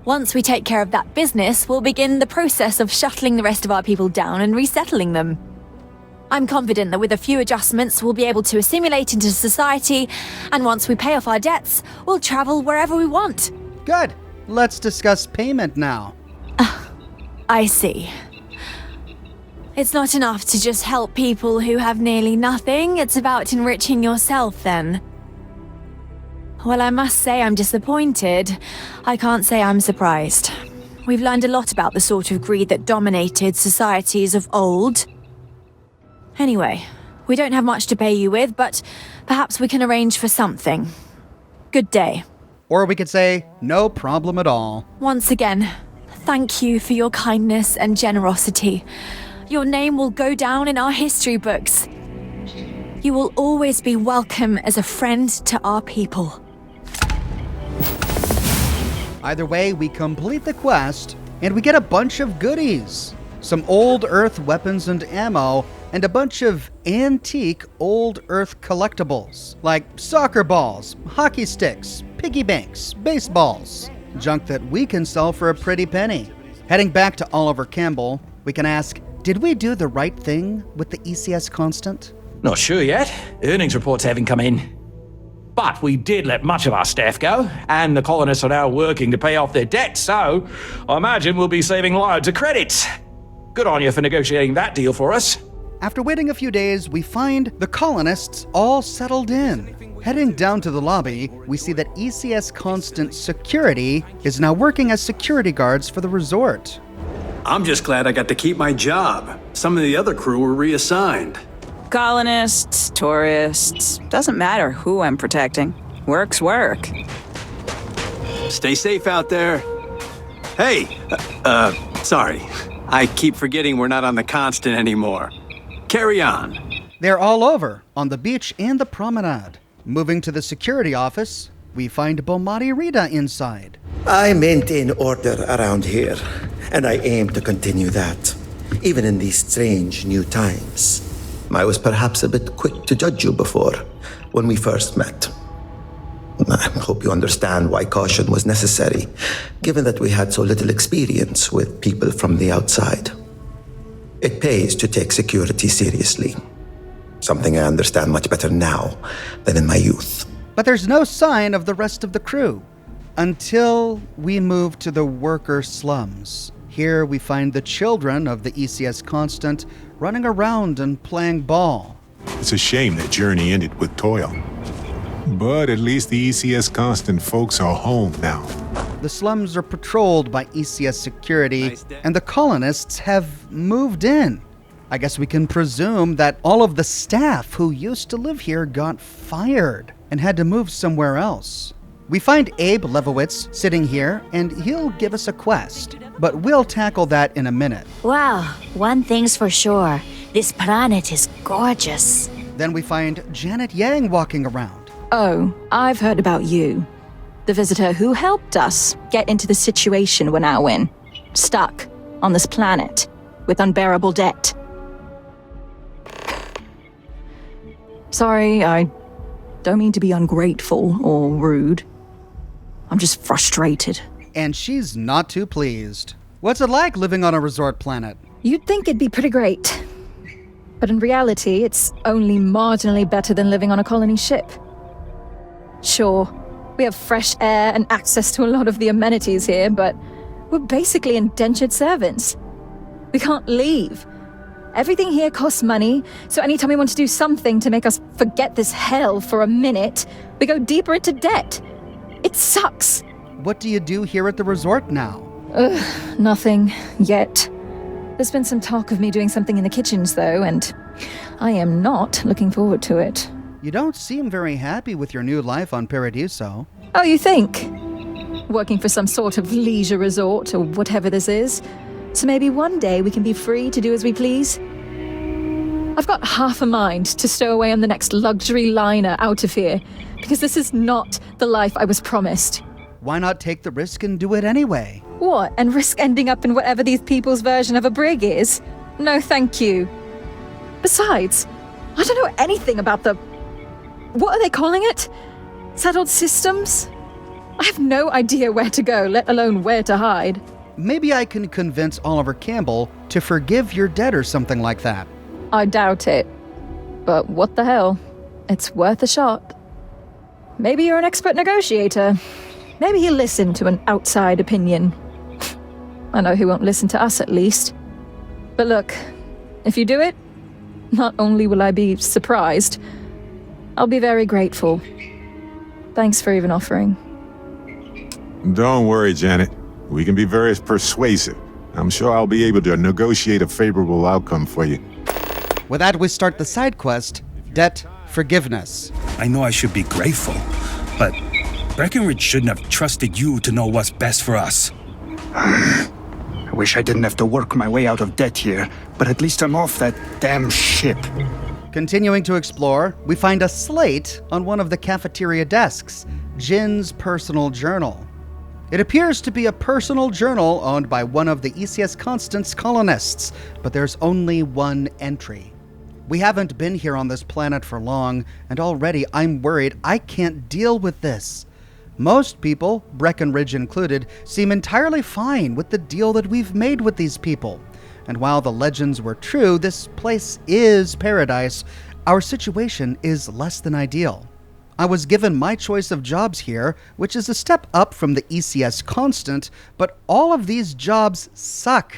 J: Once we take care of that business, we'll begin the process of shuttling the rest of our people down and resettling them. I'm confident that with a few adjustments, we'll be able to assimilate into society, and once we pay off our debts, we'll travel wherever we want.
A: Good. Let's discuss payment now.
J: I see. It's not enough to just help people who have nearly nothing. It's about enriching yourself, then. Well, I must say I'm disappointed. I can't say I'm surprised. We've learned a lot about the sort of greed that dominated societies of old. Anyway, we don't have much to pay you with, but perhaps we can arrange for something. Good day.
A: Or we could say, no problem at all.
J: Once again, thank you for your kindness and generosity. Your name will go down in our history books. You will always be welcome as a friend to our people.
A: Either way, we complete the quest, and we get a bunch of goodies. Some old Earth weapons and ammo, and a bunch of antique old Earth collectibles, like soccer balls, hockey sticks, piggy banks, baseballs. Junk that we can sell for a pretty penny. Heading back to Oliver Campbell, we can ask, did we do the right thing with the ECS constant?
G: Not sure yet. Earnings reports haven't come in. But we did let much of our staff go, and the colonists are now working to pay off their debt, so I imagine we'll be saving loads of credits. Good on you for negotiating that deal for us.
A: After waiting a few days, we find the colonists all settled in. Heading down to the lobby, we see that ECS Constant Security is now working as security guards for the resort.
M: I'm just glad I got to keep my job. Some of the other crew were reassigned.
O: Colonists, tourists, doesn't matter who I'm protecting. Work's work.
M: Stay safe out there. Hey, sorry. I keep forgetting we're not on the Constant anymore. Carry on.
A: They're all over, on the beach and the promenade. Moving to the security office, we find Bomari Rita inside.
K: I maintain order around here, and I aim to continue that, even in these strange new times. I was perhaps a bit quick to judge you before, when we first met. I hope you understand why caution was necessary, given that we had so little experience with people from the outside. It pays to take security seriously, something I understand much better now than in my youth.
A: But there's no sign of the rest of the crew, until we move to the worker slums. Here we find the children of the ECS Constant running around and playing ball.
F: It's a shame that journey ended with toil. But at least the ECS Constant folks are home now.
A: The slums are patrolled by ECS security, and the colonists have moved in. I guess we can presume that all of the staff who used to live here got fired and had to move somewhere else. We find Abe Levowitz sitting here, and he'll give us a quest, but we'll tackle that in a minute.
W: Wow, one thing's for sure. This planet is gorgeous.
A: Then we find Janet Yang walking around.
H: Oh, I've heard about you. The visitor who helped us get into the situation we're now in. Stuck on this planet with unbearable debt. Sorry, I don't mean to be ungrateful or rude. I'm just frustrated.
A: And she's not too pleased. What's it like living on a resort planet?
H: You'd think it'd be pretty great. But in reality, it's only marginally better than living on a colony ship. Sure, we have fresh air and access to a lot of the amenities here, but we're basically indentured servants. We can't leave. Everything here costs money, so anytime we want to do something to make us forget this hell for a minute, we go deeper into debt. It sucks.
A: What do you do here at the resort now?
H: Nothing yet. There's been some talk of me doing something in the kitchens, though, and I am not looking forward to it.
A: You don't seem very happy with your new life on Paradiso.
H: Oh, you think? Working for some sort of leisure resort or whatever this is. So maybe one day we can be free to do as we please? I've got half a mind to stow away on the next luxury liner out of here, because this is not the life I was promised.
A: Why not take the risk and do it anyway?
H: What, and risk ending up in whatever these people's version of a brig is? No, thank you. Besides, I don't know anything about the... What are they calling it? Settled systems? I have no idea where to go, let alone where to hide.
A: Maybe I can convince Oliver Campbell to forgive your debt or something like that.
H: I doubt it. But what the hell? It's worth a shot. Maybe you're an expert negotiator. Maybe he'll listen to an outside opinion. I know he won't listen to us, at least. But look, if you do it, not only will I be surprised, I'll be very grateful. Thanks for even offering.
F: Don't worry, Janet. We can be very persuasive. I'm sure I'll be able to negotiate a favorable outcome for you.
A: With that, we start the side quest, Debt Forgiveness.
X: I know I should be grateful, but Breckenridge shouldn't have trusted you to know what's best for us. I wish I didn't have to work my way out of debt here, but at least I'm off that damn ship.
A: Continuing to explore, we find a slate on one of the cafeteria desks, Jin's personal journal. It appears to be a personal journal owned by one of the ECS Constant's colonists, but there's only one entry. We haven't been here on this planet for long, and already I'm worried I can't deal with this. Most people, Breckenridge included, seem entirely fine with the deal that we've made with these people. And while the legends were true, this place is paradise, our situation is less than ideal. I was given my choice of jobs here, which is a step up from the ECS Constant, but all of these jobs suck.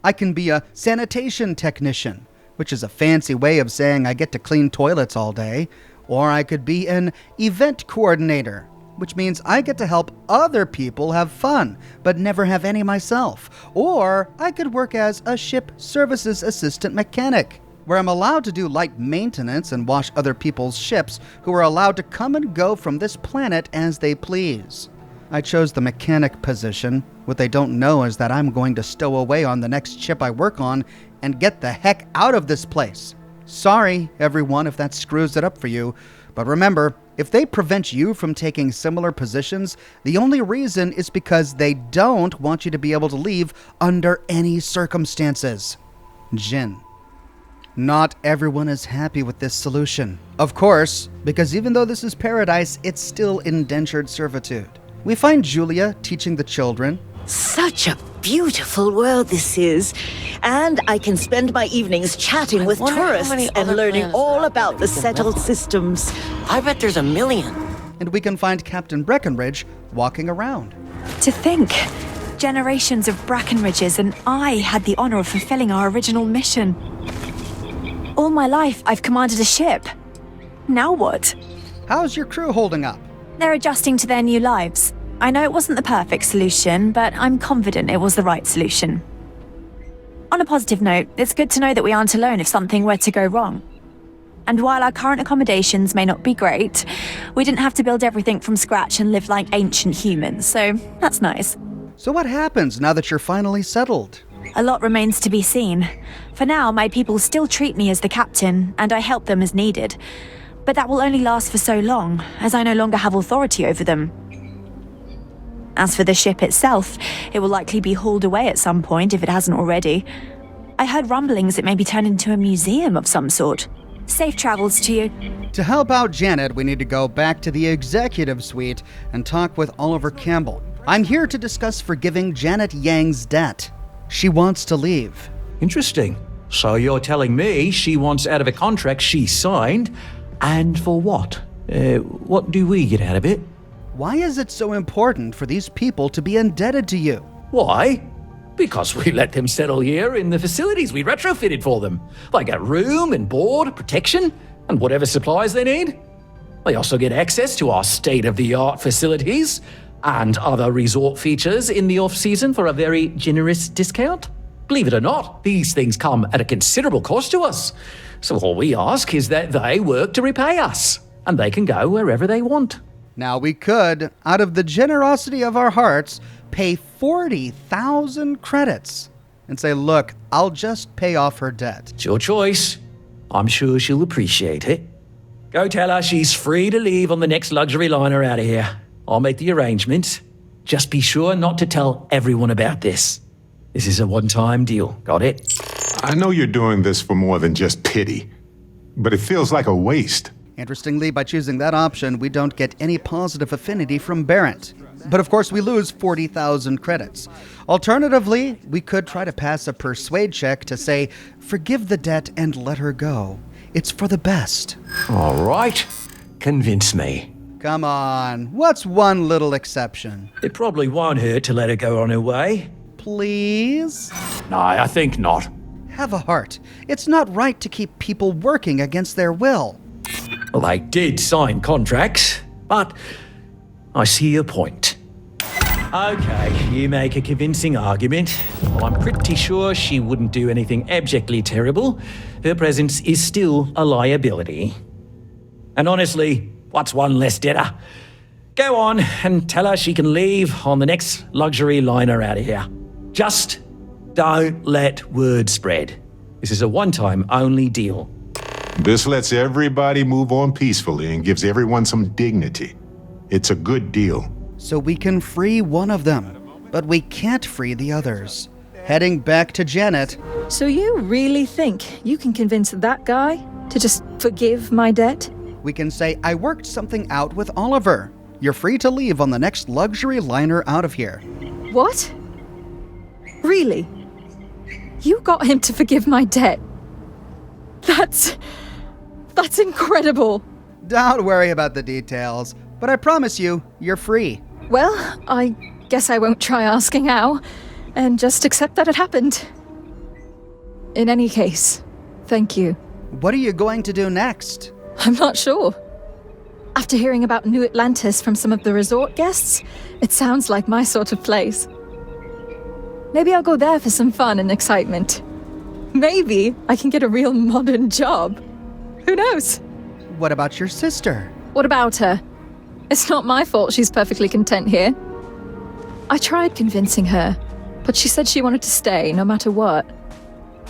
A: I can be a sanitation technician, which is a fancy way of saying I get to clean toilets all day, or I could be an event coordinator, which means I get to help other people have fun, but never have any myself. Or I could work as a ship services assistant mechanic, where I'm allowed to do light maintenance and wash other people's ships who are allowed to come and go from this planet as they please. I chose the mechanic position. What they don't know is that I'm going to stow away on the next ship I work on and get the heck out of this place. Sorry, everyone, if that screws it up for you. But remember, if they prevent you from taking similar positions, the only reason is because they don't want you to be able to leave under any circumstances. Jin. Not everyone is happy with this solution. Of course, because even though this is paradise, it's still indentured servitude. We find Julia teaching the children.
W: Such a beautiful world this is. And I can spend my evenings chatting with tourists and learning all about the settled systems.
R: I bet there's a million.
A: And we can find Captain Breckenridge walking around.
J: To think, generations of Brackenridges and I had the honor of fulfilling our original mission. All my life, I've commanded a ship. Now what?
A: How's your crew holding up?
J: They're adjusting to their new lives. I know it wasn't the perfect solution, but I'm confident it was the right solution. On a positive note, it's good to know that we aren't alone if something were to go wrong. And while our current accommodations may not be great, we didn't have to build everything from scratch and live like ancient humans, so that's nice.
A: So what happens now that you're finally settled?
J: A lot remains to be seen. For now, my people still treat me as the captain, and I help them as needed. But that will only last for so long, as I no longer have authority over them. As for the ship itself, it will likely be hauled away at some point if it hasn't already. I heard rumblings it may be turned into a museum of some sort. Safe travels to you.
A: To help out Janet, we need to go back to the executive suite and talk with Oliver Campbell. I'm here to discuss forgiving Janet Yang's debt. She wants to leave.
G: Interesting. So you're telling me she wants out of a contract she signed, and for what? What do we get out of it?
A: Why is it so important for these people to be indebted to you?
N: Why? Because we let them settle here in the facilities we retrofitted for them. They get room and board, protection, and whatever supplies they need. They also get access to our state-of-the-art facilities and other resort features in the off-season for a very generous discount. Believe it or not, these things come at a considerable cost to us. So all we ask is that they work to repay us, and they can go wherever they want.
A: Now we could, out of the generosity of our hearts, pay 40,000 credits and say, look, I'll just pay off her debt.
N: It's your choice. I'm sure she'll appreciate it. Go tell her she's free to leave on the next luxury liner out of here. I'll make the arrangements. Just be sure not to tell everyone about this. This is a one-time deal. Got it?
F: I know you're doing this for more than just pity, but it feels like a waste.
A: Interestingly, by choosing that option, we don't get any positive affinity from Barrett. But of course, we lose 40,000 credits. Alternatively, we could try to pass a persuade check to say, forgive the debt and let her go. It's for the best.
N: All right. Convince me.
A: Come on, what's one little exception?
N: It probably won't hurt to let her go on her way.
A: Please?
N: No, I think not.
A: Have a heart. It's not right to keep people working against their will.
N: Well, they did sign contracts, but I see your point. Okay, you make a convincing argument. Well, I'm pretty sure she wouldn't do anything abjectly terrible. Her presence is still a liability. And honestly, what's one less debtor? Go on and tell her she can leave on the next luxury liner out of here. Just don't let word spread. This is a one-time only deal.
F: This lets everybody move on peacefully and gives everyone some dignity. It's a good deal.
A: so we can free one of them, but we can't free the others. Heading back to Janet.
H: So you really think you can convince that guy to just forgive my debt?
A: We can say, I worked something out with Oliver. You're free to leave on the next luxury liner out of here.
H: What? Really? You got him to forgive my debt? That's incredible.
A: Don't worry about the details, but I promise you, you're free.
H: Well, I guess I won't try asking how, and just accept that it happened. In any case, thank you.
A: What are you going to do next?
H: I'm not sure. After hearing about New Atlantis from some of the resort guests, it sounds like my sort of place. Maybe I'll go there for some fun and excitement. Maybe I can get a real modern job. Who knows?
A: What about your sister?
H: What about her? It's not my fault she's perfectly content here. I tried convincing her, but she said she wanted to stay no matter what.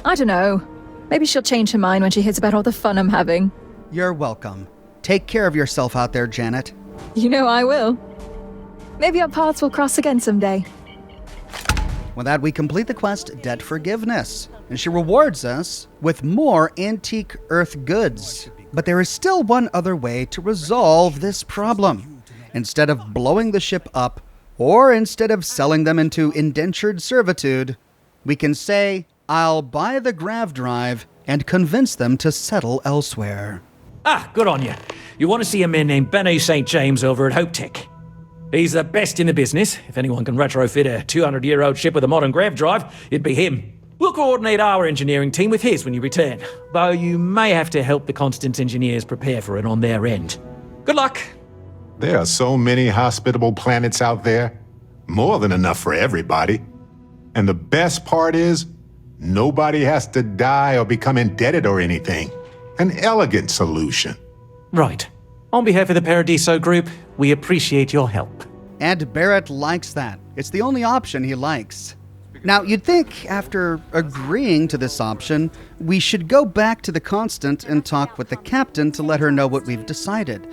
H: I don't know. Maybe she'll change her mind when she hears about all the fun I'm having.
A: You're welcome. Take care of yourself out there, Janet.
H: You know I will. Maybe our paths will cross again someday.
A: With that, we complete the quest Debt Forgiveness, and she rewards us with more antique Earth goods. But there is still one other way to resolve this problem. Instead of blowing the ship up, or instead of selling them into indentured servitude, we can say, I'll buy the grav drive and convince them to settle elsewhere.
G: Ah, good on you. You want to see a man named Benny St. James over at Hope Tech. He's the best in the business. If anyone can retrofit a 200-year-old ship with a modern grav drive, it'd be him. We'll coordinate our engineering team with his when you return, though you may have to help the Constance engineers prepare for it on their end. Good luck.
F: There are so many hospitable planets out there. More than enough for everybody. And the best part is, nobody has to die or become indebted or anything. An elegant solution.
G: Right. On behalf of the Paradiso group, we appreciate your help.
A: And Barrett likes that. It's the only option he likes. Now, you'd think after agreeing to this option, we should go back to the Constant and talk with the captain to let her know what we've decided.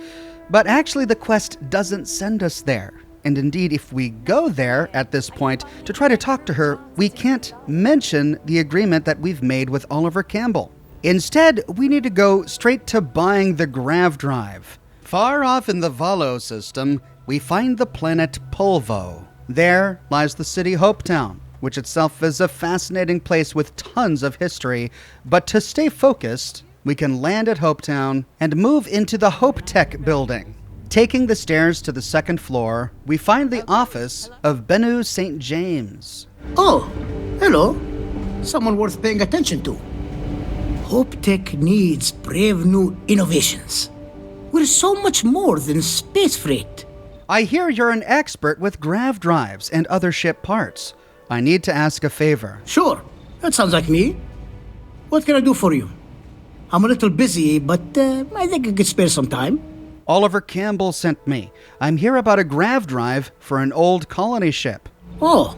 A: But actually, the quest doesn't send us there. And indeed, if we go there at this point to try to talk to her, we can't mention the agreement that we've made with Oliver Campbell. Instead, we need to go straight to buying the grav drive. Far off in the Valo system, we find the planet Polvo. There lies the city Hopetown, which itself is a fascinating place with tons of history. But to stay focused, we can land at Hopetown and move into the Hope Tech building. Taking the stairs to the second floor, we find the office of Bennu St. James.
B: Oh, hello. Someone worth paying attention to. Hope Tech needs brave new innovations. We're so much more than space freight.
A: I hear you're an expert with grav drives and other ship parts. I need to ask a favor.
B: Sure, that sounds like me. What can I do for you? I'm a little busy, but I think I could spare some time.
A: Oliver Campbell sent me. I'm here about a grav drive for an old colony ship.
B: Oh,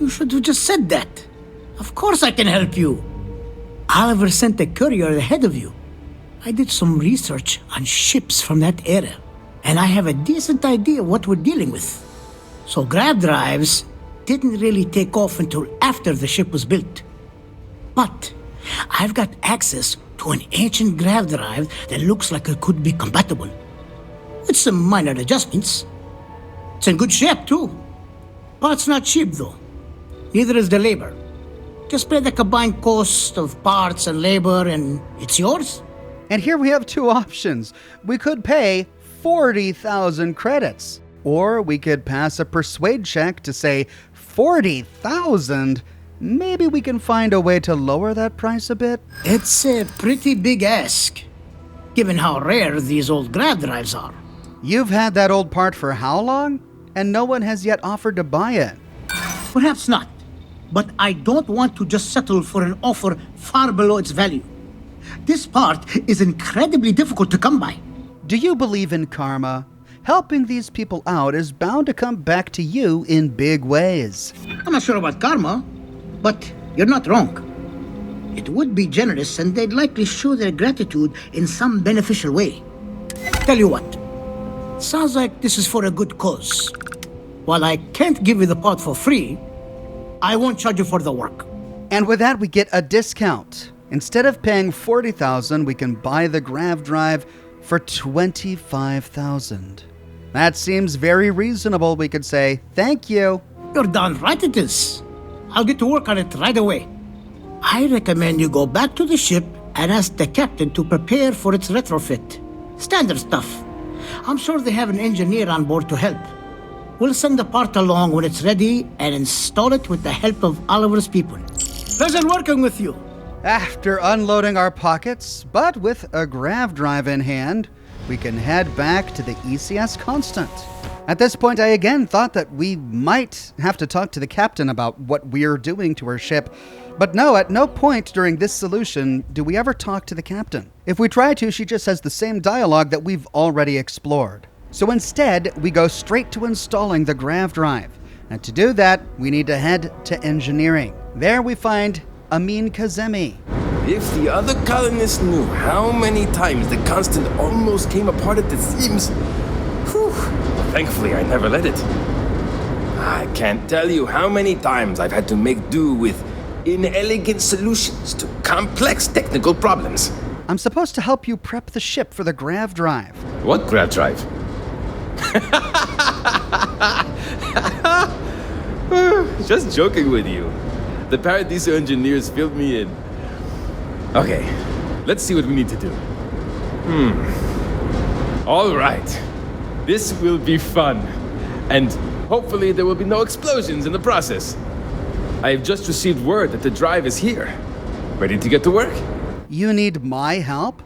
B: you should have just said that. Of course I can help you. Oliver sent a courier ahead of you. I did some research on ships from that era, and I have a decent idea what we're dealing with. So grav drives didn't really take off until after the ship was built. But I've got access to an ancient grav drive that looks like it could be compatible. With some minor adjustments. It's in good shape, too. Parts not cheap, though. Neither is the labor. Just pay the combined cost of parts and labor, and it's yours.
A: And here we have two options. We could pay 40,000 credits. Or we could pass a persuade check to say 40,000. Maybe we can find a way to lower that price a bit?
B: It's a pretty big ask, given how rare these old grav drives are.
A: You've had that old part for how long? And no one has yet offered to buy it.
B: Perhaps not, but I don't want to just settle for an offer far below its value. This part is incredibly difficult to come by.
A: Do you believe in karma? Helping these people out is bound to come back to you in big ways.
B: I'm not sure about karma, but you're not wrong. It would be generous, and they'd likely show their gratitude in some beneficial way. Tell you what, sounds like this is for a good cause. While I can't give you the pod for free, I won't charge you for the work.
A: And with that, we get a discount. Instead of paying $40,000, we can buy the grav drive for $25,000. That seems very reasonable. We could say, thank you.
B: You're darn right it is. I'll get to work on it right away. I recommend you go back to the ship and ask the captain to prepare for its retrofit. Standard stuff. I'm sure they have an engineer on board to help. We'll send the part along when it's ready and install it with the help of Oliver's people. Pleasure working with you.
A: After unloading our pockets, but with a grav drive in hand, we can head back to the ECS Constant. At this point, I again thought that we might have to talk to the captain about what we're doing to her ship. But no, at no point during this solution do we ever talk to the captain. If we try to, she just has the same dialogue that we've already explored. So instead, we go straight to installing the grav drive. And to do that, we need to head to engineering. There we find Amin Kazemi.
S: If the other colonists knew how many times the Constant almost came apart at the seams, whew, thankfully I never let it. I can't tell you how many times I've had to make do with inelegant solutions to complex technical problems.
A: I'm supposed to help you prep the ship for the grav drive.
S: What grav drive? Just joking with you. The Paradiso engineers filled me in. Okay, let's see what we need to do. All right. This will be fun. And hopefully there will be no explosions in the process. I have just received word that the drive is here. Ready to get to work?
A: You need my help?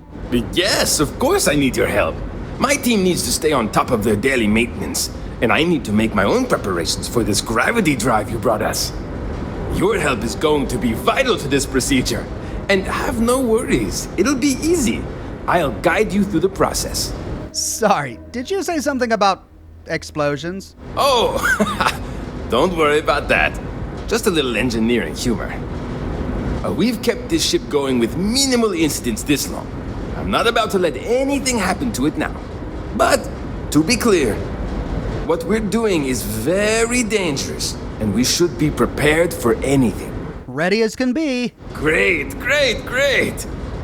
S: Yes, of course I need your help. My team needs to stay on top of their daily maintenance, and I need to make my own preparations for this gravity drive you brought us. Your help is going to be vital to this procedure. And have no worries, it'll be easy. I'll guide you through the process.
A: Sorry, did you say something about explosions?
S: Oh, don't worry about that. Just a little engineering humor. We've kept this ship going with minimal incidents this long. I'm not about to let anything happen to it now. But, to be clear, what we're doing is very dangerous, and we should be prepared for anything.
A: Ready as can be.
S: Great.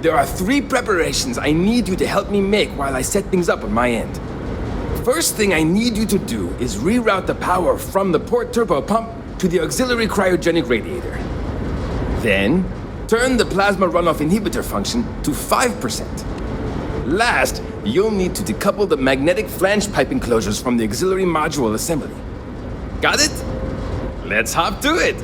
S: There are 3 preparations I need you to help me make while I set things up on my end. First thing I need you to do is reroute the power from the port turbo pump to the auxiliary cryogenic radiator. Then, turn the plasma runoff inhibitor function to 5%. Last, you'll need to decouple the magnetic flange pipe enclosures from the auxiliary module assembly. Got it? Let's hop to it!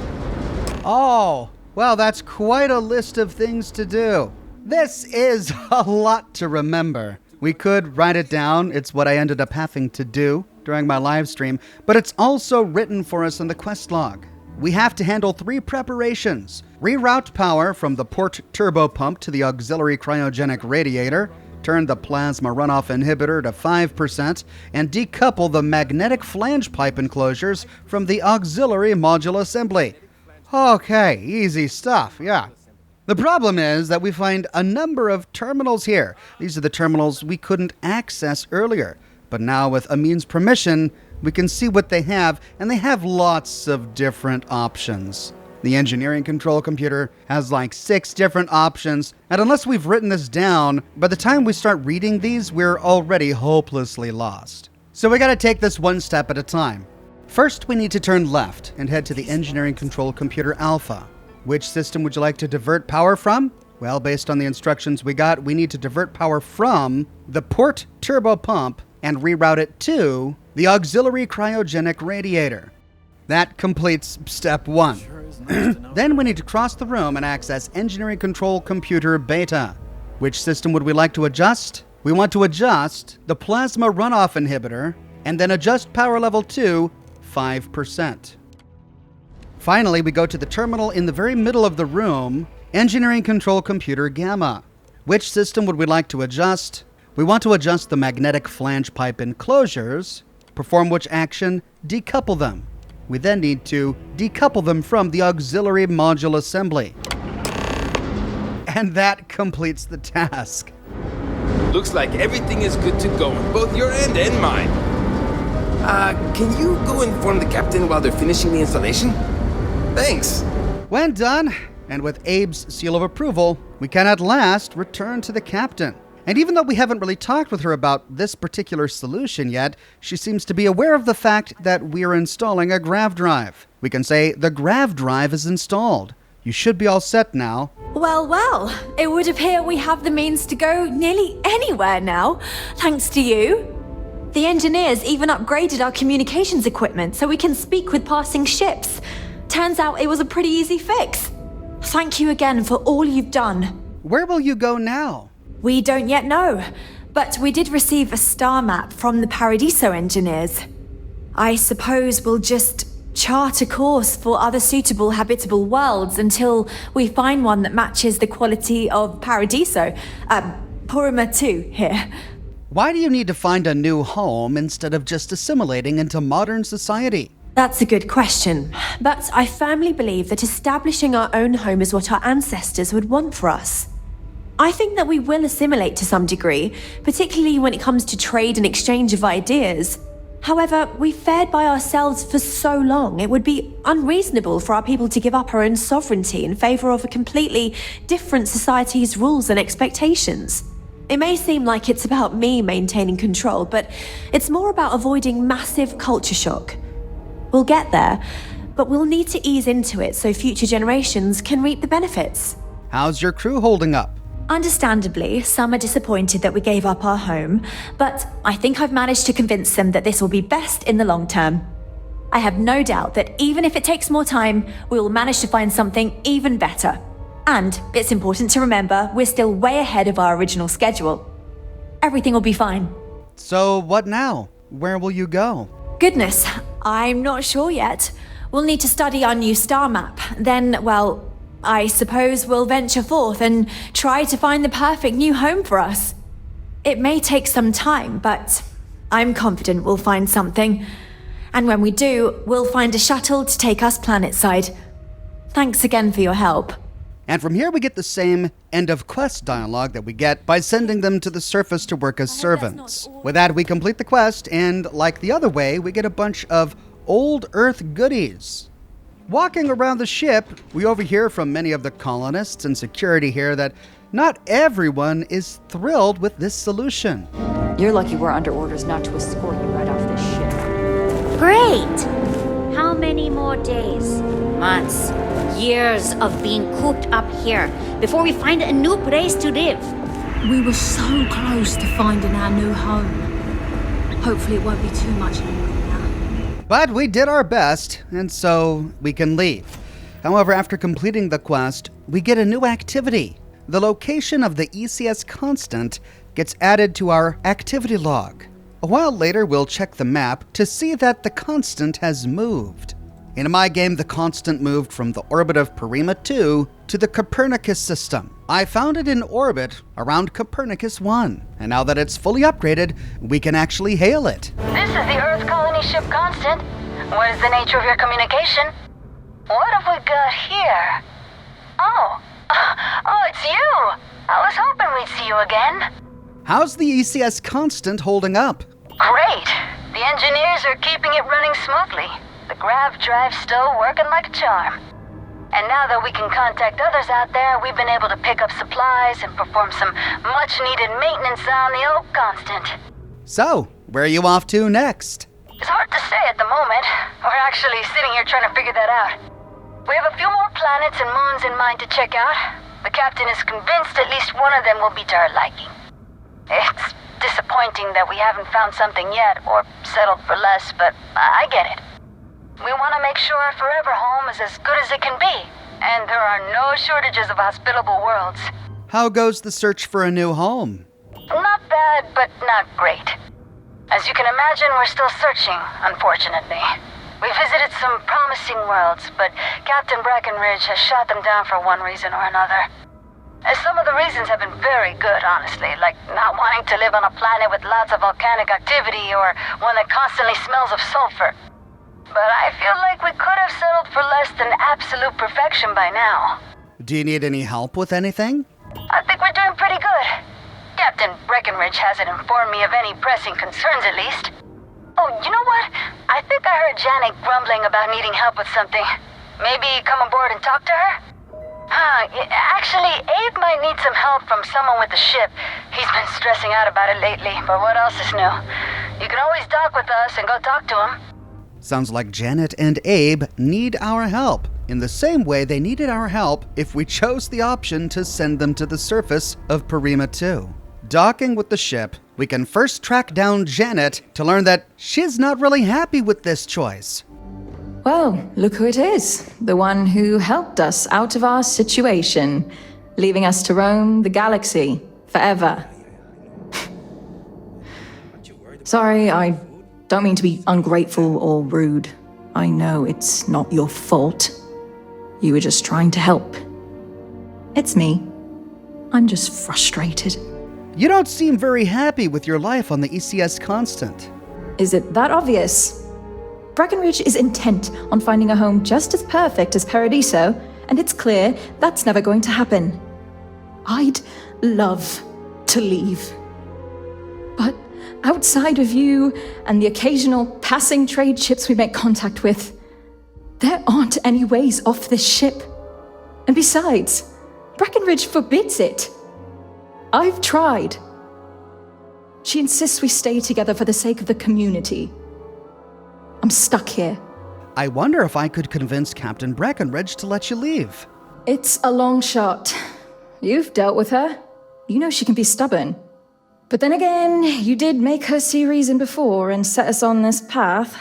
A: Oh, well, that's quite a list of things to do. This is a lot to remember. We could write it down. It's what I ended up having to do during my live stream, but it's also written for us in the quest log. We have to handle 3 preparations. Reroute power from the port turbo pump to the auxiliary cryogenic radiator, turn the plasma runoff inhibitor to 5%, and decouple the magnetic flange pipe enclosures from the auxiliary module assembly. Okay, easy stuff, yeah. The problem is that we find a number of terminals here. These are the terminals we couldn't access earlier. But now with Amin's permission, we can see what they have, and they have lots of different options. The engineering control computer has like 6 different options, and unless we've written this down, by the time we start reading these, we're already hopelessly lost. So we gotta take this one step at a time. First, we need to turn left and head to the engineering control computer Alpha. Which system would you like to divert power from? Well, based on the instructions we got, we need to divert power from the port turbo pump and reroute it to the auxiliary cryogenic radiator. That completes step 1. Then we need to cross the room and access engineering control computer beta. Which system would we like to adjust? We want to adjust the plasma runoff inhibitor and then adjust power level to 5%. Finally, we go to the terminal in the very middle of the room, engineering control computer gamma. Which system would we like to adjust? We want to adjust the magnetic flange pipe enclosures, perform which action, decouple them. We then need to decouple them from the auxiliary module assembly. And that completes the task.
S: Looks like everything is good to go on both your end and mine. Can you go inform the captain while they're finishing the installation? Thanks.
A: When done, and with Abe's seal of approval, we can at last return to the captain. And even though we haven't really talked with her about this particular solution yet, she seems to be aware of the fact that we're installing a grav drive. We can say the grav drive is installed. You should be all set now.
J: Well, it would appear we have the means to go nearly anywhere now, thanks to you. The engineers even upgraded our communications equipment so we can speak with passing ships. Turns out it was a pretty easy fix. Thank you again for all you've done.
A: Where will you go now?
J: We don't yet know, but we did receive a star map from the Paradiso engineers. I suppose we'll just chart a course for other suitable habitable worlds until we find one that matches the quality of Paradiso, Porima 2 here.
A: Why do you need to find a new home instead of just assimilating into modern society?
J: That's a good question, but I firmly believe that establishing our own home is what our ancestors would want for us. I think that we will assimilate to some degree, particularly when it comes to trade and exchange of ideas. However, we've fared by ourselves for so long, it would be unreasonable for our people to give up our own sovereignty in favor of a completely different society's rules and expectations. It may seem like it's about me maintaining control, but it's more about avoiding massive culture shock. We'll get there, but we'll need to ease into it so future generations can reap the benefits.
A: How's your crew holding up?
J: Understandably, some are disappointed that we gave up our home, but I think I've managed to convince them that this will be best in the long term. I have no doubt that even if it takes more time, we will manage to find something even better. And it's important to remember we're still way ahead of our original schedule. Everything will be fine.
A: So what now? Where will you go?
J: Goodness, I'm not sure yet. We'll need to study our new star map. Then, well, I suppose we'll venture forth and try to find the perfect new home for us. It may take some time, but I'm confident we'll find something. And when we do, we'll find a shuttle to take us planetside. Thanks again for your help.
A: And from here we get the same end-of-quest dialogue that we get by sending them to the surface to work as servants. With that, we complete the quest, and like the other way, we get a bunch of old Earth goodies. Walking around the ship, we overhear from many of the colonists and security here that not everyone is thrilled with this solution.
D: You're lucky we're under orders not to escort you right off this ship.
T: Great! How many more days, months, years of being cooped up here before we find a new place to live?
U: We were so close to finding our new home. Hopefully it won't be too much longer.
A: But we did our best, and so we can leave. However, after completing the quest, we get a new activity. The location of the ECS constant gets added to our activity log. A while later, we'll check the map to see that the constant has moved. In my game, the constant moved from the orbit of Porima 2 to the Copernicus system. I found it in orbit around Copernicus 1, and now that it's fully upgraded, we can actually hail it.
V: This is the Earth colony ship Constant. What is the nature of your communication? What have we got here? Oh, it's you! I was hoping we'd see you again.
A: How's the ECS constant holding up?
V: Great! The engineers are keeping it running smoothly. The grav drive's still working like a charm. And now that we can contact others out there, we've been able to pick up supplies and perform some much-needed maintenance on the old Constant.
A: So, where are you off to next?
V: It's hard to say at the moment. We're actually sitting here trying to figure that out. We have a few more planets and moons in mind to check out. The captain is convinced at least one of them will be to our liking. It's disappointing that we haven't found something yet, or settled for less, but I get it. We want to make sure our forever home is as good as it can be, and there are no shortages of hospitable worlds.
A: How goes the search for a new home?
V: Not bad, but not great. As you can imagine, we're still searching, unfortunately. We visited some promising worlds, but Captain Breckenridge has shot them down for one reason or another. Some of the reasons have been very good, honestly, like not wanting to live on a planet with lots of volcanic activity or one that constantly smells of sulfur. But I feel like we could have settled for less than absolute perfection by now.
A: Do you need any help with anything?
V: I think we're doing pretty good. Captain Breckenridge hasn't informed me of any pressing concerns, at least. Oh, you know what? I think I heard Janet grumbling about needing help with something. Maybe come aboard and talk to her? Actually, Abe might need some help from someone with the ship. He's been stressing out about it lately, but what else is new? You can always dock with us and go talk to him.
A: Sounds like Janet and Abe need our help, in the same way they needed our help if we chose the option to send them to the surface of Parima 2. Docking with the ship, we can first track down Janet to learn that she's not really happy with this choice.
H: Well, look who it is. The one who helped us out of our situation, leaving us to roam the galaxy forever. Sorry, I don't mean to be ungrateful or rude. I know it's not your fault. You were just trying to help. It's me. I'm just frustrated.
A: You don't seem very happy with your life on the ECS Constant.
H: Is it that obvious? Breckenridge is intent on finding a home just as perfect as Paradiso, and it's clear that's never going to happen. I'd love to leave. But outside of you and the occasional passing trade ships we make contact with, there aren't any ways off this ship. And besides, Breckenridge forbids it. I've tried. She insists we stay together for the sake of the community. I'm stuck here.
A: I wonder if I could convince Captain Breckenridge to let you leave.
H: It's a long shot. You've dealt with her. You know she can be stubborn. But then again, you did make her see reason before and set us on this path.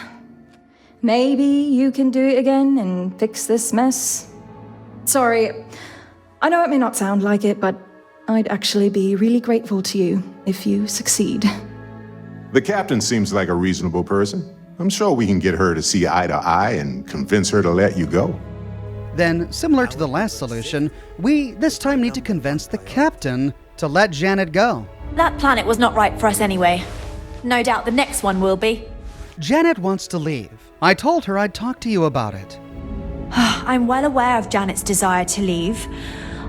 H: Maybe you can do it again and fix this mess. Sorry, I know it may not sound like it, but I'd actually be really grateful to you if you succeed.
F: The captain seems like a reasonable person. I'm sure we can get her to see eye to eye and convince her to let you go.
A: Then, similar to the last solution, we this time need to convince the captain to let Janet go.
J: That planet was not right for us anyway. No doubt the next one will be.
A: Janet wants to leave. I told her I'd talk to you about it.
J: I'm well aware of Janet's desire to leave.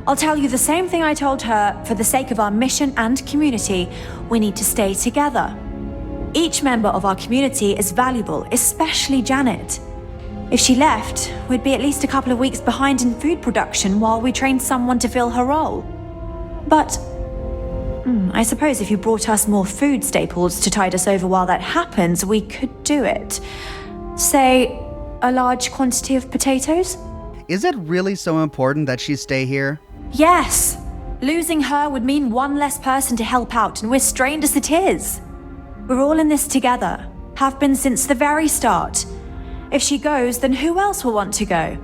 J: I'll tell you the same thing I told her. For the sake of our mission and community, we need to stay together. Each member of our community is valuable, especially Janet. If she left, we'd be at least a couple of weeks behind in food production while we trained someone to fill her role. But I suppose if you brought us more food staples to tide us over while that happens, we could do it. Say, a large quantity of potatoes?
A: Is it really so important that she stay here?
J: Yes. Losing her would mean one less person to help out, and we're strained as it is. We're all in this together, have been since the very start. If she goes, then who else will want to go?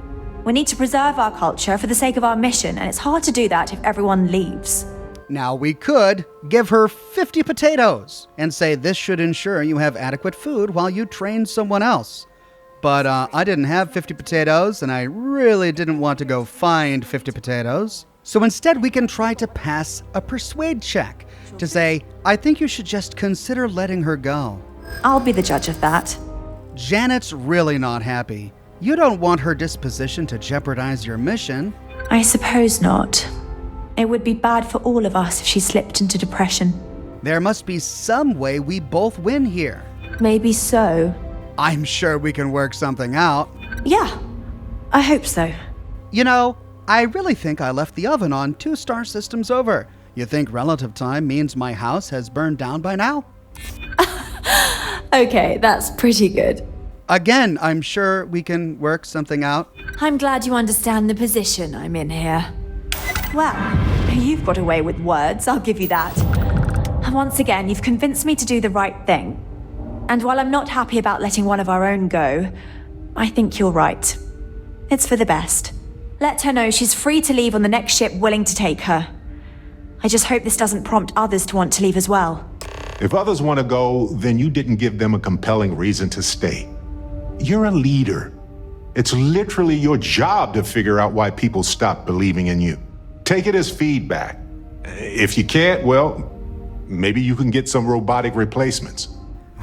J: We need to preserve our culture for the sake of our mission, and it's hard to do that if everyone leaves.
A: Now we could give her 50 potatoes and say this should ensure you have adequate food while you train someone else. But I didn't have 50 potatoes, and I really didn't want to go find 50 potatoes. So instead we can try to pass a persuade check to say, I think you should just consider letting her go.
J: I'll be the judge of that.
A: Janet's really not happy. You don't want her disposition to jeopardize your mission.
J: I suppose not. It would be bad for all of us if she slipped into depression.
A: There must be some way we both win here.
J: Maybe so.
A: I'm sure we can work something out.
J: Yeah, I hope so.
A: You know, I really think I left the oven on 2 star systems over. You think relative time means my house has burned down by now?
J: Okay, that's pretty good.
A: Again, I'm sure we can work something out.
J: I'm glad you understand the position I'm in here. Well, you've got away with words, I'll give you that. Once again, you've convinced me to do the right thing. And while I'm not happy about letting one of our own go, I think you're right. It's for the best. Let her know she's free to leave on the next ship willing to take her. I just hope this doesn't prompt others to want to leave as well.
F: If others want to go, then you didn't give them a compelling reason to stay. You're a leader. It's literally your job to figure out why people stop believing in you. Take it as feedback. If you can't, well, maybe you can get some robotic replacements.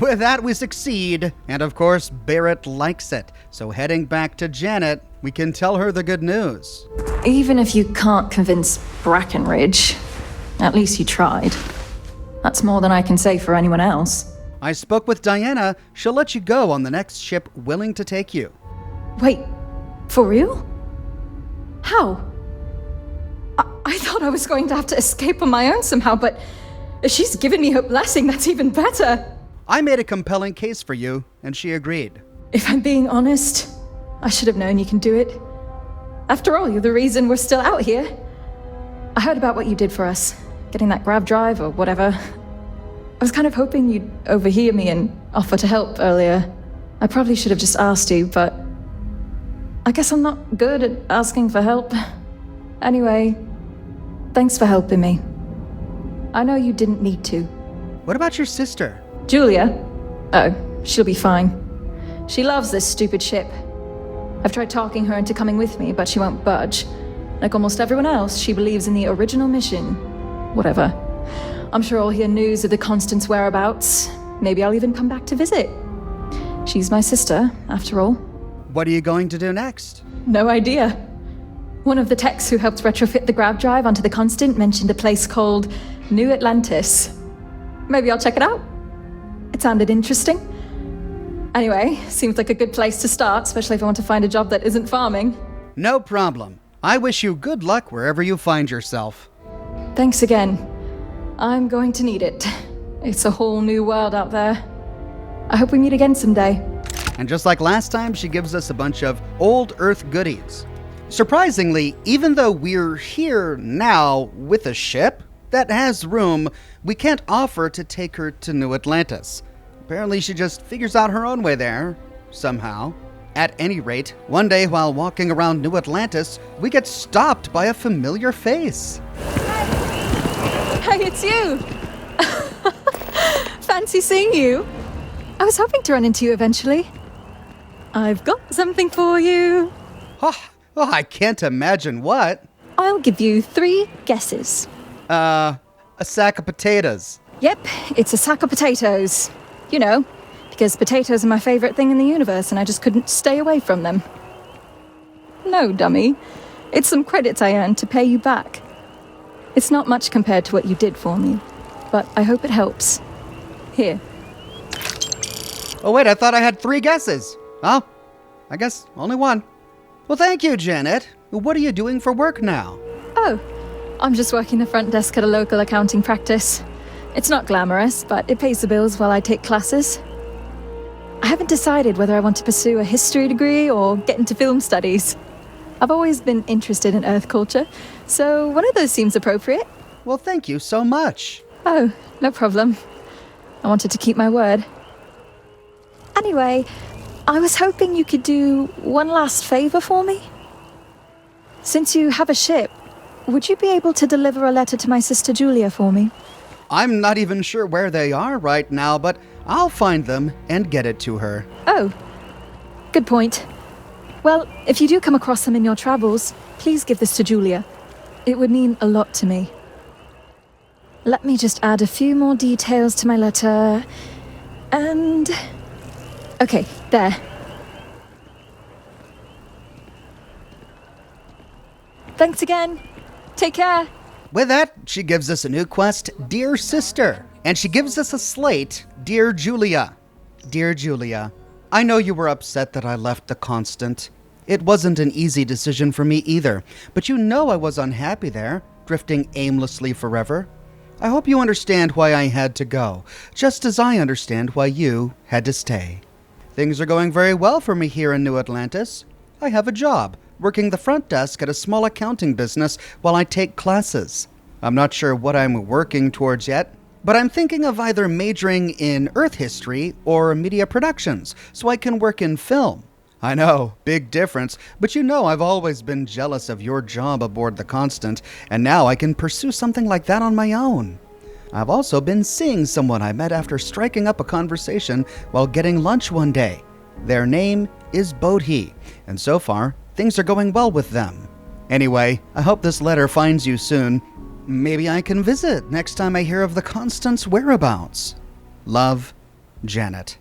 A: With that, we succeed. And of course, Barrett likes it. So heading back to Janet, we can tell her the good news.
H: Even if you can't convince Breckenridge, at least you tried. That's more than I can say for anyone else.
A: I spoke with Diana. She'll let you go on the next ship willing to take you.
H: Wait, for real? How? I thought I was going to have to escape on my own somehow, but if she's given me her blessing, that's even better.
A: I made a compelling case for you, and she agreed.
H: If I'm being honest, I should have known you can do it. After all, you're the reason we're still out here. I heard about what you did for us, getting that grav drive or whatever. I was kind of hoping you'd overhear me and offer to help earlier. I probably should have just asked you, but I guess I'm not good at asking for help. Anyway, thanks for helping me. I know you didn't need to.
A: What about your sister?
H: Julia? Oh, she'll be fine. She loves this stupid ship. I've tried talking her into coming with me, but she won't budge. Like almost everyone else, she believes in the original mission. Whatever. I'm sure I'll hear news of the Constant's whereabouts. Maybe I'll even come back to visit. She's my sister, after all.
A: What are you going to do next?
H: No idea. One of the techs who helped retrofit the grav drive onto the Constant mentioned a place called New Atlantis. Maybe I'll check it out. It sounded interesting. Anyway, seems like a good place to start, especially if I want to find a job that isn't farming.
A: No problem. I wish you good luck wherever you find yourself.
H: Thanks again. I'm going to need it. It's a whole new world out there. I hope we meet again someday.
A: And just like last time, she gives us a bunch of old Earth goodies. Surprisingly, even though we're here now with a ship that has room, we can't offer to take her to New Atlantis. Apparently she just figures out her own way there, somehow. At any rate, one day while walking around New Atlantis, we get stopped by a familiar face.
H: Hey, it's you! Fancy seeing you. I was hoping to run into you eventually. I've got something for you.
A: Oh, I can't imagine what.
H: I'll give you 3 guesses.
A: A sack of potatoes.
H: Yep, it's a sack of potatoes. You know, because potatoes are my favorite thing in the universe and I just couldn't stay away from them. No, dummy. It's some credits I earned to pay you back. It's not much compared to what you did for me, but I hope it helps. Here.
A: Oh wait, I thought I had 3 guesses. Oh, I guess only 1. Well, thank you, Janet. What are you doing for work now?
H: Oh, I'm just working the front desk at a local accounting practice. It's not glamorous, but it pays the bills while I take classes. I haven't decided whether I want to pursue a history degree or get into film studies. I've always been interested in Earth culture, so one of those seems appropriate.
A: Well, thank you so much.
H: Oh, no problem. I wanted to keep my word. Anyway, I was hoping you could do one last favor for me. Since you have a ship, would you be able to deliver a letter to my sister Julia for me?
A: I'm not even sure where they are right now, but I'll find them and get it to her.
H: Oh, good point. Well, if you do come across them in your travels, please give this to Julia. It would mean a lot to me. Let me just add a few more details to my letter. And... okay, there. Thanks again. Take care.
A: With that, she gives us a new quest, Dear Sister. And she gives us a slate, Dear Julia. Dear Julia, I know you were upset that I left the Constant. It wasn't an easy decision for me either, but you know I was unhappy there, drifting aimlessly forever. I hope you understand why I had to go, just as I understand why you had to stay. Things are going very well for me here in New Atlantis. I have a job, working the front desk at a small accounting business while I take classes. I'm not sure what I'm working towards yet, but I'm thinking of either majoring in Earth history or media productions, so I can work in film. I know, big difference, but you know I've always been jealous of your job aboard the Constant, and now I can pursue something like that on my own. I've also been seeing someone I met after striking up a conversation while getting lunch one day. Their name is Bodhi, and so far, things are going well with them. Anyway, I hope this letter finds you soon. Maybe I can visit next time I hear of the Constant's whereabouts. Love, Janet.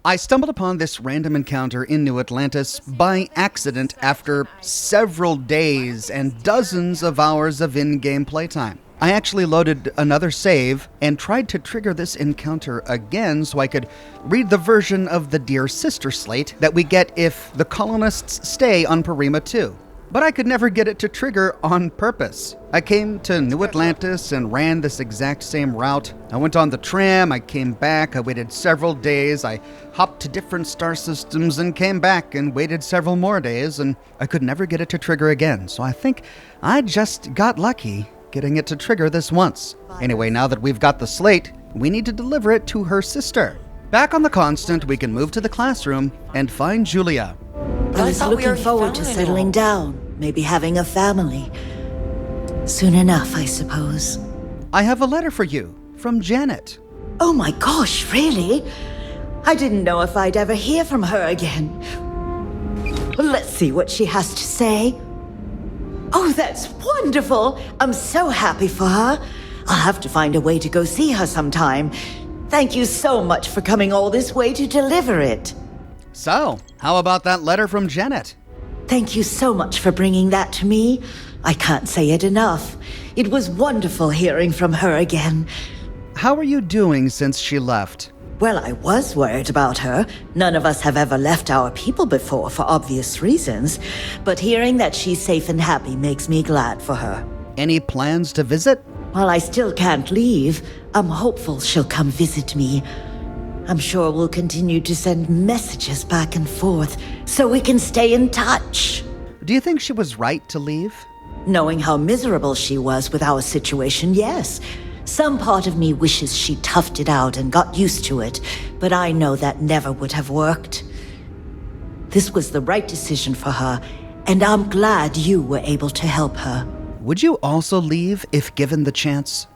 A: I stumbled upon this random encounter in New Atlantis by accident after several days and dozens of hours of in-game playtime. I actually loaded another save and tried to trigger this encounter again so I could read the version of the Dear Sister slate that we get if the colonists stay on Parima 2. But I could never get it to trigger on purpose. I came to New Atlantis and ran this exact same route. I went on the tram, I came back, I waited several days, I hopped to different star systems and came back and waited several more days, and I could never get it to trigger again. So I think I just got lucky getting it to trigger this once. Anyway, now that we've got the slate, we need to deliver it to her sister. Back on the Constant, we can move to the classroom and find Julia.
W: I was looking forward to settling down, maybe having a family. Soon enough, I suppose.
A: I have a letter for you from Janet.
W: Oh my gosh, really? I didn't know if I'd ever hear from her again. Let's see what she has to say. Oh, that's wonderful! I'm so happy for her. I'll have to find a way to go see her sometime. Thank you so much for coming all this way to deliver it.
A: So, how about that letter from Janet?
W: Thank you so much for bringing that to me. I can't say it enough. It was wonderful hearing from her again.
A: How are you doing since she left?
W: Well, I was worried about her. None of us have ever left our people before for obvious reasons. But hearing that she's safe and happy makes me glad for her.
A: Any plans to visit?
W: While I still can't leave, I'm hopeful she'll come visit me. I'm sure we'll continue to send messages back and forth so we can stay in touch.
A: Do you think she was right to leave?
W: Knowing how miserable she was with our situation, yes. Some part of me wishes she toughed it out and got used to it, but I know that never would have worked. This was the right decision for her, and I'm glad you were able to help her.
A: Would you also leave if given the chance?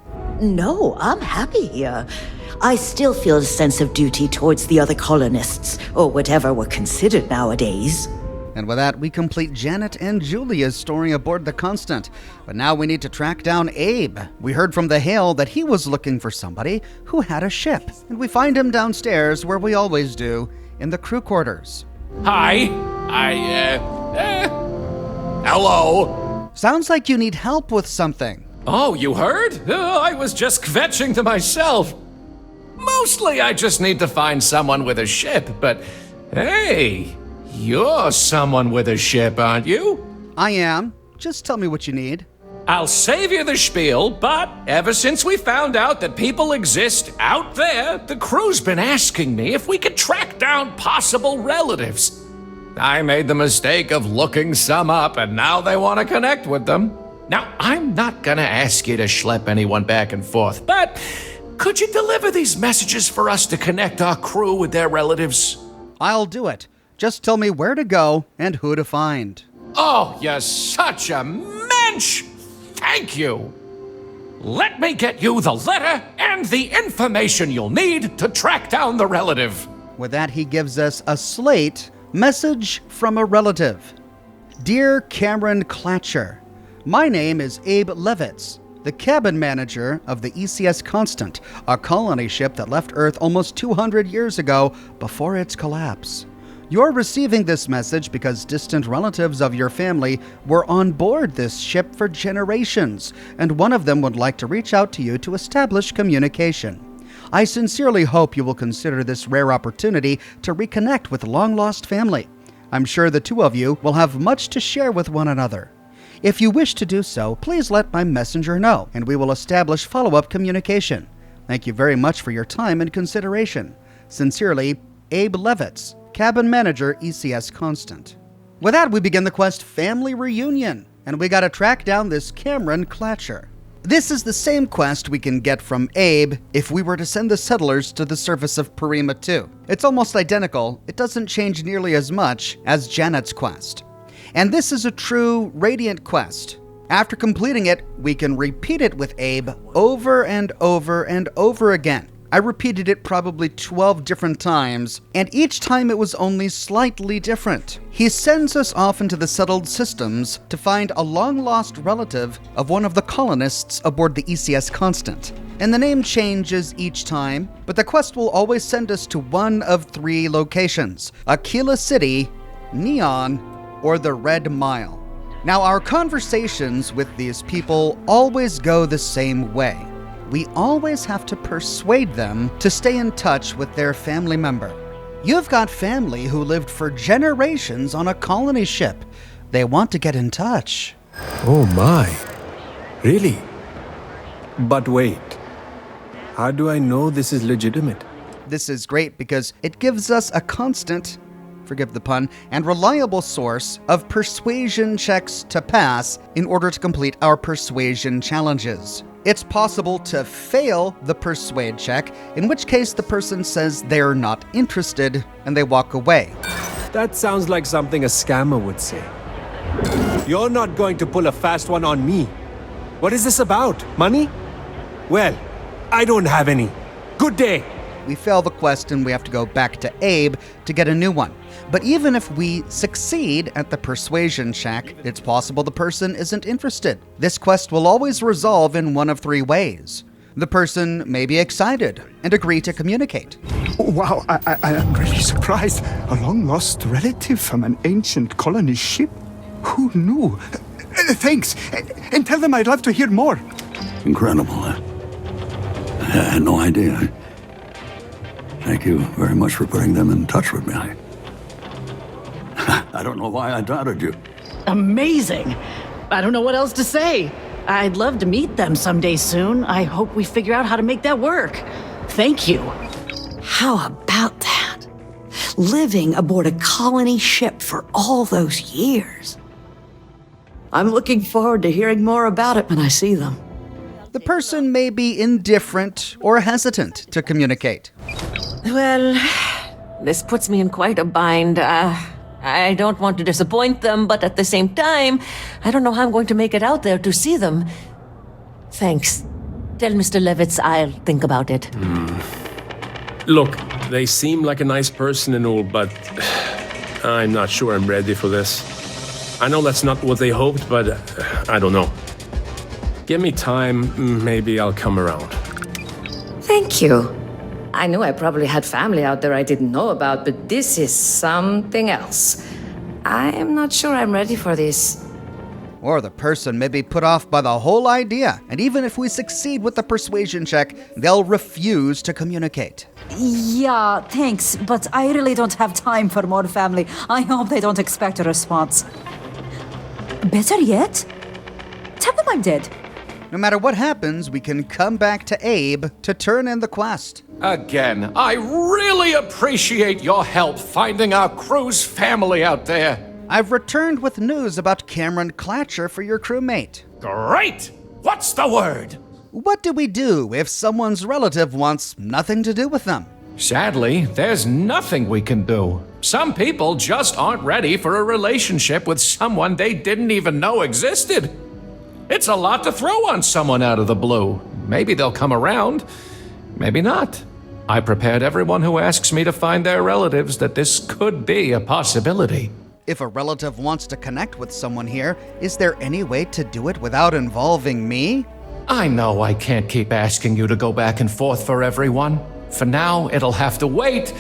W: No, I'm happy here. I still feel a sense of duty towards the other colonists, or whatever we're considered nowadays.
A: And with that, we complete Janet and Julia's story aboard the Constant. But now we need to track down Abe. We heard from the Hale that he was looking for somebody who had a ship. And we find him downstairs, where we always do, in the crew quarters.
N: Hi. Hello.
A: Sounds like you need help with something.
N: Oh, you heard? I was just kvetching to myself. Mostly I just need to find someone with a ship, but hey, you're someone with a ship, aren't you?
A: I am. Just tell me what you need.
N: I'll save you the spiel, but ever since we found out that people exist out there, the crew's been asking me if we could track down possible relatives. I made the mistake of looking some up, and now they want to connect with them. Now, I'm not gonna ask you to schlep anyone back and forth, but could you deliver these messages for us to connect our crew with their relatives?
A: I'll do it. Just tell me where to go and who to find.
N: Oh, you're such a mensch! Thank you! Let me get you the letter and the information you'll need to track down the relative.
A: With that, he gives us a slate message from a relative. Dear Cameron Clatcher, my name is Abe Levitz, the cabin manager of the ECS Constant, a colony ship that left Earth almost 200 years ago before its collapse. You're receiving this message because distant relatives of your family were on board this ship for generations, and one of them would like to reach out to you to establish communication. I sincerely hope you will consider this rare opportunity to reconnect with long-lost family. I'm sure the two of you will have much to share with one another. If you wish to do so, please let my messenger know, and we will establish follow-up communication. Thank you very much for your time and consideration. Sincerely, Abe Levitz, Cabin Manager, ECS Constant. With that, we begin the quest Family Reunion, and we gotta track down this Cameron Clatcher. This is the same quest we can get from Abe if we were to send the settlers to the surface of Parima 2. It's almost identical. It doesn't change nearly as much as Janet's quest. And this is a true Radiant quest. After completing it, we can repeat it with Abe over and over and over again. I repeated it probably 12 different times, and each time it was only slightly different. He sends us off into the settled systems to find a long-lost relative of one of the colonists aboard the ECS Constant. And the name changes each time, but the quest will always send us to one of three locations: Aquila City, Neon, or the Red Mile. Now, our conversations with these people always go the same way. We always have to persuade them to stay in touch with their family member. You've got family who lived for generations on a colony ship. They want to get in touch.
S: Oh my. Really? But wait. How do I know this is legitimate?
A: This is great because it gives us a constant, forgive the pun, and reliable source of persuasion checks to pass in order to complete our persuasion challenges. It's possible to fail the persuade check, in which case the person says they're not interested and they walk away.
S: That sounds like something a scammer would say. You're not going to pull a fast one on me. What is this about? Money? Well, I don't have any. Good day.
A: We fail the quest and we have to go back to Abe to get a new one. But even if we succeed at the persuasion check, it's possible the person isn't interested. This quest will always resolve in one of three ways. The person may be excited and agree to communicate.
X: Wow, I am really surprised. A long-lost relative from an ancient colony ship? Who knew? Thanks, and tell them I'd love to hear more.
E: Incredible. I had no idea. Thank you very much for putting them in touch with me. I don't know why I doubted you.
I: Amazing. I don't know what else to say. I'd love to meet them someday soon. I hope we figure out how to make that work. Thank you.
W: How about that? Living aboard a colony ship for all those years. I'm looking forward to hearing more about it when I see them.
A: The person may be indifferent or hesitant to communicate.
R: Well, this puts me in quite a bind. I don't want to disappoint them, but at the same time, I don't know how I'm going to make it out there to see them. Thanks. Tell Mr. Levitz I'll think about it.
S: Look, they seem like a nice person and all, but I'm not sure I'm ready for this. I know that's not what they hoped, but I don't know. Give me time, maybe I'll come around.
W: Thank you. I knew I probably had family out there I didn't know about, but this is something else. I am not sure I'm ready for this.
A: Or the person may be put off by the whole idea, and even if we succeed with the persuasion check, they'll refuse to communicate.
U: Yeah, thanks, but I really don't have time for more family. I hope they don't expect a response. Better yet, tell them I'm dead.
A: No matter what happens, we can come back to Abe to turn in the quest.
N: Again, I really appreciate your help finding our crew's family out there.
A: I've returned with news about Cameron Clatcher for your crewmate.
N: Great! What's the word?
A: What do we do if someone's relative wants nothing to do with them?
N: Sadly, there's nothing we can do. Some people just aren't ready for a relationship with someone they didn't even know existed. It's a lot to throw on someone out of the blue. Maybe they'll come around, maybe not. I prepared everyone who asks me to find their relatives that this could be a possibility.
A: If a relative wants to connect with someone here, is there any way to do it without involving me?
N: I know I can't keep asking you to go back and forth for everyone. For now, it'll have to wait,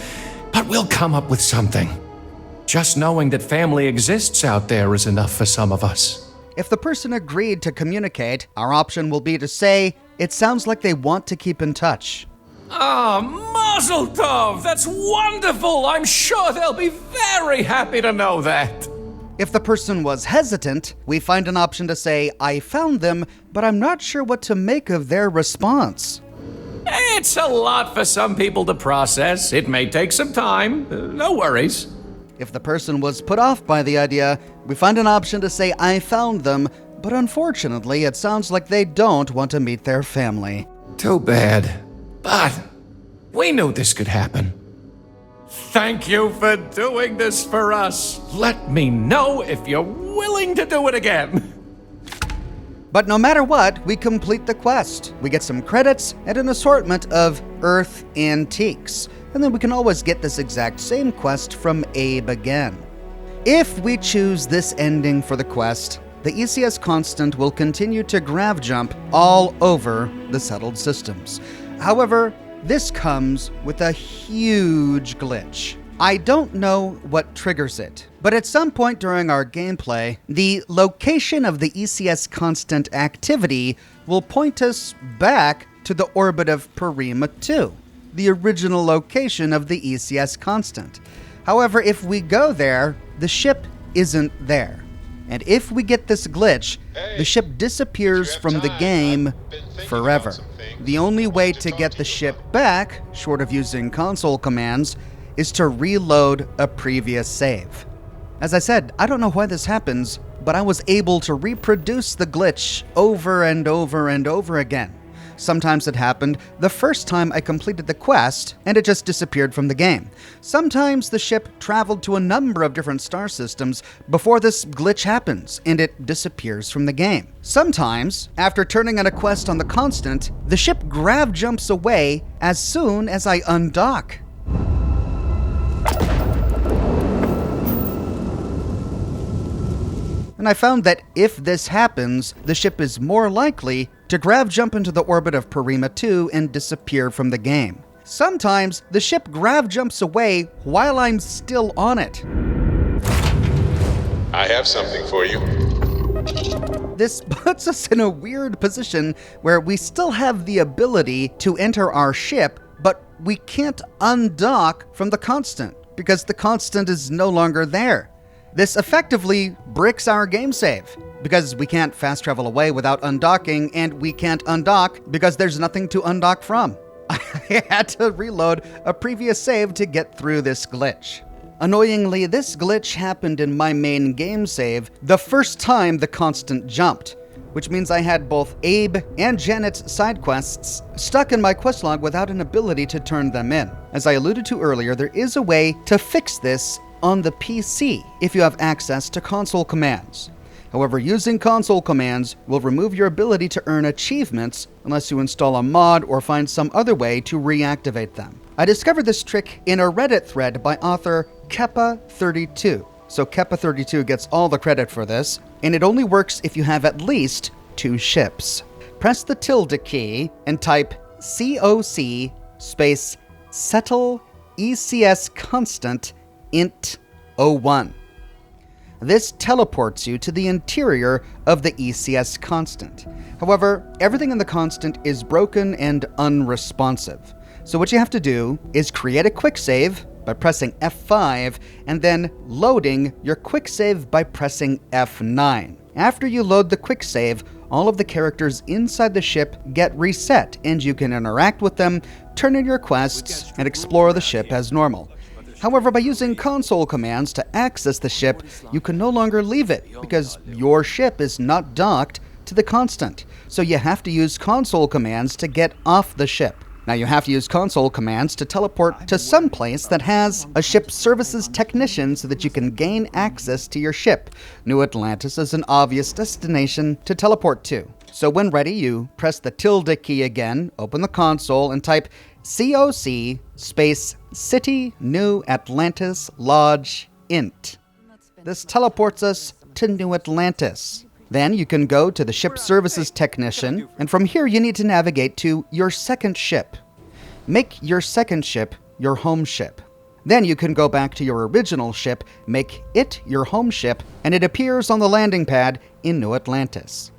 N: but we'll come up with something. Just knowing that family exists out there is enough for some of us.
A: If the person agreed to communicate, our option will be to say, it sounds like they want to keep in touch.
N: Ah, Mazel Tov! That's wonderful! I'm sure they'll be very happy to know that.
A: If the person was hesitant, we find an option to say, I found them, but I'm not sure what to make of their response.
N: It's a lot for some people to process. It may take some time. No worries.
A: If the person was put off by the idea, we find an option to say, I found them, but unfortunately, it sounds like they don't want to meet their family.
N: Too bad. But we knew this could happen. Thank you for doing this for us. Let me know if you're willing to do it again.
A: But no matter what, we complete the quest. We get some credits and an assortment of Earth antiques. And then we can always get this exact same quest from Abe again. If we choose this ending for the quest, the ECS constant will continue to grav jump all over the settled systems. However, this comes with a huge glitch. I don't know what triggers it, but at some point during our gameplay, the location of the ECS constant activity will point us back to the orbit of Parima 2, the original location of the ECS constant. However, if we go there, the ship isn't there. And if we get this glitch, the ship disappears from the game forever. The only way to get the ship back, short of using console commands, is to reload a previous save. As I said, I don't know why this happens, but I was able to reproduce the glitch over and over and over again. Sometimes it happened the first time I completed the quest, and it just disappeared from the game. Sometimes the ship traveled to a number of different star systems before this glitch happens, and it disappears from the game. Sometimes, after turning on a quest on the constant, the ship grav jumps away as soon as I undock. And I found that if this happens, the ship is more likely to grav jump into the orbit of Parima 2 and disappear from the game. Sometimes the ship grav jumps away while I'm still on it.
F: I have something for you.
A: This puts us in a weird position where we still have the ability to enter our ship, but we can't undock from the constant because the constant is no longer there. This effectively bricks our game save, because we can't fast travel away without undocking, and we can't undock because there's nothing to undock from. I had to reload a previous save to get through this glitch. Annoyingly, this glitch happened in my main game save the first time the constant jumped, which means I had both Abe and Janet's side quests stuck in my quest log without an ability to turn them in. As I alluded to earlier, there is a way to fix this on the PC if you have access to console commands. However, using console commands will remove your ability to earn achievements unless you install a mod or find some other way to reactivate them. I discovered this trick in a Reddit thread by author Keppa32. So Keppa32 gets all the credit for this, and it only works if you have at least 2 ships. Press the tilde key and type COC space settle ECS constant int 01. This teleports you to the interior of the ECS constant. However, everything in the constant is broken and unresponsive. So what you have to do is create a quick save by pressing F5 and then loading your quick save by pressing F9. After you load the quick save, all of the characters inside the ship get reset and you can interact with them, turn in your quests, and explore the ship as normal. However, by using console commands to access the ship, you can no longer leave it because your ship is not docked to the constant. So you have to use console commands to get off the ship. Now you have to use console commands to teleport to some place that has a ship services technician so that you can gain access to your ship. New Atlantis is an obvious destination to teleport to. So when ready, you press the tilde key again, open the console, and type COC space City New Atlantis Lodge int. This teleports us to New Atlantis. Then you can go to the ship services technician, and from here you need to navigate to your second ship. Make your second ship your home ship. Then you can go back to your original ship, make it your home ship, and it appears on the landing pad in New Atlantis.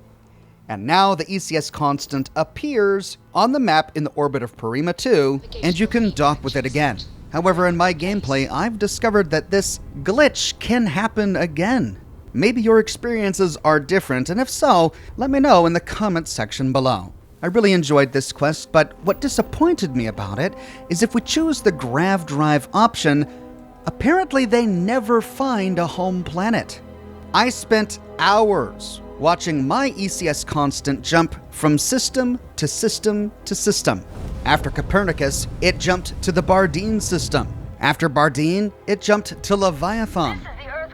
A: And now the ECS constant appears on the map in the orbit of Parima 2, and you can dock with it again. However, in my gameplay, I've discovered that this glitch can happen again. Maybe your experiences are different, and if so, let me know in the comments section below. I really enjoyed this quest, but what disappointed me about it is if we choose the grav drive option, apparently they never find a home planet. I spent hours watching my ECS constant jump from system to system to system. After Copernicus, it jumped to the Bardeen system. After Bardeen, it jumped to Leviathan.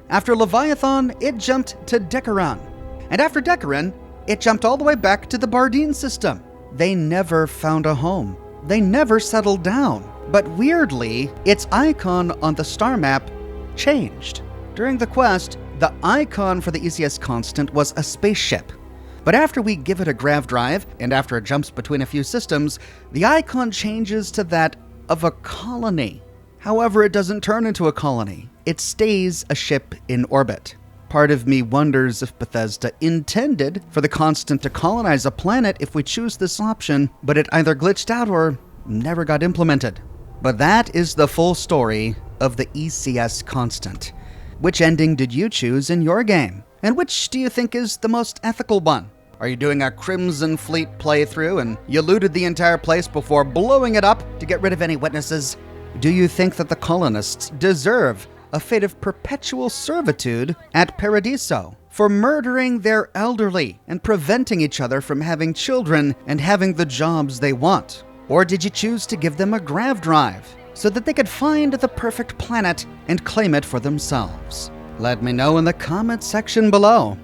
A: After Leviathan, it jumped to Decaran. And after Decaran, it jumped all the way back to the Bardeen system. They never found a home. They never settled down. But weirdly, its icon on the star map changed. During the quest, the icon for the ECS constant was a spaceship. But after we give it a grav drive, and after it jumps between a few systems, the icon changes to that of a colony. However, it doesn't turn into a colony. It stays a ship in orbit. Part of me wonders if Bethesda intended for the Constant to colonize a planet if we choose this option, but it either glitched out or never got implemented. But that is the full story of the ECS Constant. Which ending did you choose in your game? And which do you think is the most ethical one? Are you doing a Crimson Fleet playthrough and you looted the entire place before blowing it up to get rid of any witnesses? Do you think that the colonists deserve a fate of perpetual servitude at Paradiso for murdering their elderly and preventing each other from having children and having the jobs they want? Or did you choose to give them a grav drive so that they could find the perfect planet and claim it for themselves? Let me know in the comments section below.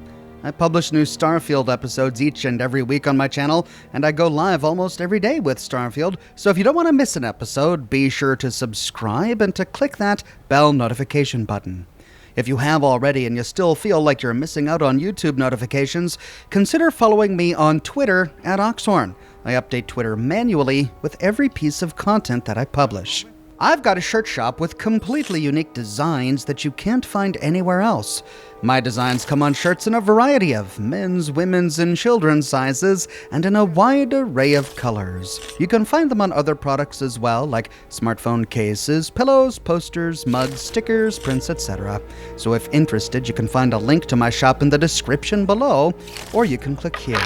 A: I publish new Starfield episodes each and every week on my channel, and I go live almost every day with Starfield, so if you don't want to miss an episode, be sure to subscribe and to click that bell notification button. If you have already and you still feel like you're missing out on YouTube notifications, consider following me on Twitter at Oxhorn. I update Twitter manually with every piece of content that I publish. I've got a shirt shop with completely unique designs that you can't find anywhere else. My designs come on shirts in a variety of men's, women's, and children's sizes, and in a wide array of colors. You can find them on other products as well, like smartphone cases, pillows, posters, mugs, stickers, prints, etc. So if interested, you can find a link to my shop in the description below, or you can click here.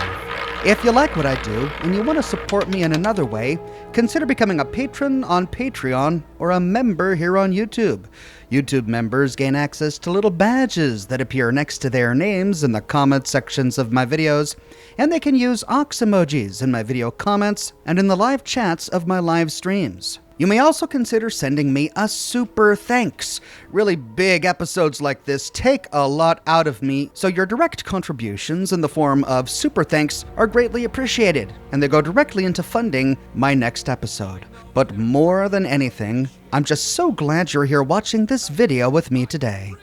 A: If you like what I do and you want to support me in another way, consider becoming a patron on Patreon or a member here on YouTube. YouTube members gain access to little badges that appear next to their names in the comment sections of my videos, and they can use ox emojis in my video comments and in the live chats of my live streams. You may also consider sending me a super thanks. Really big episodes like this take a lot out of me, so your direct contributions in the form of super thanks are greatly appreciated, and they go directly into funding my next episode. But more than anything, I'm just so glad you're here watching this video with me today.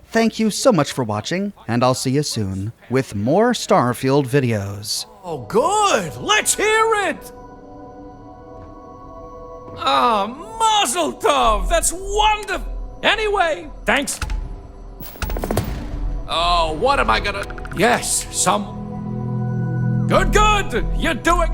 A: Thank you so much for watching, and I'll see you soon with more Starfield videos.
N: Oh, good! Let's hear it! Ah, Mazel Tov! That's wonderful! Anyway, thanks. Oh, what am I gonna... Yes, some... Good! You're doing...